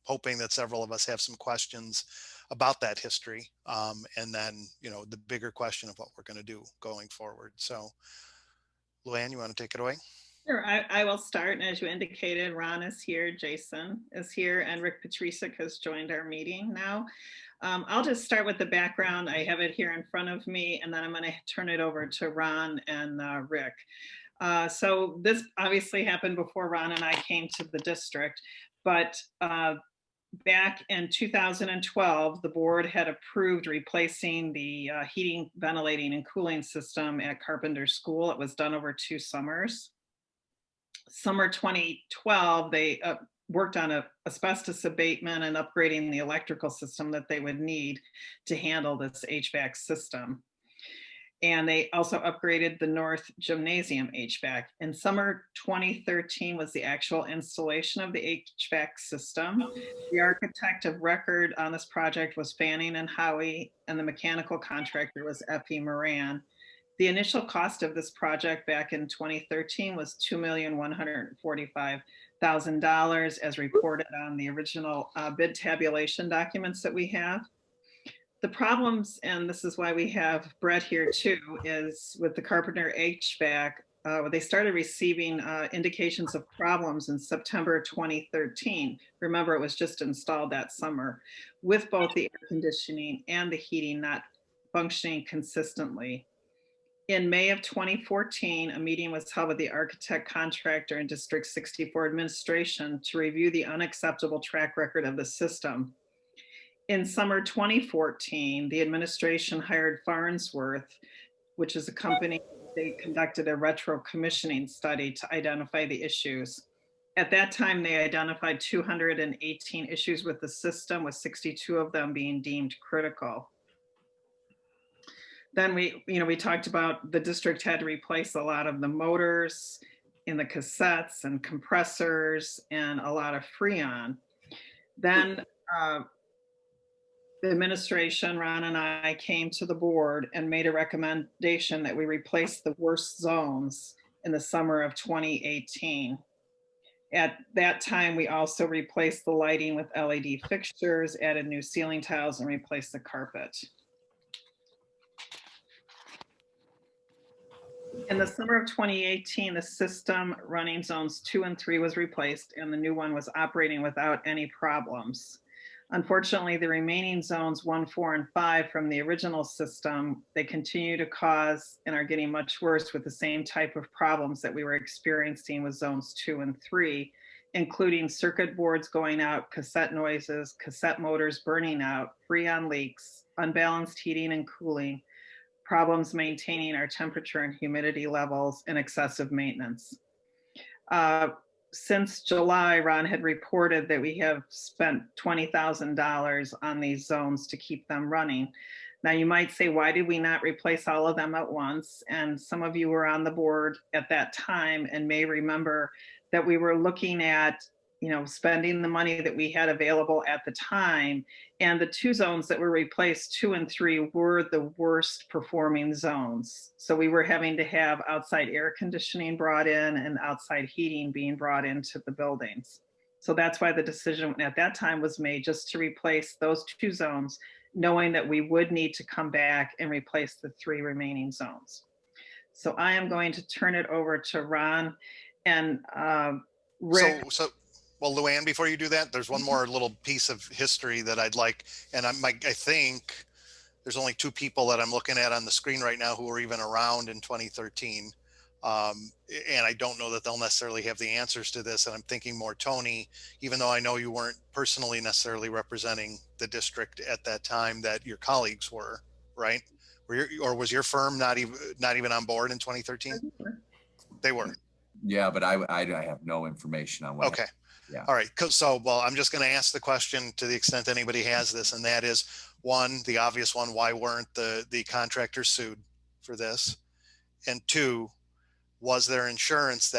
hoping that several of us have some questions about that history. And then, the bigger question of what we're going to do going forward. So, Luann, you want to take it away? Sure, I will start. And as you indicated, Ron is here, Jason is here, and Rick Patricic has joined our meeting now. I'll just start with the background. I have it here in front of me, and then I'm going to turn it over to Ron and Rick. So this obviously happened before Ron and I came to the district, but back in 2012, the board had approved replacing the heating, ventilating, and cooling system at Carpenter School. It was done over 2 summers. Summer 2012, they worked on asbestos abatement and upgrading the electrical system that they would need to handle this HVAC system. And they also upgraded the North Gymnasium HVAC. In summer 2013 was the actual installation of the HVAC system. The architect of record on this project was Fanning and Howie, and the mechanical contractor was F.E. Moran. The initial cost of this project back in 2013 was $2,145,000 as reported on the original bid tabulation documents that we have. The problems, and this is why we have Brett here too, is with the Carpenter HVAC, they started receiving indications of problems in September 2013. Remember, it was just installed that summer, with both the air conditioning and the heating not functioning consistently. In May of 2014, a meeting was held with the architect, contractor, and District 64 administration to review the unacceptable track record of the system. In summer 2014, the administration hired Farnsworth, which is a company. They conducted a retro commissioning study to identify the issues. At that time, they identified 218 issues with the system, with 62 of them being deemed critical. Then we talked about the district had to replace a lot of the motors in the cassettes and compressors and a lot of Freon. Then the administration, Ron and I, came to the board and made a recommendation that we replace the worst zones in the summer of 2018. At that time, we also replaced the lighting with LED fixtures, added new ceiling tiles, and replaced the carpet. In the summer of 2018, the system running zones 2 and 3 was replaced, and the new one was operating without any problems. Unfortunately, the remaining zones 1, 4, and 5 from the original system, they continue to cause and are getting much worse with the same type of problems that we were experiencing with zones 2 and 3, including circuit boards going out, cassette noises, cassette motors burning out, Freon leaks, unbalanced heating and cooling, problems maintaining our temperature and humidity levels, and excessive maintenance. since July, Ron had reported that we have spent $20,000 on these zones to keep them running. Now you might say, why did we not replace all of them at once? And some of you were on the board at that time and may remember that we were looking at, spending the money that we had available at the time. And the 2 zones that were replaced, 2 and 3, were the worst performing zones. So we were having to have outside air conditioning brought in and outside heating being brought into the buildings. So that's why the decision at that time was made just to replace those 2 zones, knowing that we would need to come back and replace the 3 remaining zones. So I am going to turn it over to Ron and Rick. Well, Luann, before you do that, there's one more little piece of history that I'd like, and I think there's only 2 people that I'm looking at on the screen right now who were even around in 2013. And I don't know that they'll necessarily have the answers to this. And I'm thinking more Tony, even though I know you weren't personally necessarily representing the district at that time, that your colleagues were, right? Or was your firm not even on board in 2013? They were. Yeah, but I have no information on what. Okay. Yeah. All right. So, well, I'm just going to ask the question to the extent anybody has this, and that is, one, the obvious one, why weren't the contractors sued for this? And 2, was there insurance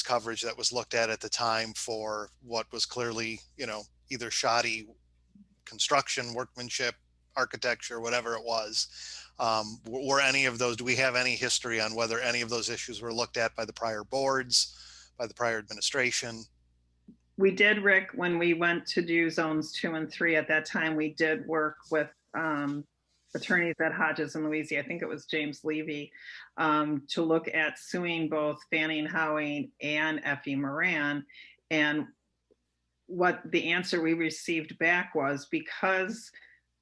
coverage that was looked at the time for what was clearly, either shoddy construction, workmanship, architecture, whatever it was? Were any of those, do we have any history on whether any of those issues were looked at by the prior boards, by the prior administration? We did, Rick, when we went to do zones 2 and 3 at that time, we did work with attorneys at Hodges and Louisi, I think it was James Levy, to look at suing both Fanning Howing and Effie Moran. And what the answer we received back was, because,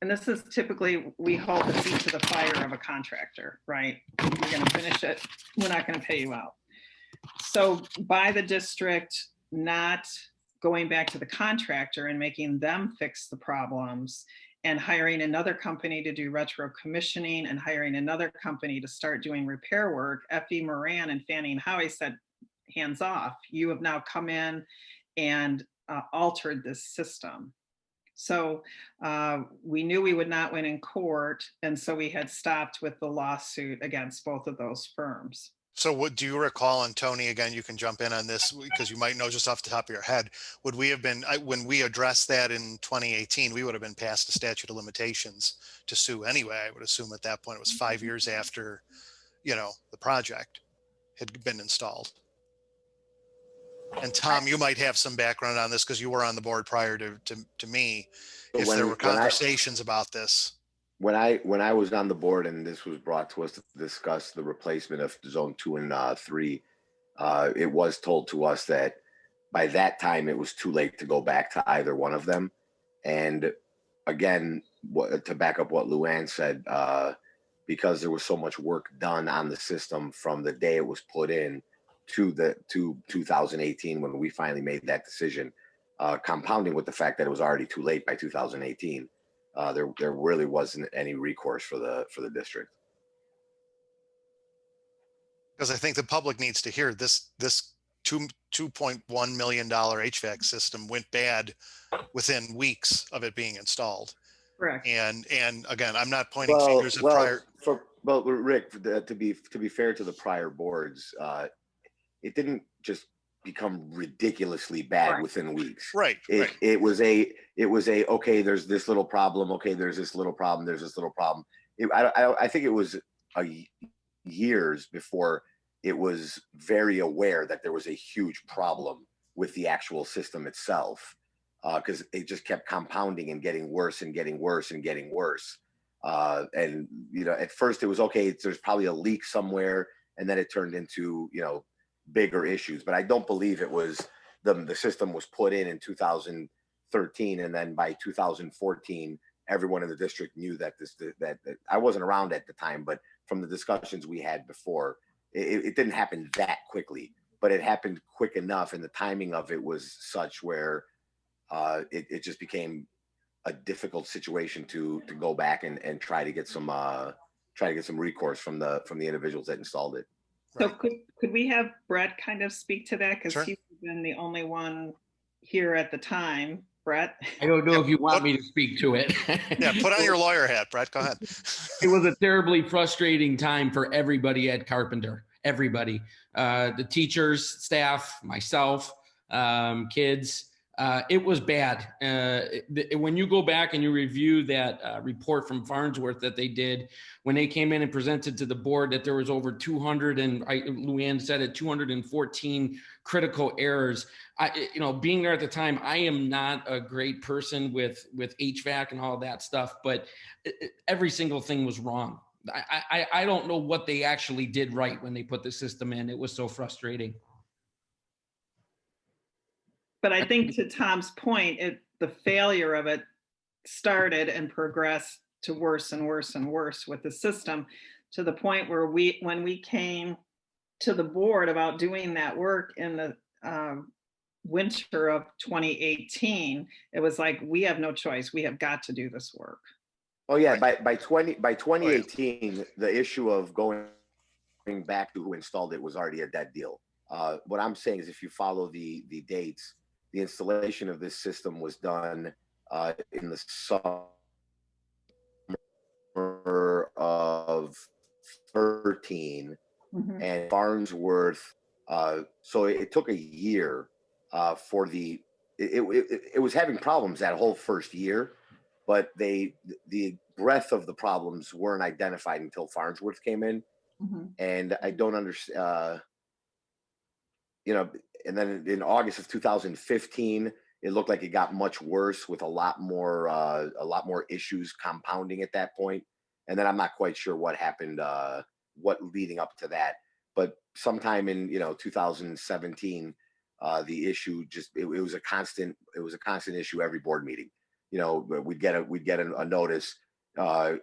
and this is typically, we hold the feet to the fire of a contractor, right? You're going to finish it, we're not going to pay you out. So by the district not going back to the contractor and making them fix the problems and hiring another company to do retro commissioning and hiring another company to start doing repair work, Effie Moran and Fanning Howie said, hands off, you have now come in and altered this system. So we knew we would not win in court, and so we had stopped with the lawsuit against both of those firms. So what do you recall, and Tony, again, you can jump in on this because you might know just off the top of your head, would we have been, when we addressed that in 2018, we would have been past the statute of limitations to sue anyway. I would assume at that point it was 5 years after, the project had been installed. And Tom, you might have some background on this because you were on the board prior to me. If there were conversations about this. When I was on the board and this was brought to us to discuss the replacement of zone 2 and 3, it was told to us that by that time it was too late to go back to either one of them. And again, to back up what Luann said, because there was so much work done on the system from the day it was put in to 2018 when we finally made that decision, compounding with the fact that it was already too late by 2018. There really wasn't any recourse for the district. Because I think the public needs to hear this $2.1 million HVAC system went bad within weeks of it being installed. Correct. And again, I'm not pointing fingers at prior. Rick, to be fair to the prior boards, it didn't just become ridiculously bad within weeks. Right. It was a okay, there's this little problem. Okay, there's this little problem. There's this little problem. I think it was years before it was very aware that there was a huge problem with the actual system itself, because it just kept compounding and getting worse and getting worse and getting worse. And at first it was okay. There's probably a leak somewhere, and then it turned into bigger issues. But I don't believe it was the system was put in 2013, and then by 2014 everyone in the district knew that that I wasn't around at the time, but from the discussions we had before, it didn't happen that quickly, but it happened quick enough, and the timing of it was such where it just became a difficult situation to go back and try to get some recourse from the individuals that installed it. So could we have Brett kind of speak to that, because he was been the only one here at the time. Brett? I don't know if you want me to speak to it. Yeah, put on your lawyer hat, Brett. Go ahead. It was a terribly frustrating time for everybody at Carpenter. Everybody, the teachers, staff, myself, kids. It was bad. When you go back and you review that report from Farnsworth that they did, when they came in and presented to the board that there was over 200, and Luann said it, 214 critical errors. Being there at the time, I am not a great person with HVAC and all that stuff, but every single thing was wrong. I don't know what they actually did right when they put the system in. It was so frustrating. But I think to Tom's point, the failure of it started and progressed to worse and worse and worse with the system, to the point where when we came to the board about doing that work in the winter of 2018, it was like, we have no choice. We have got to do this work. Oh yeah, by 2018, the issue of going back to who installed it was already a dead deal. What I'm saying is, if you follow the dates, the installation of this system was done in the summer of 13, and Farnsworth. So it took a year for it was having problems that whole first year, but the breadth of the problems weren't identified until Farnsworth came in, and I don't understand. And then in August of 2015, it looked like it got much worse with a lot more issues compounding at that point. And then I'm not quite sure what happened, what leading up to that. But sometime in 2017, the issue just it was a constant issue every board meeting. We'd get a notice.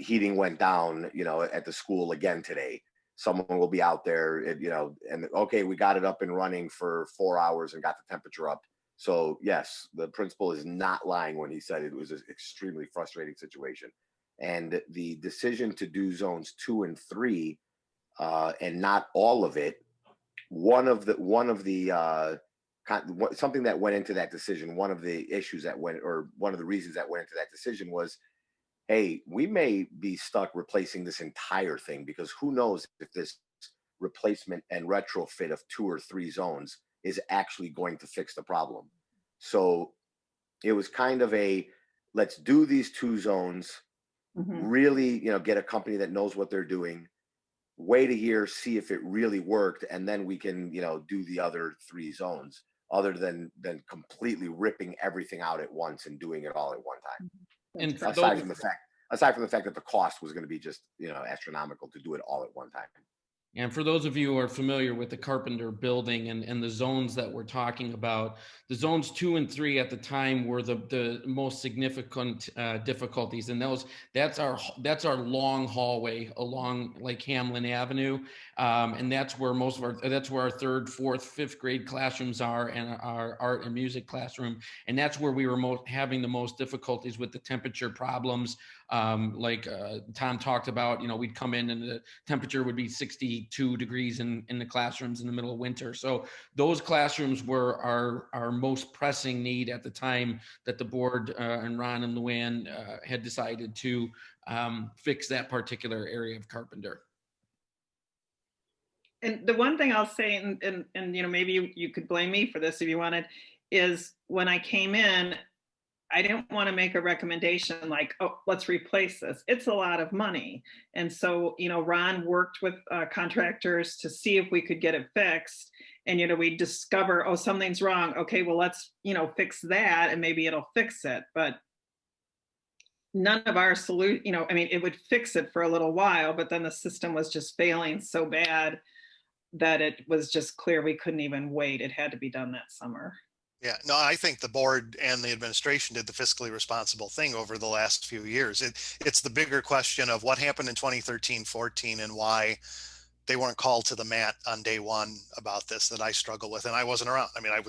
Heating went down, at the school again today. Someone will be out there, and okay, we got it up and running for 4 hours and got the temperature up. So yes, the principal is not lying when he said it was an extremely frustrating situation. And the decision to do zones 2 and 3, and not all of it, something that went into that decision, one of the issues that went, or one of the reasons that went into that decision was, hey, we may be stuck replacing this entire thing, because who knows if this replacement and retrofit of 2 or 3 zones is actually going to fix the problem. So it was kind of let's do these 2 zones, really, get a company that knows what they're doing, wait a year, see if it really worked, and then we can, do the other 3 zones, other than completely ripping everything out at once and doing it all at one time. And aside from the fact that the cost was going to be just astronomical to do it all at one time. And for those of you who are familiar with the Carpenter building and the zones that we're talking about, the zones 2 and 3 at the time were the most significant difficulties. And that's our long hallway along like Hamlin Avenue. And that's where our 3rd, 4th, 5th grade classrooms are, and our art and music classroom. And that's where we were having the most difficulties with the temperature problems. Like Tom talked about, we'd come in and the temperature would be 62 degrees in the classrooms in the middle of winter. So those classrooms were our most pressing need at the time that the board and Ron and Luann had decided to fix that particular area of Carpenter. And the one thing I'll say, and maybe you could blame me for this if you wanted, is when I came in, I didn't want to make a recommendation like, oh, let's replace this. It's a lot of money. And so, Ron worked with contractors to see if we could get it fixed. And, we discover, oh, something's wrong. Okay, well, let's, fix that and maybe it'll fix it. But none of our solution, it would fix it for a little while, but then the system was just failing so bad that it was just clear we couldn't even wait. It had to be done that summer. Yeah, no, I think the board and the administration did the fiscally responsible thing over the last few years. It's the bigger question of what happened in 2013-14 and why they weren't called to the mat on day one about this that I struggle with. And I wasn't around. I mean, I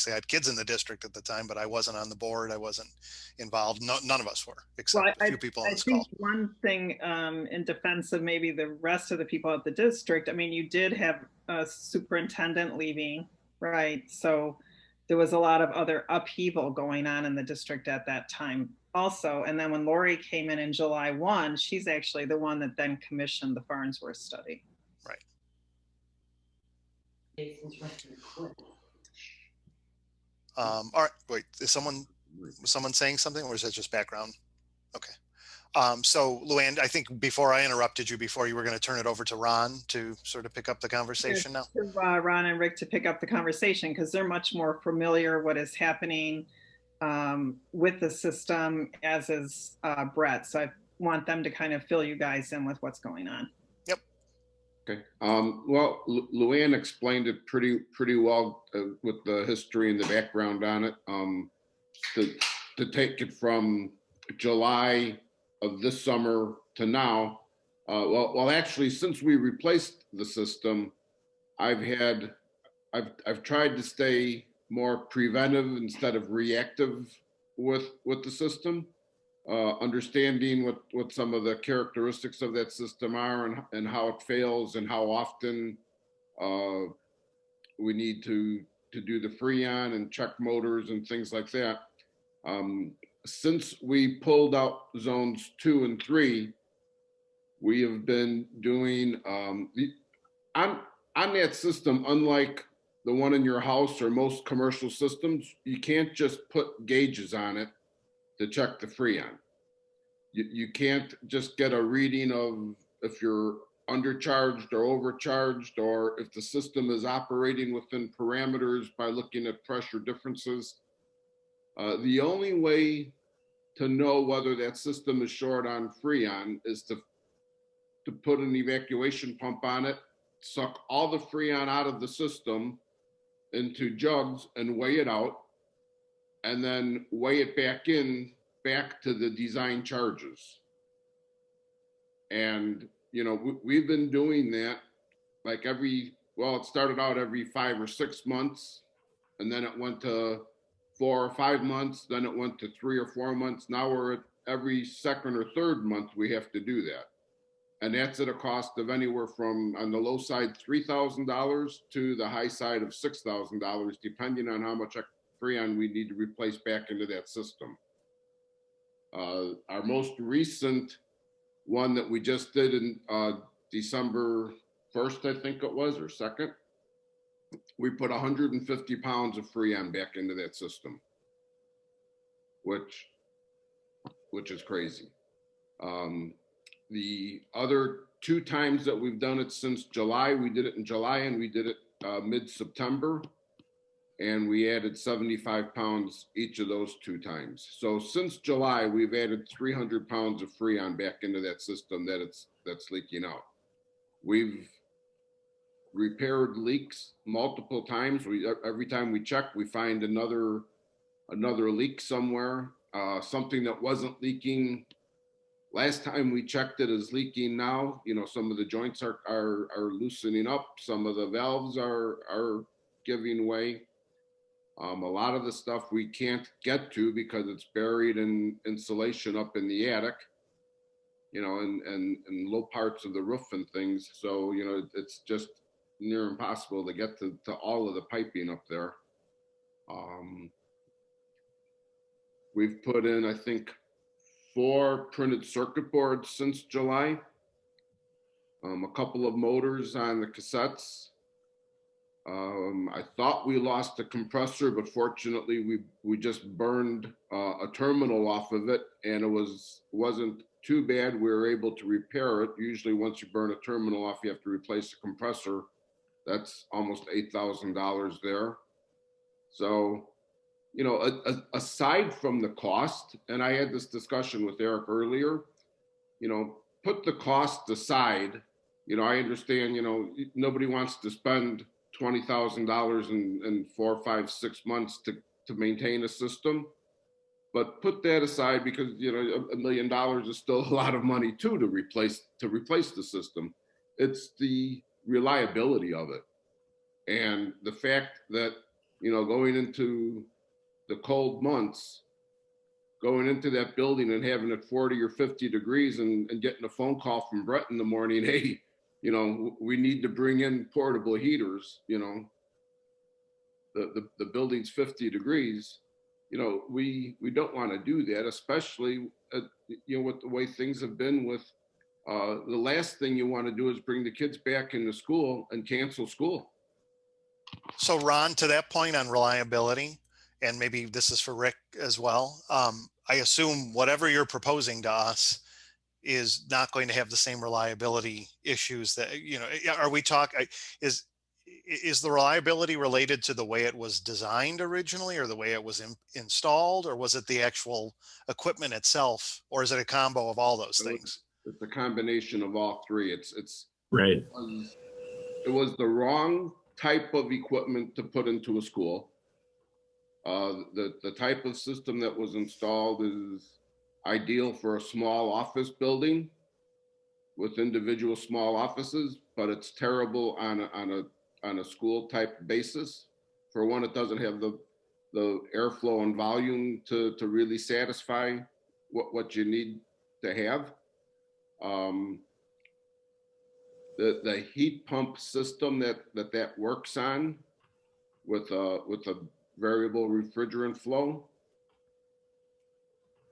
had kids in the district at the time, but I wasn't on the board. I wasn't involved. No, none of us were, except a few people on this call. I think one thing in defense of maybe the rest of the people at the district, you did have a superintendent leaving, right? So there was a lot of other upheaval going on in the district at that time also. And then when Lori came in July 1, she's actually the one that then commissioned the Farnsworth study. Right. All right, wait, is someone saying something, or is that just background? Okay. So Luann, I think before I interrupted you, before you were going to turn it over to Ron to sort of pick up the conversation now. Ron and Rick to pick up the conversation because they're much more familiar what is happening with the system, as is Brett. So I want them to kind of fill you guys in with what's going on. Yep. Okay. Well, Luann explained it pretty well with the history and the background on it. To take it from July of this summer to now, well, actually, since we replaced the system, I've tried to stay more preventive instead of reactive with the system, understanding what some of the characteristics of that system are and how it fails and how often we need to do the freon and check motors and things like that. Since we pulled out zones 2 and 3, we have been doing on that system, unlike the one in your house or most commercial systems, you can't just put gauges on it to check the freon. You can't just get a reading of if you're undercharged or overcharged, or if the system is operating within parameters by looking at pressure differences. The only way to know whether that system is short on freon is to put an evacuation pump on it, suck all the freon out of the system into jugs and weigh it out, and then weigh it back to the design charges. And, you know, we've been doing that like it started out every 5 or 6 months, and then it went to 4 or 5 months, then it went to 3 or 4 months. Now we're at every second or third month we have to do that. And that's at a cost of anywhere from, on the low side, $3,000 to the high side of $6,000, depending on how much freon we need to replace back into that system. Our most recent one that we just did in December 1st, I think it was, or 2nd, we put 150 pounds of freon back into that system, which is crazy. The other 2 times that we've done it since July, we did it in July and we did it mid-September, and we added 75 pounds each of those 2 times. So since July, we've added 300 pounds of freon back into that system that's leaking out. We've repaired leaks multiple times. Every time we check, we find another leak somewhere. Something that wasn't leaking last time we checked it is leaking now. You know, some of the joints are loosening up. Some of the valves are giving way. A lot of the stuff we can't get to because it's buried in insulation up in the attic, you know, and low parts of the roof and things. So, you know, it's just near impossible to get to all of the piping up there. We've put in, I think, 4 printed circuit boards since July, a couple of motors on the cassettes. I thought we lost the compressor, but fortunately we just burned a terminal off of it, and it wasn't too bad. We were able to repair it. Usually once you burn a terminal off, you have to replace the compressor. That's almost $8,000 there. So, you know, aside from the cost, and I had this discussion with Eric earlier, you know, put the cost aside. You know, I understand, you know, nobody wants to spend $20,000 in 4, 5, 6 months to maintain a system, but put that aside because, you know, $1 million is still a lot of money too to replace the system. It's the reliability of it, and the fact that, you know, going into the cold months, going into that building and having it 40 or 50 degrees and getting a phone call from Brett in the morning, hey, you know, we need to bring in portable heaters, you know. the building's 50 degrees, you know, we don't want to do that, especially, you know, with the way things have been with, the last thing you want to do is bring the kids back into school and cancel school. So Ron, to that point on reliability, and maybe this is for Rick as well, I assume whatever you're proposing to us is not going to have the same reliability issues that, you know, are we talking, is the reliability related to the way it was designed originally, or the way it was installed, or was it the actual equipment itself, or is it a combo of all those things? It's a combination of all three. It's right. It was the wrong type of equipment to put into a school. The type of system that was installed is ideal for a small office building with individual small offices, but it's terrible on a school type basis. For one, it doesn't have the airflow and volume to really satisfy what you need to have. The heat pump system that works on with a variable refrigerant flow,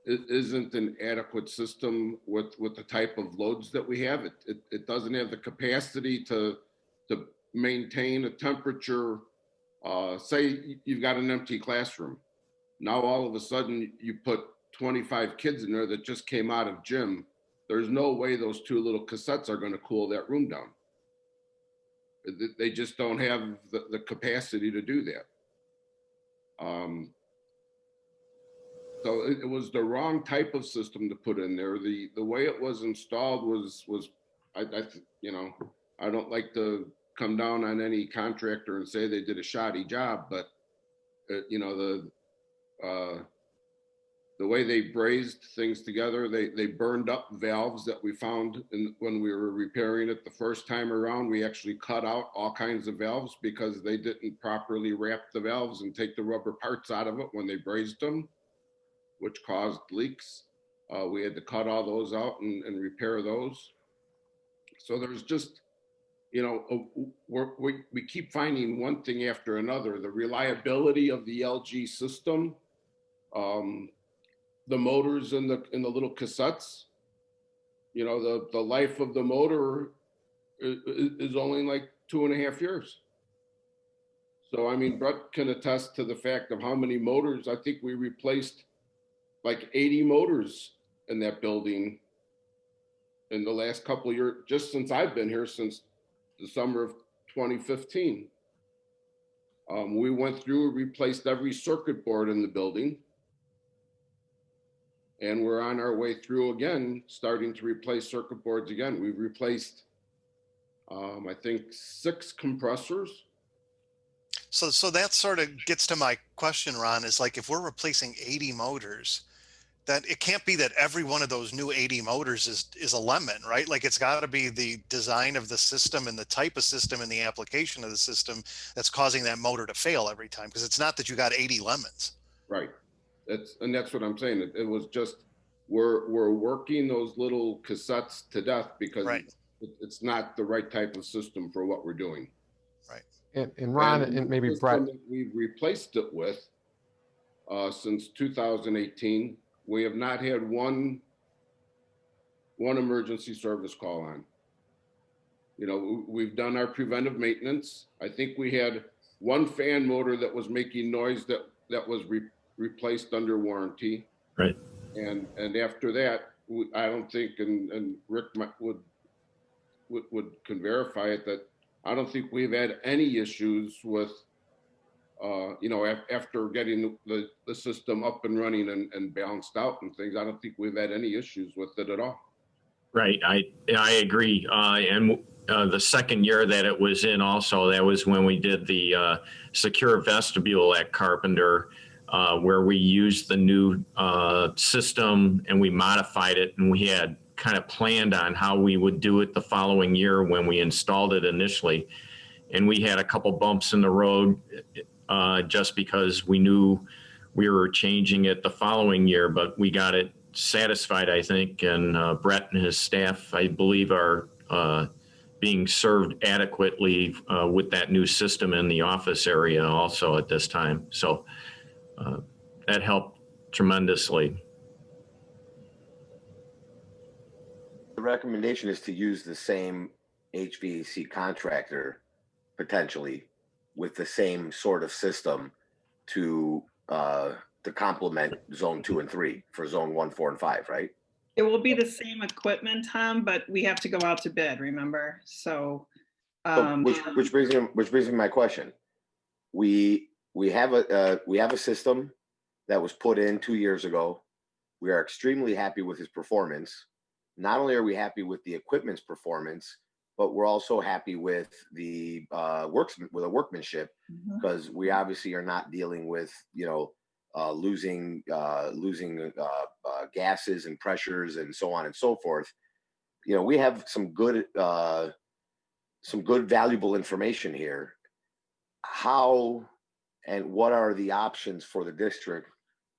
it isn't an adequate system with the type of loads that we have. It doesn't have the capacity to maintain a temperature. Say you've got an empty classroom. Now all of a sudden you put 25 kids in there that just came out of gym. There's no way those two little cassettes are going to cool that room down. They just don't have the capacity to do that. So it was the wrong type of system to put in there. The way it was installed was you know, I don't like to come down on any contractor and say they did a shoddy job, but you know, the way they brazed things together, they burned up valves that we found when we were repairing it the first time around. We actually cut out all kinds of valves because they didn't properly wrap the valves and take the rubber parts out of it when they brazed them, which caused leaks. We had to cut all those out and repair those. So there's just, you know, we keep finding one thing after another. The reliability of the LG system, the motors in the little cassettes, you know, the life of the motor is only like 2.5 years. So, I mean, Brett can attest to the fact of how many motors. I think we replaced like 80 motors in that building in the last couple of years, just since I've been here, since the summer of 2015. We went through and replaced every circuit board in the building. And we're on our way through again, starting to replace circuit boards again. We've replaced, I think, 6 compressors. So that sort of gets to my question, Ron, is like, if we're replacing 80 motors, that it can't be that every one of those new 80 motors is a lemon, right? Like, it's got to be the design of the system and the type of system and the application of the system that's causing that motor to fail every time, because it's not that you got 80 lemons. Right. That's what I'm saying. It was just, we're working those little cassettes to death because it's not the right type of system for what we're doing. Right. And Ron, and maybe Brett, we've replaced it with since 2018. We have not had one emergency service call on. You know, we've done our preventive maintenance. I think we had one fan motor that was making noise that was replaced under warranty. Right. And after that, I don't think, and Rick would can verify it, that I don't think we've had any issues with, you know, after getting the system up and running and balanced out and things. I don't think we've had any issues with it at all. Right. I agree. And the second year that it was in also, that was when we did the secure vestibule at Carpenter, where we used the new system and we modified it, and we had kind of planned on how we would do it the following year when we installed it initially. And we had a couple bumps in the road just because we knew we were changing it the following year, but we got it satisfied, I think. And Brett and his staff, I believe, are being served adequately with that new system in the office area also at this time. So that helped tremendously. The recommendation is to use the same HVAC contractor potentially with the same sort of system to complement zone 2 and 3 for zone 1, 4, and 5, right? It will be the same equipment, Tom, but we have to go out to bid, remember? So, which brings me to my question. We have a system that was put in 2 years ago. We are extremely happy with his performance. Not only are we happy with the equipment's performance, but we're also happy with the workmanship, because we obviously are not dealing with losing gases and pressures and so on and so forth. We have some good valuable information here. How and what are the options for the district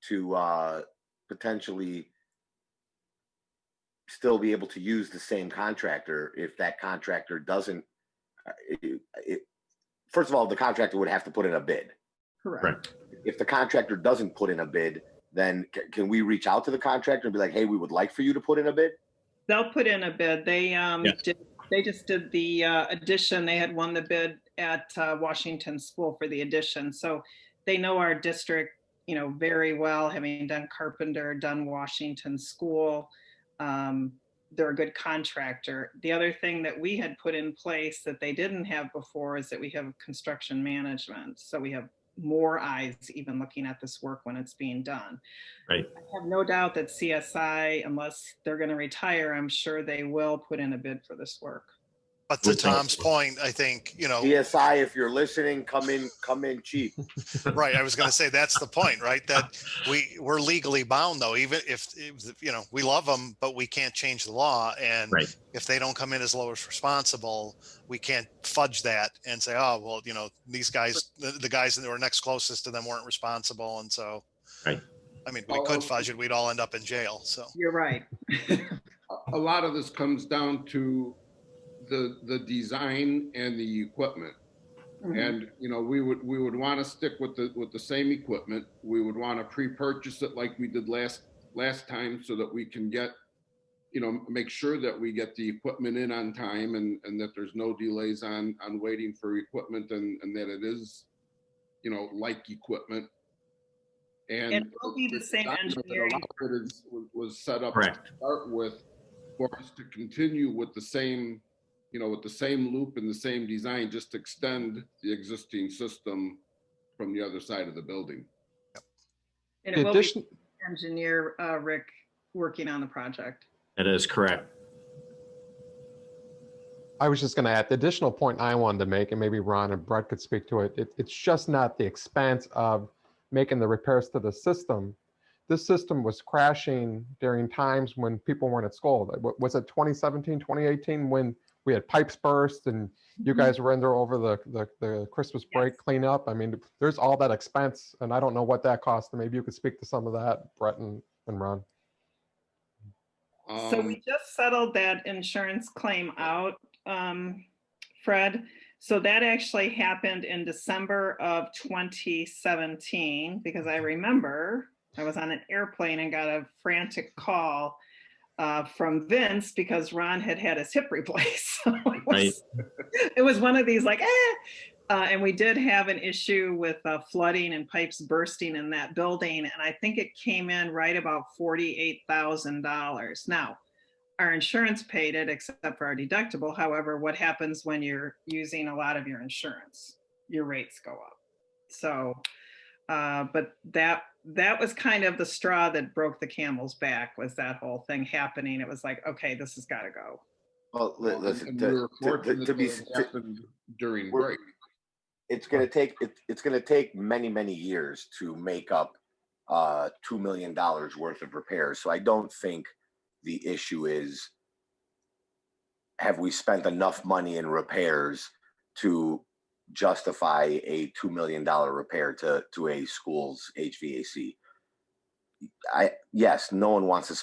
to potentially still be able to use the same contractor if that contractor doesn't? First of all, the contractor would have to put in a bid. Correct. If the contractor doesn't put in a bid, then can we reach out to the contractor and be like, hey, we would like for you to put in a bid? They'll put in a bid. They just did the addition. They had won the bid at Washington School for the addition. So they know our district, very well, having done Carpenter, done Washington School. They're a good contractor. The other thing that we had put in place that they didn't have before is that we have construction management. So we have more eyes even looking at this work when it's being done. Right. I have no doubt that CSI, unless they're going to retire, I'm sure they will put in a bid for this work. But to Tom's point, I think, CSI, if you're listening, come in cheap. Right. I was going to say, that's the point, right? That we're legally bound, though, even if we love them, but we can't change the law. And if they don't come in as lowest responsible, we can't fudge that and say, oh, well, these guys, the guys that were next closest to them weren't responsible. And so, I mean, we could fudge it. We'd all end up in jail. So you're right. A lot of this comes down to the design and the equipment. And we would want to stick with the same equipment. We would want to pre-purchase it like we did last time, so that we can get make sure that we get the equipment in on time, and that there's no delays on waiting for equipment, and that it is like equipment. And it will be the same engineering. Was set up to start with for us to continue with the same with the same loop and the same design, just extend the existing system from the other side of the building. And it will be engineer Rick working on the project. That is correct. I was just going to add the additional point I wanted to make, and maybe Ron and Brett could speak to it. It's just not the expense of making the repairs to the system. This system was crashing during times when people weren't at school. Was it 2017, 2018 when we had pipes burst and you guys were in there over the Christmas break cleanup? I mean, there's all that expense, and I don't know what that cost. Maybe you could speak to some of that, Brett and Ron. So we just settled that insurance claim out, Fred. So that actually happened in December of 2017, because I remember I was on an airplane and got a frantic call from Vince because Ron had his hip replaced. So it was one of these like, and we did have an issue with flooding and pipes bursting in that building. And I think it came in right about $48,000. Now, our insurance paid it except for our deductible. However, what happens when you're using a lot of your insurance? Your rates go up. So, but that was kind of the straw that broke the camel's back, was that whole thing happening. It was like, okay, this has got to go. Well, listen, during break. It's going to take many years to make up $2 million worth of repairs. So I don't think the issue is, have we spent enough money in repairs to justify a $2 million repair to a school's HVAC? Yes, no one wants to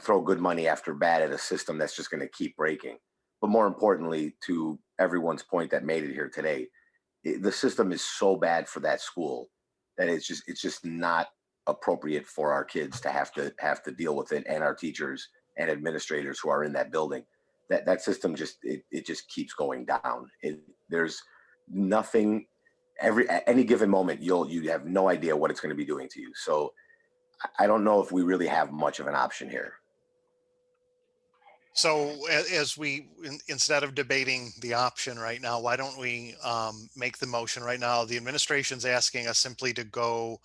throw good money after bad at a system that's just going to keep breaking. but more importantly, to everyone's point that made it here today, the system is so bad for that school that it's just not appropriate for our kids to have to deal with it, and our teachers and administrators who are in that building. That system just keeps going down. There's nothing. At any given moment, you have no idea what it's going to be doing to you. So I don't know if we really have much of an option here. So as we, instead of debating the option right now, why don't we make the motion right now? The administration's asking us simply to go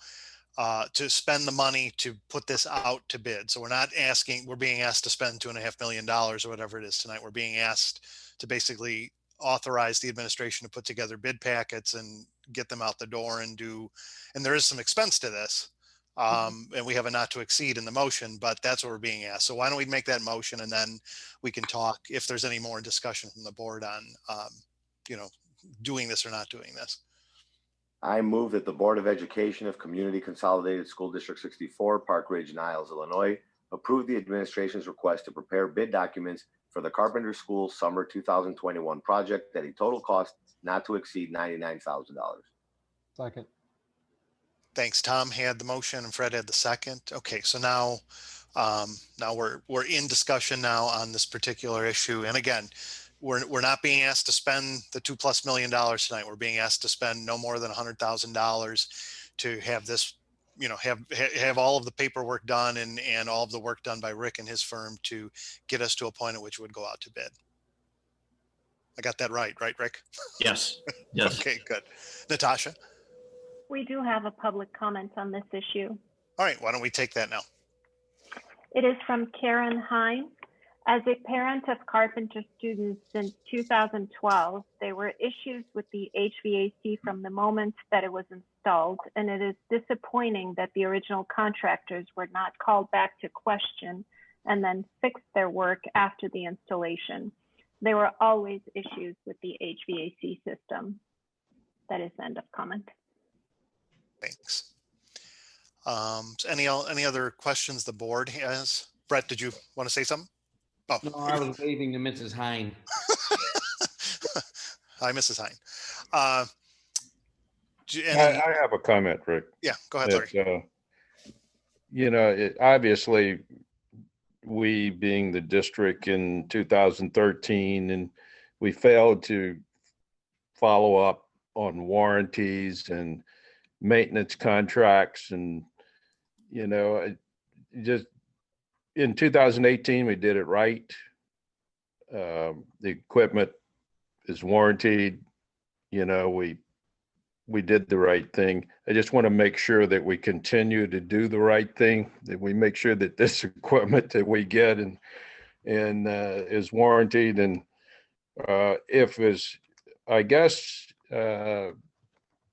to spend the money to put this out to bid. So we're being asked to spend $2.5 million or whatever it is tonight. We're being asked to basically authorize the administration to put together bid packets and get them out the door and there is some expense to this. And we have a not to exceed in the motion, but that's what we're being asked. So why don't we make that motion, and then we can talk if there's any more discussion from the board on, doing this or not doing this. I move that the Board of Education of Community Consolidated School District 64, Park Ridge, Niles, Illinois, approve the administration's request to prepare bid documents for the Carpenter School Summer 2021 project at a total cost not to exceed $99,000. Second. Thanks. Tom had the motion and Fred had the second. Okay, so now we're in discussion now on this particular issue. And again, we're not being asked to spend the $2+ million tonight. We're being asked to spend no more than $100,000 to have this, have all of the paperwork done and all of the work done by Rick and his firm to get us to a point at which it would go out to bid. I got that right, Rick? Yes. Yes. Okay, good. Natasha? We do have a public comment on this issue. All right, why don't we take that now? It is from Karen Hine. As a parent of carpenter students since 2012, there were issues with the HVAC from the moment that it was installed, and it is disappointing that the original contractors were not called back to question and then fixed their work after the installation. There were always issues with the HVAC system. That is the end of comment. Thanks. Any other questions the board has? Brett, did you want to say something? Oh. No, I was waving to Mrs. Hine. Hi, Mrs. Hine. I have a comment, Rick. Yeah, go ahead, Larry. Obviously, we being the district in 2013, and we failed to follow up on warranties and maintenance contracts, and just in 2018 we did it right. The equipment is warranted. We did the right thing. I just want to make sure that we continue to do the right thing, that we make sure that this equipment that we get and is warranted, and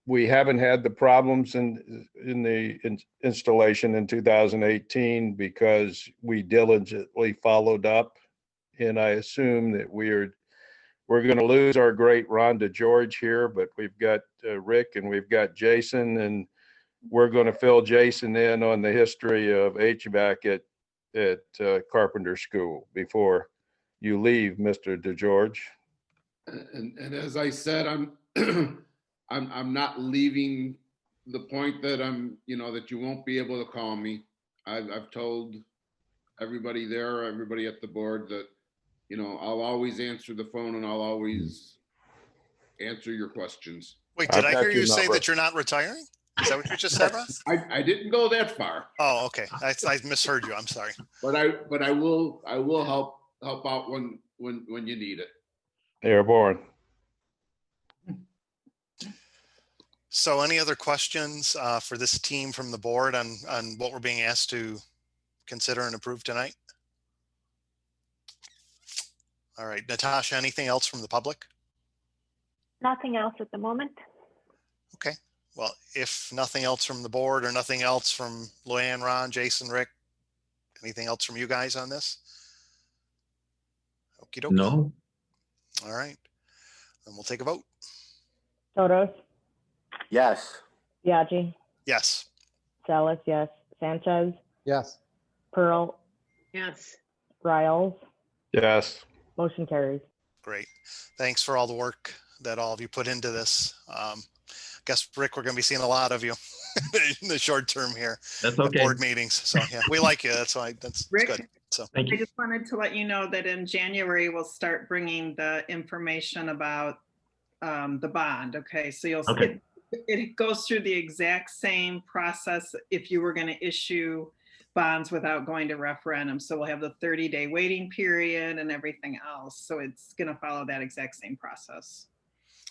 we haven't had the problems in the installation in 2018 because we diligently followed up. And I assume that we're going to lose our great Rhonda George here, but we've got Rick and we've got Jason, and we're going to fill Jason in on the history of HVAC at Carpenter School before you leave, Mr. DeGeorge. And as I said, I'm not leaving the point that that you won't be able to call me. I've told everybody there, everybody at the board that, I'll always answer the phone and I'll always answer your questions. Wait, did I hear you say that you're not retiring? Is that what you just said, Ross? I didn't go that far. Oh, okay. I misheard you. I'm sorry. But I will help out when you need it. Airborne. So any other questions for this team from the board on what we're being asked to consider and approve tonight? All right, Natasha, anything else from the public? Nothing else at the moment. Okay, well, if nothing else from the board or nothing else from Luann, Ron, Jason, Rick, anything else from you guys on this? Okie dokie. No. All right, then we'll take a vote. Todos? Yes. Biaggi? Yes. Salas, yes. Sanchez? Yes. Pearl? Yes. Riles? Yes. Motion carries. Great. Thanks for all the work that all of you put into this. Guess, Rick, we're going to be seeing a lot of you in the short term here. That's at okay. Board meetings. So yeah, we like you. That's why that's Rick, good. So I just wanted to let you know that in January, we'll start bringing the information about the bond. Okay, so you'll Okay. it goes through the exact same process if you were going to issue bonds without going to referendum. So we'll have the 30-day waiting period and everything else. So it's going to follow that exact same process.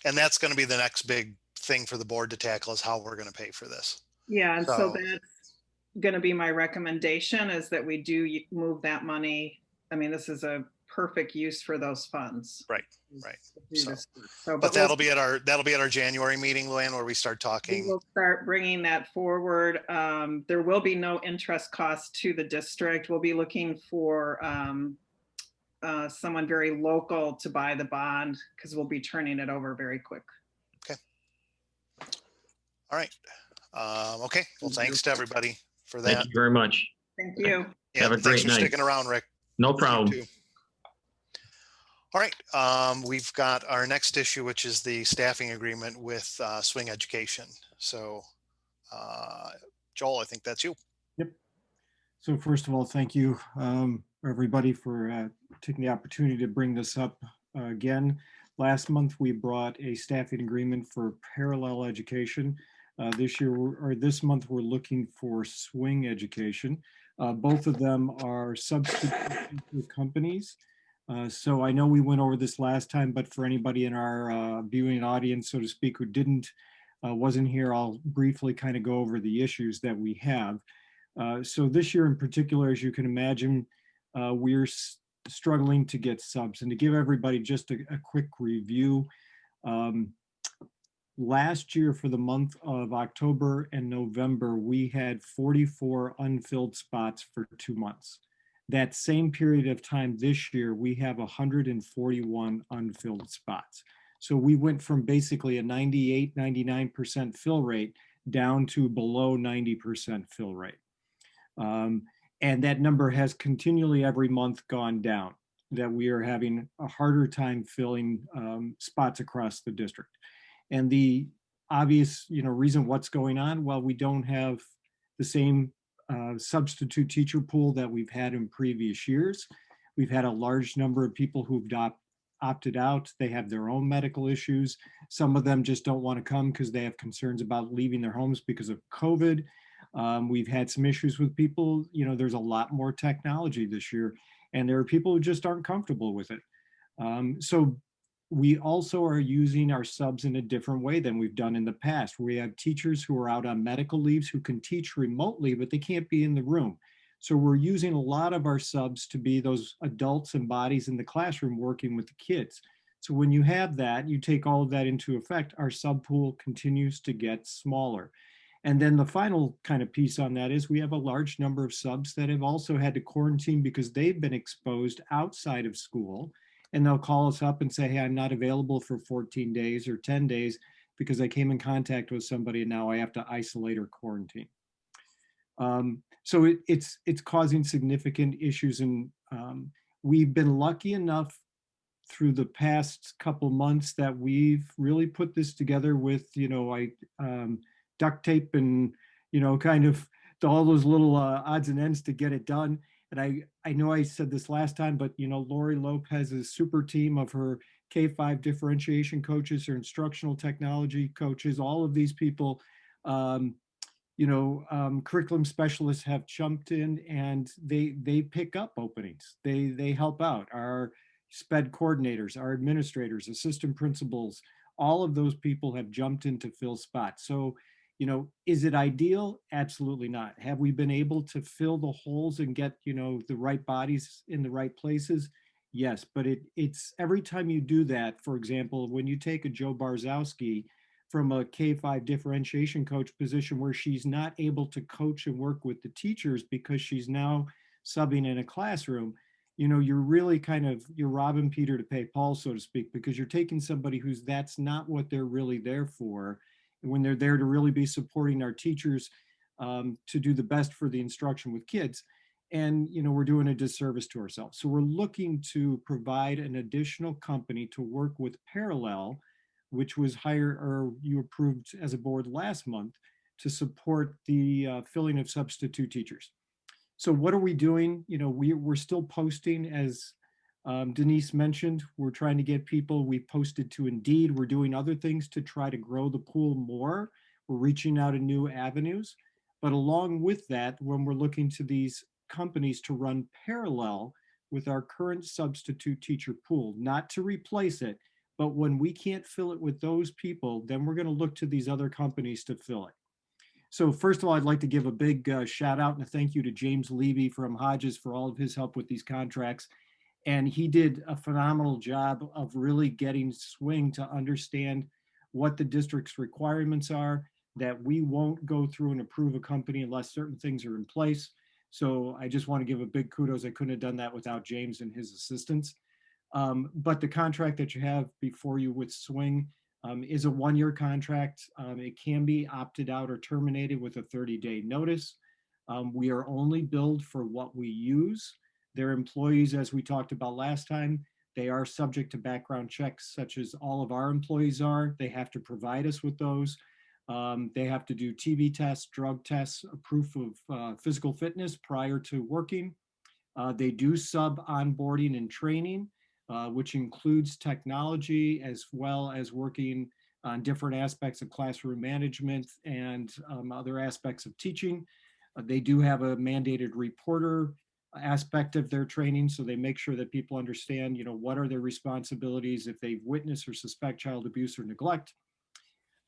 and that's going to be the next big thing for the board to tackle, is how we're going to pay for this. Yeah, and so that's going to be my recommendation, is that we do move that money. I mean, this is a perfect use for those funds. Right. So, But that'll be at our January meeting, Luann, where we start talking. We will start bringing that forward. There will be no interest cost to the district. We'll be looking for someone very local to buy the bond, because we'll be turning it over very quick. Okay. All right. Okay. Well, thanks to everybody for that. Thank you very much. Thank you. Yeah, Have a thanks great for night. sticking around, Rick. No problem. All right. We've got our next issue, which is the staffing agreement with Swing Education. So, Joel, I think that's you. Yep. So first of all, thank you, everybody, for taking the opportunity to bring this up again. Last month, we brought a staffing agreement for parallel education. This month, we're looking for Swing Education. Both of them are substitute companies. So I know we went over this last time, but for anybody in our viewing audience, so to speak, who wasn't here, I'll briefly kind of go over the issues that we have. So this year in particular, as you can imagine, we're struggling to get subs. And to give everybody just a quick review, last year for the month of October and November, we had 44 unfilled spots for 2 months. That same period of time this year, we have 141 unfilled spots. So we went from basically a 98, 99% fill rate down to below 90% fill rate. And that number has continually every month gone down, that we are having a harder time filling spots across the district. And the obvious, reason what's going on, well, we don't have the same substitute teacher pool that we've had in previous years. We've had a large number of people who've opted out. They have their own medical issues. Some of them just don't want to come because they have concerns about leaving their homes because of COVID. We've had some issues with people, there's a lot more technology this year, and there are people who just aren't comfortable with it. So we also are using our subs in a different way than we've done in the past. We have teachers who are out on medical leaves who can teach remotely, but they can't be in the room. So we're using a lot of our subs to be those adults and bodies in the classroom working with the kids. So when you have that, you take all of that into effect, our sub pool continues to get smaller. And then the final kind of piece on that is we have a large number of subs that have also had to quarantine because they've been exposed outside of school. And they'll call us up and say, hey, I'm not available for 14 days or 10 days because I came in contact with somebody and now I have to isolate or quarantine. So it's causing significant issues. And we've been lucky enough through the past couple months that we've really put this together with, duct tape and, kind of all those little odds and ends to get it done. And I know I said this last time, but, Lori Lopez's super team of her K-5 differentiation coaches, her instructional technology coaches, all of these people, curriculum specialists have jumped in and they pick up openings. They help out. Our SPED coordinators, our administrators, assistant principals, all of those people have jumped in to fill spots. So, is it ideal? Absolutely not. Have we been able to fill the holes and get, the right bodies in the right places? Yes, but it's every time you do that, for example, when you take a Joe Barzowski from a K-5 differentiation coach position where she's not able to coach and work with the teachers because she's now subbing in a classroom, you're really you're robbing Peter to pay Paul, so to speak, because you're taking somebody that's not what they're really there for. And when they're there to really be supporting our teachers to do the best for the instruction with kids. And, we're doing a disservice to ourselves. So we're looking to provide an additional company to work with Parallel, which was hired or you approved as a board last month to support the filling of substitute teachers. So what are we doing? We're still posting, as Denise mentioned. We're trying to get people. We posted to Indeed. We're doing other things to try to grow the pool more. We're reaching out in new avenues. But along with that, when we're looking to these companies to run parallel with our current substitute teacher pool, not to replace it, but when we can't fill it with those people, then we're going to look to these other companies to fill it. So first of all, I'd like to give a big shout out and a thank you to James Levy from Hodges for all of his help with these contracts. And he did a phenomenal job of really getting Swing to understand what the district's requirements are, that we won't go through and approve a company unless certain things are in place. So I just want to give a big kudos. I couldn't have done that without James and his assistance. But the contract that you have before you with Swing is a one-year contract. It can be opted out or terminated with a 30-day notice. We are only billed for what we use. Their employees, as we talked about last time, they are subject to background checks, such as all of our employees are. They have to provide us with those. They have to do TB tests, drug tests, a proof of physical fitness prior to working. They do sub onboarding and training, which includes technology as well as working on different aspects of classroom management and other aspects of teaching. They do have a mandated reporter aspect of their training, so they make sure that people understand, what are their responsibilities if they've witnessed or suspect child abuse or neglect.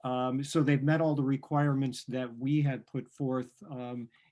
So they've met all the requirements that we had put forth,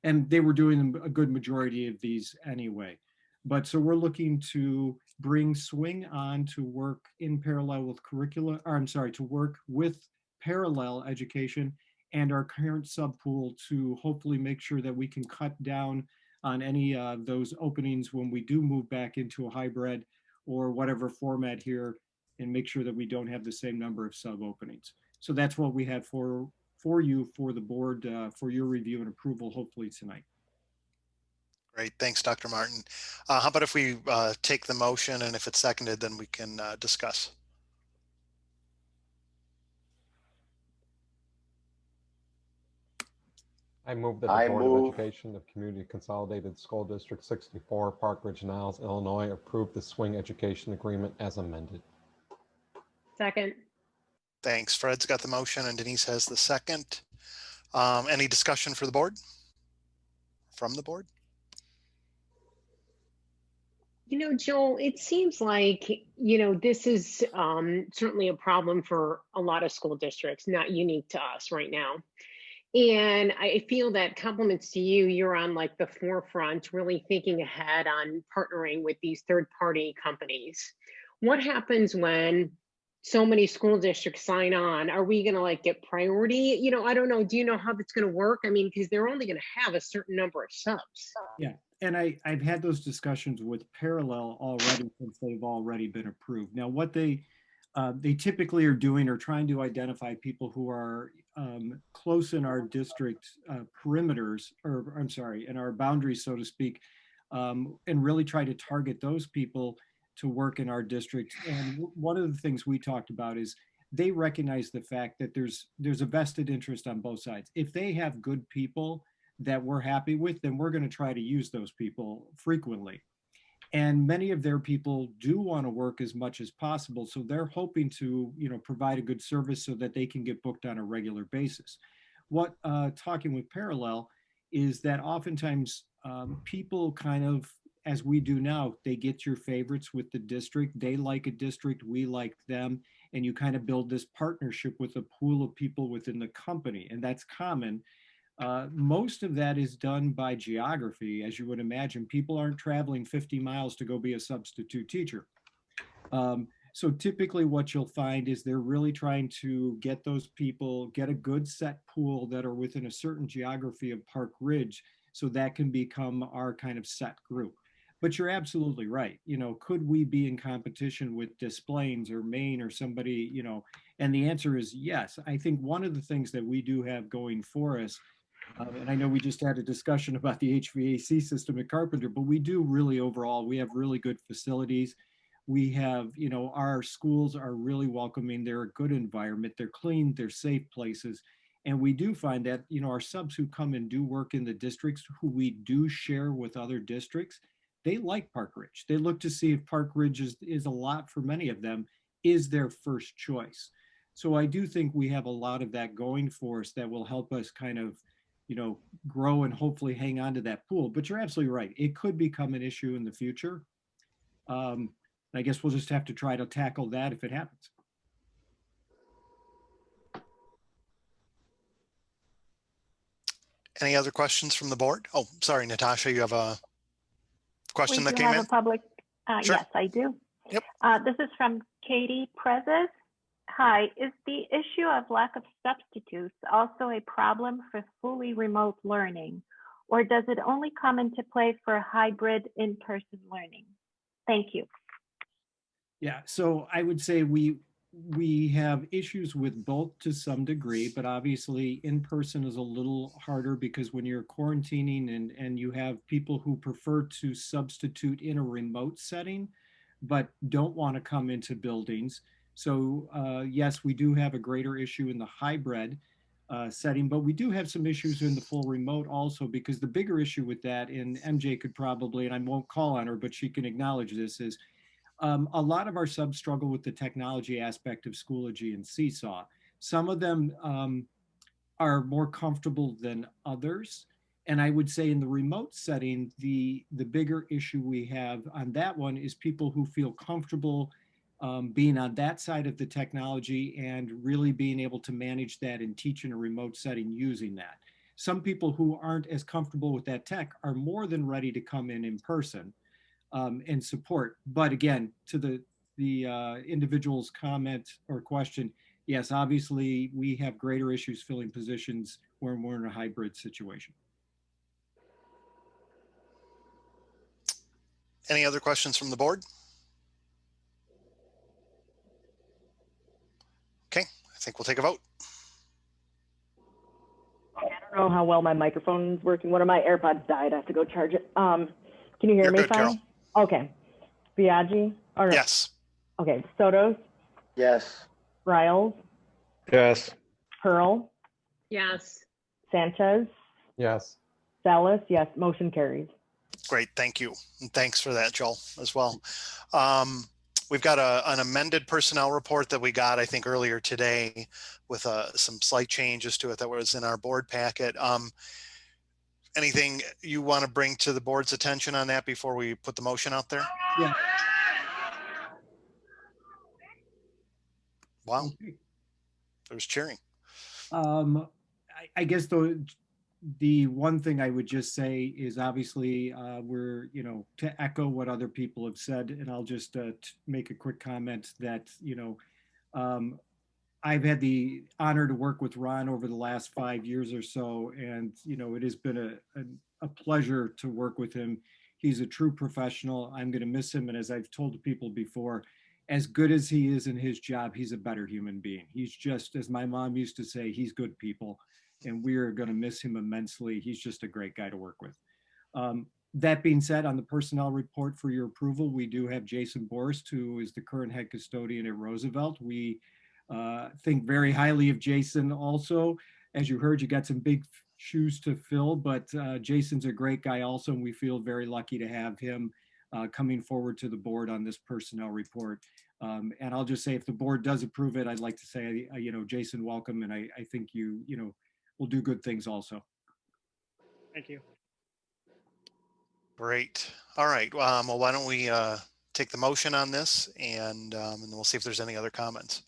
and they were doing a good majority of these anyway. But so we're looking to bring Swing on to work in parallel with to work with parallel education and our current subpool to hopefully make sure that we can cut down on any of those openings when we do move back into a hybrid or whatever format here, and make sure that we don't have the same number of sub openings. So that's what we had for you, for the board, for your review and approval, hopefully tonight. Great, thanks, Dr. Martin. How about if we take the motion, and if it's seconded, then we can discuss. I move that the Board of Education of Community Consolidated School District 64, Park Ridge-Niles, Illinois, approve the Swing Education Agreement as amended. Second. Thanks. Fred's got the motion and Denise has the second. Any discussion for the board? From the board? Joel, it seems like, this is certainly a problem for a lot of school districts, not unique to us right now. And I feel that compliments to you, you're on like the forefront, really thinking ahead on partnering with these third-party companies. What happens when so many school districts sign on? Are we going to get priority? I don't know. Do you know how that's going to work? I mean, because they're only going to have a certain number of subs. Yeah. And I've had those discussions with Parallel already since they've already been approved. Now, what they typically are doing are trying to identify people who are close in our district perimeters, or I'm sorry, in our boundaries, so to speak, and really try to target those people to work in our district. And one of the things we talked about is they recognize the fact that there's a vested interest on both sides. If they have good people that we're happy with, then we're going to try to use those people frequently. And many of their people do want to work as much as possible. So they're hoping to, provide a good service so that they can get booked on a regular basis. What talking with Parallel is that oftentimes people kind of, as we do now, they get your favorites with the district. They like a district, we like them. And you kind of build this partnership with a pool of people within the company. And that's common. Most of that is done by geography. As you would imagine, people aren't traveling 50 miles to go be a substitute teacher. So typically what you'll find is they're really trying to get those people, get a good set pool that are within a certain geography of Park Ridge, so that can become our kind of set group. But you're absolutely right. Could we be in competition with Des Plaines or Maine or somebody, and the answer is yes. I think one of the things that we do have going for us And I know we just had a discussion about the HVAC system at Carpenter, but we do really overall, we have really good facilities. We have, you know, our schools are really welcoming. They're a good environment. They're clean, they're safe places. And we do find that, you know, our subs who come and do work in the districts who we do share with other districts, they like Park Ridge. They look to see if Park Ridge is a lot for many of them, is their first choice. So I do think we have a lot of that going for us that will help us kind of, you know, grow and hopefully hang on to that pool. But you're absolutely right. It could become an issue in the future. I guess we'll just have to try to tackle that if it happens. Any other questions from the board? Oh, sorry, Natasha, you have a question that came in? A public, Sure. Yes, I do. Yep. This is from Katie Prezes. Hi, is the issue of lack of substitutes also a problem for fully remote learning, or does it only come into play for hybrid in-person learning? Thank you. Yeah, so I would say we have issues with both to some degree, but obviously in person is a little harder because when you're quarantining and you have people who prefer to substitute in a remote setting, but don't want to come into buildings. So yes, we do have a greater issue in the hybrid setting, but we do have some issues in the full remote also, because the bigger issue with that, and MJ could probably, and I won't call on her, but she can acknowledge this, is a lot of our subs struggle with the technology aspect of Schoology and Seesaw. Some of them are more comfortable than others. And I would say in the remote setting, the bigger issue we have on that one is people who feel comfortable being on that side of the technology and really being able to manage that and teach in a remote setting using that. Some people who aren't as comfortable with that tech are more than ready to come in person. And support. But again, to the individual's comment or question, yes, obviously we have greater issues filling positions when we're in a hybrid situation. Any other questions from the board? Okay, I think we'll take a vote. I don't know how well my microphone's working. One of my AirPods died. I have to go charge it. Can you hear You're me good, fine? Carol. Okay. Biaggi? Or, Yes. Okay. Sotos? Yes. Riles? Yes. Pearl? Yes. Sanchez? Yes. Salas? Yes. Motion carries. Great, thank you. And thanks for that, Joel, as well. We've got an amended personnel report that we got, I think, earlier today with some slight changes to it that was in our board packet. Anything you want to bring to the board's attention on that before we put the motion out there? Yeah. Wow. Okay. There's cheering. I guess the one thing I would just say is obviously we're, you know, to echo what other people have said, and I'll just make a quick comment that, you know, I've had the honor to work with Ron over the last 5 years or so, and you know it has been a pleasure to work with him. He's a true professional. I'm going to miss him, and as I've told people before, as good as he is in his job, he's a better human being. He's just, as my mom used to say, he's good people, and we are going to miss him immensely. He's just a great guy to work with. That being said, on the personnel report for your approval, we do have Jason Borst, who is the current head custodian at Roosevelt. We think very highly of Jason also. As you heard, you got some big shoes to fill, but Jason's a great guy also, and we feel very lucky to have him coming forward to the board on this personnel report. And I'll just say, if the board does approve it, I'd like to say, you know, Jason, welcome, and I think you know, will do good things also. Thank you. Great. All right. Well, why don't we take the motion on this, and then we'll see if there's any other comments.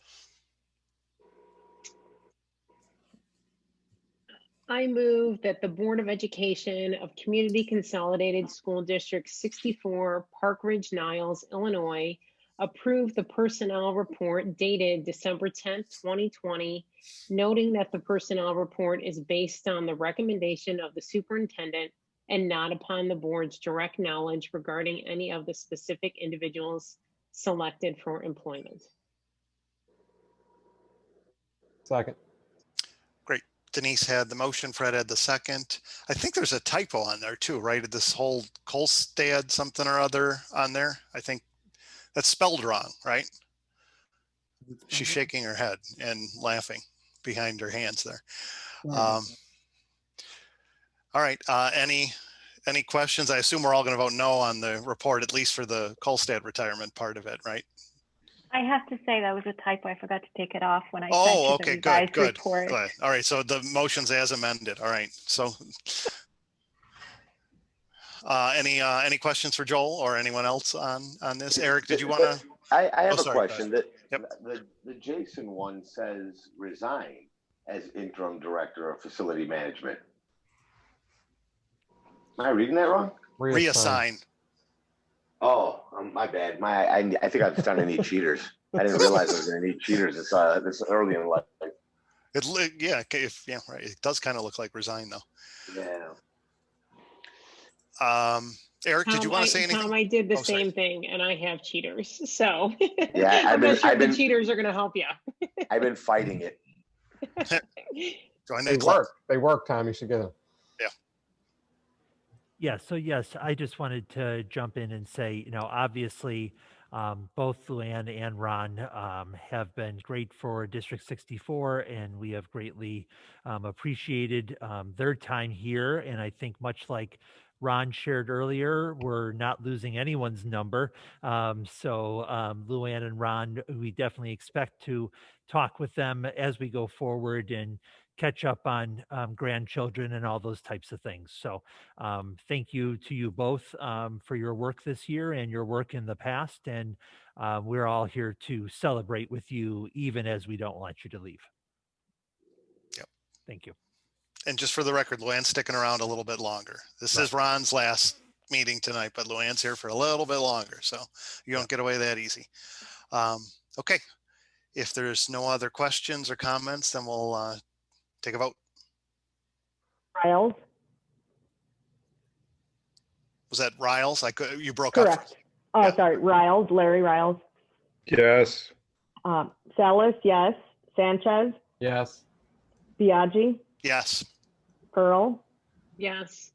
I move that the Board of Education of Community Consolidated School District 64, Park Ridge-Niles, Illinois, approve the personnel report dated December 10th, 2020, noting that the personnel report is based on the recommendation of the superintendent and not upon the board's direct knowledge regarding any of the specific individuals selected for employment. Second. Great. Denise had the motion, Fred had the second. I think there's a typo on there too, right? This whole Kolstad something or other on there. I think that's spelled wrong, right? She's shaking her head and laughing behind her hands there. All right, any questions? I assume we're all going to vote no on the report, at least for the Kolstad retirement part of it, right? I have to say that was a typo. I forgot to take it off when I sent Oh, you okay, the revised good. report. Glad. All right, so the motion's as amended. All right, so any questions for Joel or anyone else on this? Eric, did you want to? I have a sorry, question. That the Jason one says resign as interim director of facility management. Am I reading that wrong? Reassign. Oh, my bad. I think I'm starting to need cheaters. I didn't realize I was going to need cheaters this early in life. Yeah, right. It does kind of look like resign though. Yeah. Eric, did you want to say anything? Tom, I did the same thing, and I have cheaters, so yeah, I'm not sure the cheaters are going to help you. I've been fighting it. Join they the club. work. They work, Tom. You should get them. Yeah. Yeah. So yes, I just wanted to jump in and say, obviously, both Luann and Ron have been great for District 64, and we have greatly appreciated their time here. And I think much like Ron shared earlier, we're not losing anyone's number. So Luann and Ron, we definitely expect to talk with them as we go forward and catch up on grandchildren and all those types of things. So thank you to you both for your work this year and your work in the past. And we're all here to celebrate with you, even as we don't want you to leave. Yep. Thank you. And just for the record, Luann's sticking around a little bit longer. This is Ron's last meeting tonight, but Luann's here for a little bit longer. So you don't get away that easy. Okay. If there's no other questions or comments, then we'll take a vote. Riles? Was that Riles? You broke Correct. up. Sorry. Riles, Larry Riles. Yes. Salas, yes. Sanchez? Yes. Biaggi? Yes. Pearl? Yes.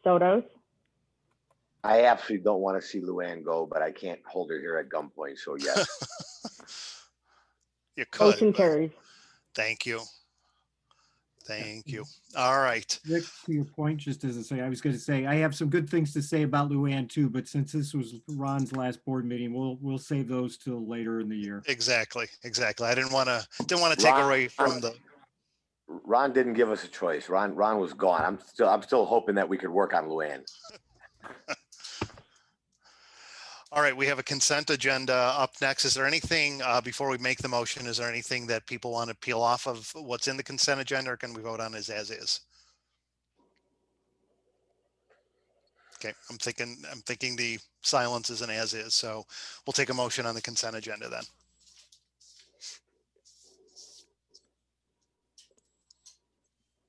Sotos? I absolutely don't want to see Luann go, but I can't hold her here at gunpoint. So yes. You could. Motion carries. Thank you. Thank you. All right. Rick, to your point, just as I say, I was going to say, I have some good things to say about Luann too, but since this was Ron's last board meeting, we'll save those till later in the year. Exactly. I didn't want to take away from the. Ron didn't give us a choice. Ron was gone. I'm still hoping that we could work on Luann. All right, we have a consent agenda up next. Is there anything, before we make the motion, is there anything that people want to peel off of what's in the consent agenda, or can we vote on as is? Okay, I'm thinking the silence is an as is, so we'll take a motion on the consent agenda then.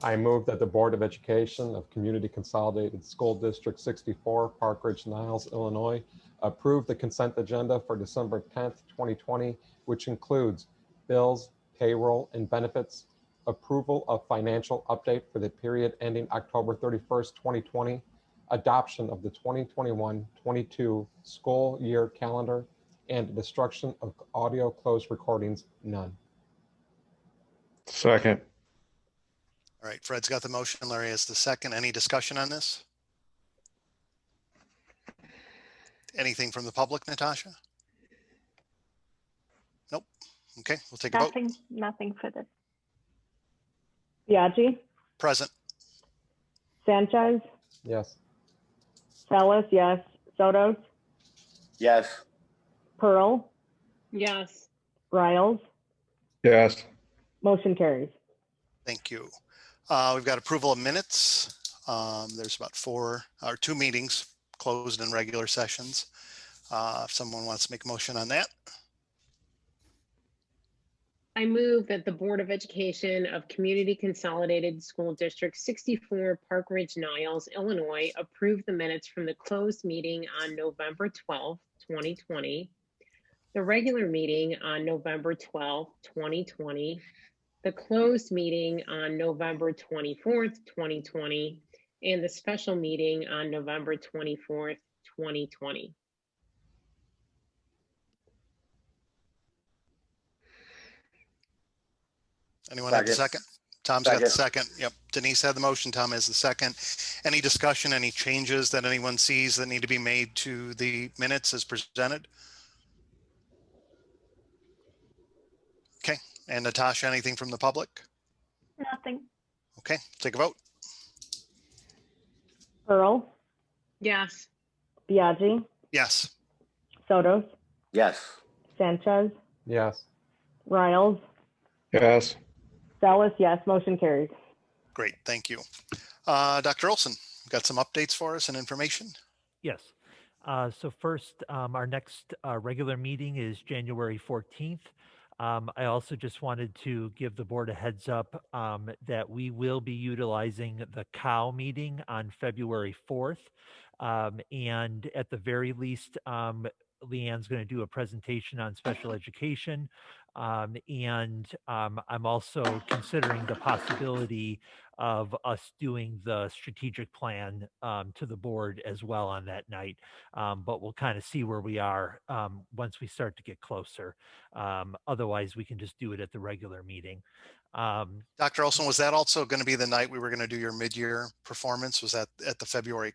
I move that the Board of Education of Community Consolidated School District 64, Park Ridge-Niles, Illinois, approve the consent agenda for December 10th, 2020, which includes bills, payroll, and benefits, approval of financial update for the period ending October 31st, 2020, adoption of the 2021-22 school year calendar, and destruction of audio closed recordings, none. Second. All right, Fred's got the motion. Larry has the second. Any discussion on this? Anything from the public, Natasha? Nope. Okay, we'll take a vote. Nothing for this. Biaggi? Present. Sanchez? Yes. Salas, yes. Sotos? Yes. Pearl? Yes. Riles? Yes. Motion carries. Thank you. We've got approval of minutes. There's about 2 meetings closed in regular sessions. If someone wants to make a motion on that. I move that the Board of Education of Community Consolidated School District 64, Park Ridge-Niles, Illinois, approve the minutes from the closed meeting on November 12th, 2020, the regular meeting on November 12th, 2020, the closed meeting on November 24th, 2020, and the special meeting on November 24th, 2020. Anyone have the second? Tom's got the second. Yep. Denise had the motion. Tom has the second. Any discussion, any changes that anyone sees that need to be made to the minutes as presented? Okay. And Natasha, anything from the public? Nothing. Okay. Take a vote. Earl, Yes. Biaggi, Yes. Sotos, Yes. Sanchez, Yes. Riles, Yes. Salas, yes, motion carries. Great. Thank you. Dr. Olson, got some updates for us and information? Yes. So first, our next regular meeting is January 14th. I also just wanted to give the board a heads up that we will be utilizing the COW meeting on February 4th. And at the very least, Leanne's going to do a presentation on special education. And I'm also considering the possibility of us doing the strategic plan to the board as well on that night. But we'll kind of see where we are once we start to get closer. Otherwise, we can just do it at the regular meeting. Dr. Olson, was that also going to be the night we were going to do your mid-year performance? Was that at the February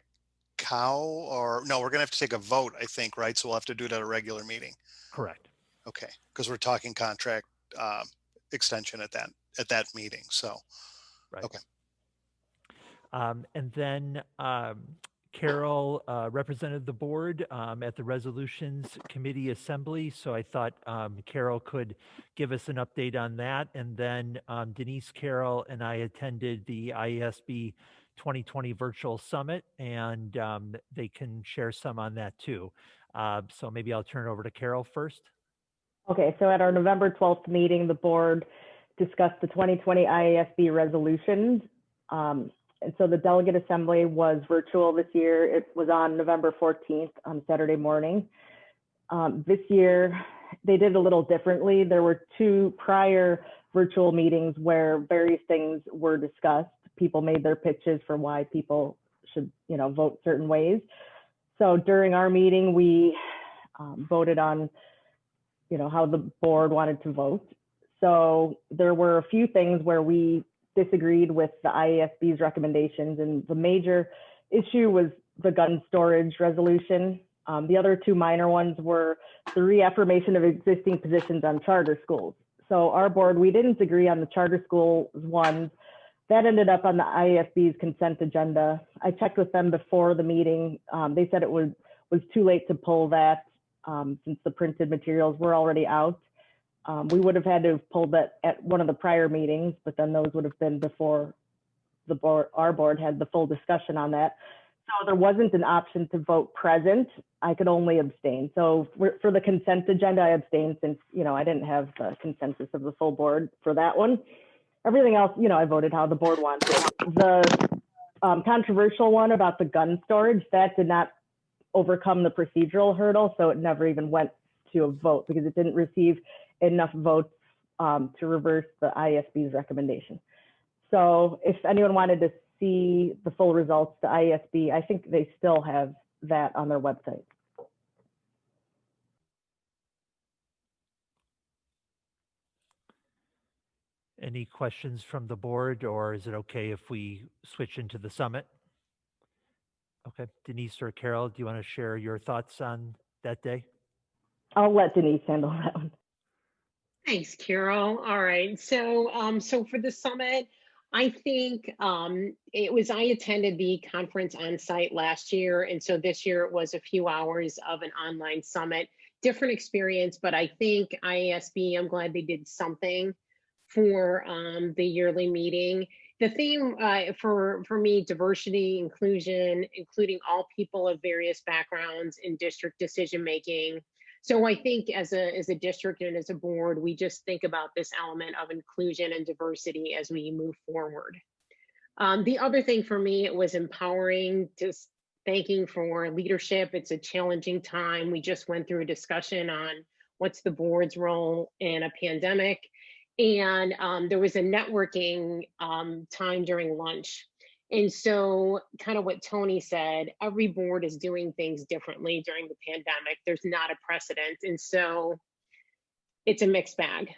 COW, or no, we're going to have to take a vote, I think, right? So we'll have to do it at a regular meeting. Correct. Okay, because we're talking contract extension at that meeting. So, right. Okay. And then Carol represented the board at the Resolutions Committee Assembly. So I thought Carol could give us an update on that. And then Denise, Carol, and I attended the IASB 2020 Virtual Summit, and they can share some on that too. So maybe I'll turn it over to Carol first. Okay, so at our November 12th meeting, the board discussed the 2020 IASB resolutions. And so the delegate assembly was virtual this year. It was on November 14th on Saturday morning. This year, they did a little differently. There were 2 prior virtual meetings where various things were discussed. People made their pitches for why people should, vote certain ways. So during our meeting, we voted on how the board wanted to vote. So there were a few things where we disagreed with the IASB's recommendations, and the major issue was the gun storage resolution. The other 2 minor ones were the reaffirmation of existing positions on charter schools. So our board, we didn't agree on the charter schools ones. That ended up on the IASB's consent agenda. I checked with them before the meeting. They said it was too late to pull that since the printed materials were already out. We would have had to have pulled that at one of the prior meetings, but then those would have been before the board, our board had the full discussion on that. So there wasn't an option to vote present. I could only abstain. So for the consent agenda, I abstained since, I didn't have the consensus of the full board for that one. Everything else, I voted how the board wanted. The controversial one about the gun storage, that did not overcome the procedural hurdle, so it never even went to a vote because it didn't receive enough votes to reverse the IASB's recommendation. So if anyone wanted to see the full results, the IASB, I think they still have that on their website. Any questions from the board, or is it okay if we switch into the summit? Okay, Denise or Carol, do you want to share your thoughts on that day? I'll let Denise handle that one. Thanks, Carol. All right. So, so for the summit, I think I attended the conference on site last year. And so this year it was a few hours of an online summit, different experience, but I think IASB, I'm glad they did something for the yearly meeting. The theme for me, diversity, inclusion, including all people of various backgrounds in district decision-making. So I think as a district and as a board, we just think about this element of inclusion and diversity as we move forward. The other thing for me, it was empowering, just thanking for leadership. It's a challenging time. We just went through a discussion on what's the board's role in a pandemic. And there was a networking time during lunch. And so kind of what Tony said, every board is doing things differently during the pandemic. There's not a precedent. And so it's a mixed bag.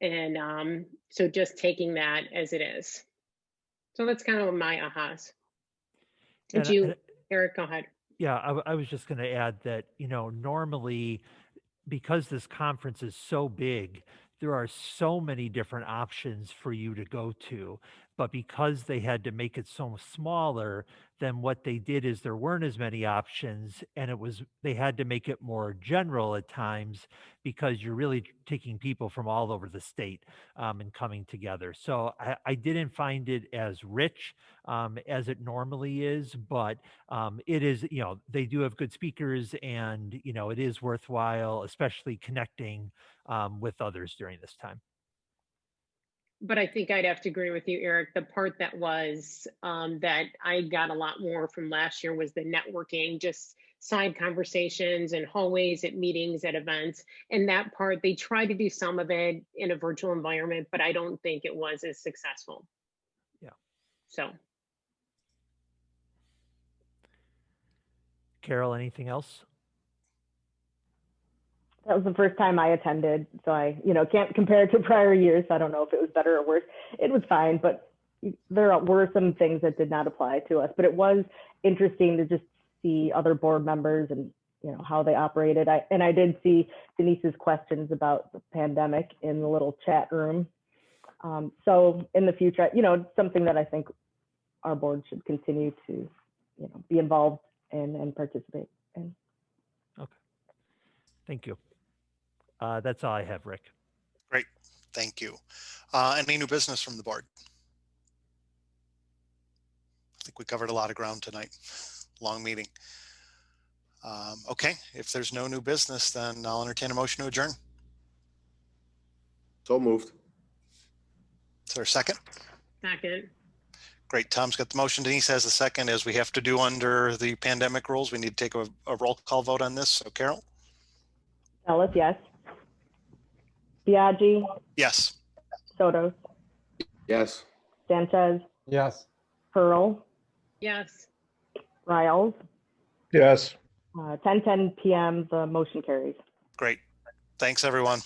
And so just taking that as it is. So that's kind of my ahas. Did you, Eric, go ahead. Yeah, I was just going to add that, normally, because this conference is so big, there are so many different options for you to go to. But because they had to make it so smaller, then what they did is there weren't as many options, and they had to make it more general at times because you're really taking people from all over the state and coming together. So I didn't find it as rich as it normally is, but it is, they do have good speakers, and it is worthwhile, especially connecting with others during this time. But I think I'd have to agree with you, Eric. The part that was that I got a lot more from last year was the networking, just side conversations and hallways at meetings, at events. And that part, they tried to do some of it in a virtual environment, but I don't think it was as successful. Yeah. So. Carol, anything else? That was the first time I attended, so I, can't compare it to prior years. I don't know if it was better or worse. It was fine, but there were some things that did not apply to us. But it was interesting to just see other board members and how they operated. I did see Denise's questions about the pandemic in the little chat room. So in the future, it's something that I think our board should continue to, be involved in and participate in. Okay, thank you. That's all I have, Rick. Great, thank you. Any new business from the board? I think we covered a lot of ground tonight. Long meeting. Okay, if there's no new business, then I'll entertain a motion to adjourn. So moved. Is there a second? Second. Great, Tom's got the motion. Denise has the second. As we have to do under the pandemic rules, we need to take a roll call vote on this. So Carol? Ellis, yes. Biaggi? Yes. Soto? Yes. Sanchez? Yes. Pearl? Yes. Riles? Yes. 10:10 p.m. The motion carries. Great. Thanks, everyone.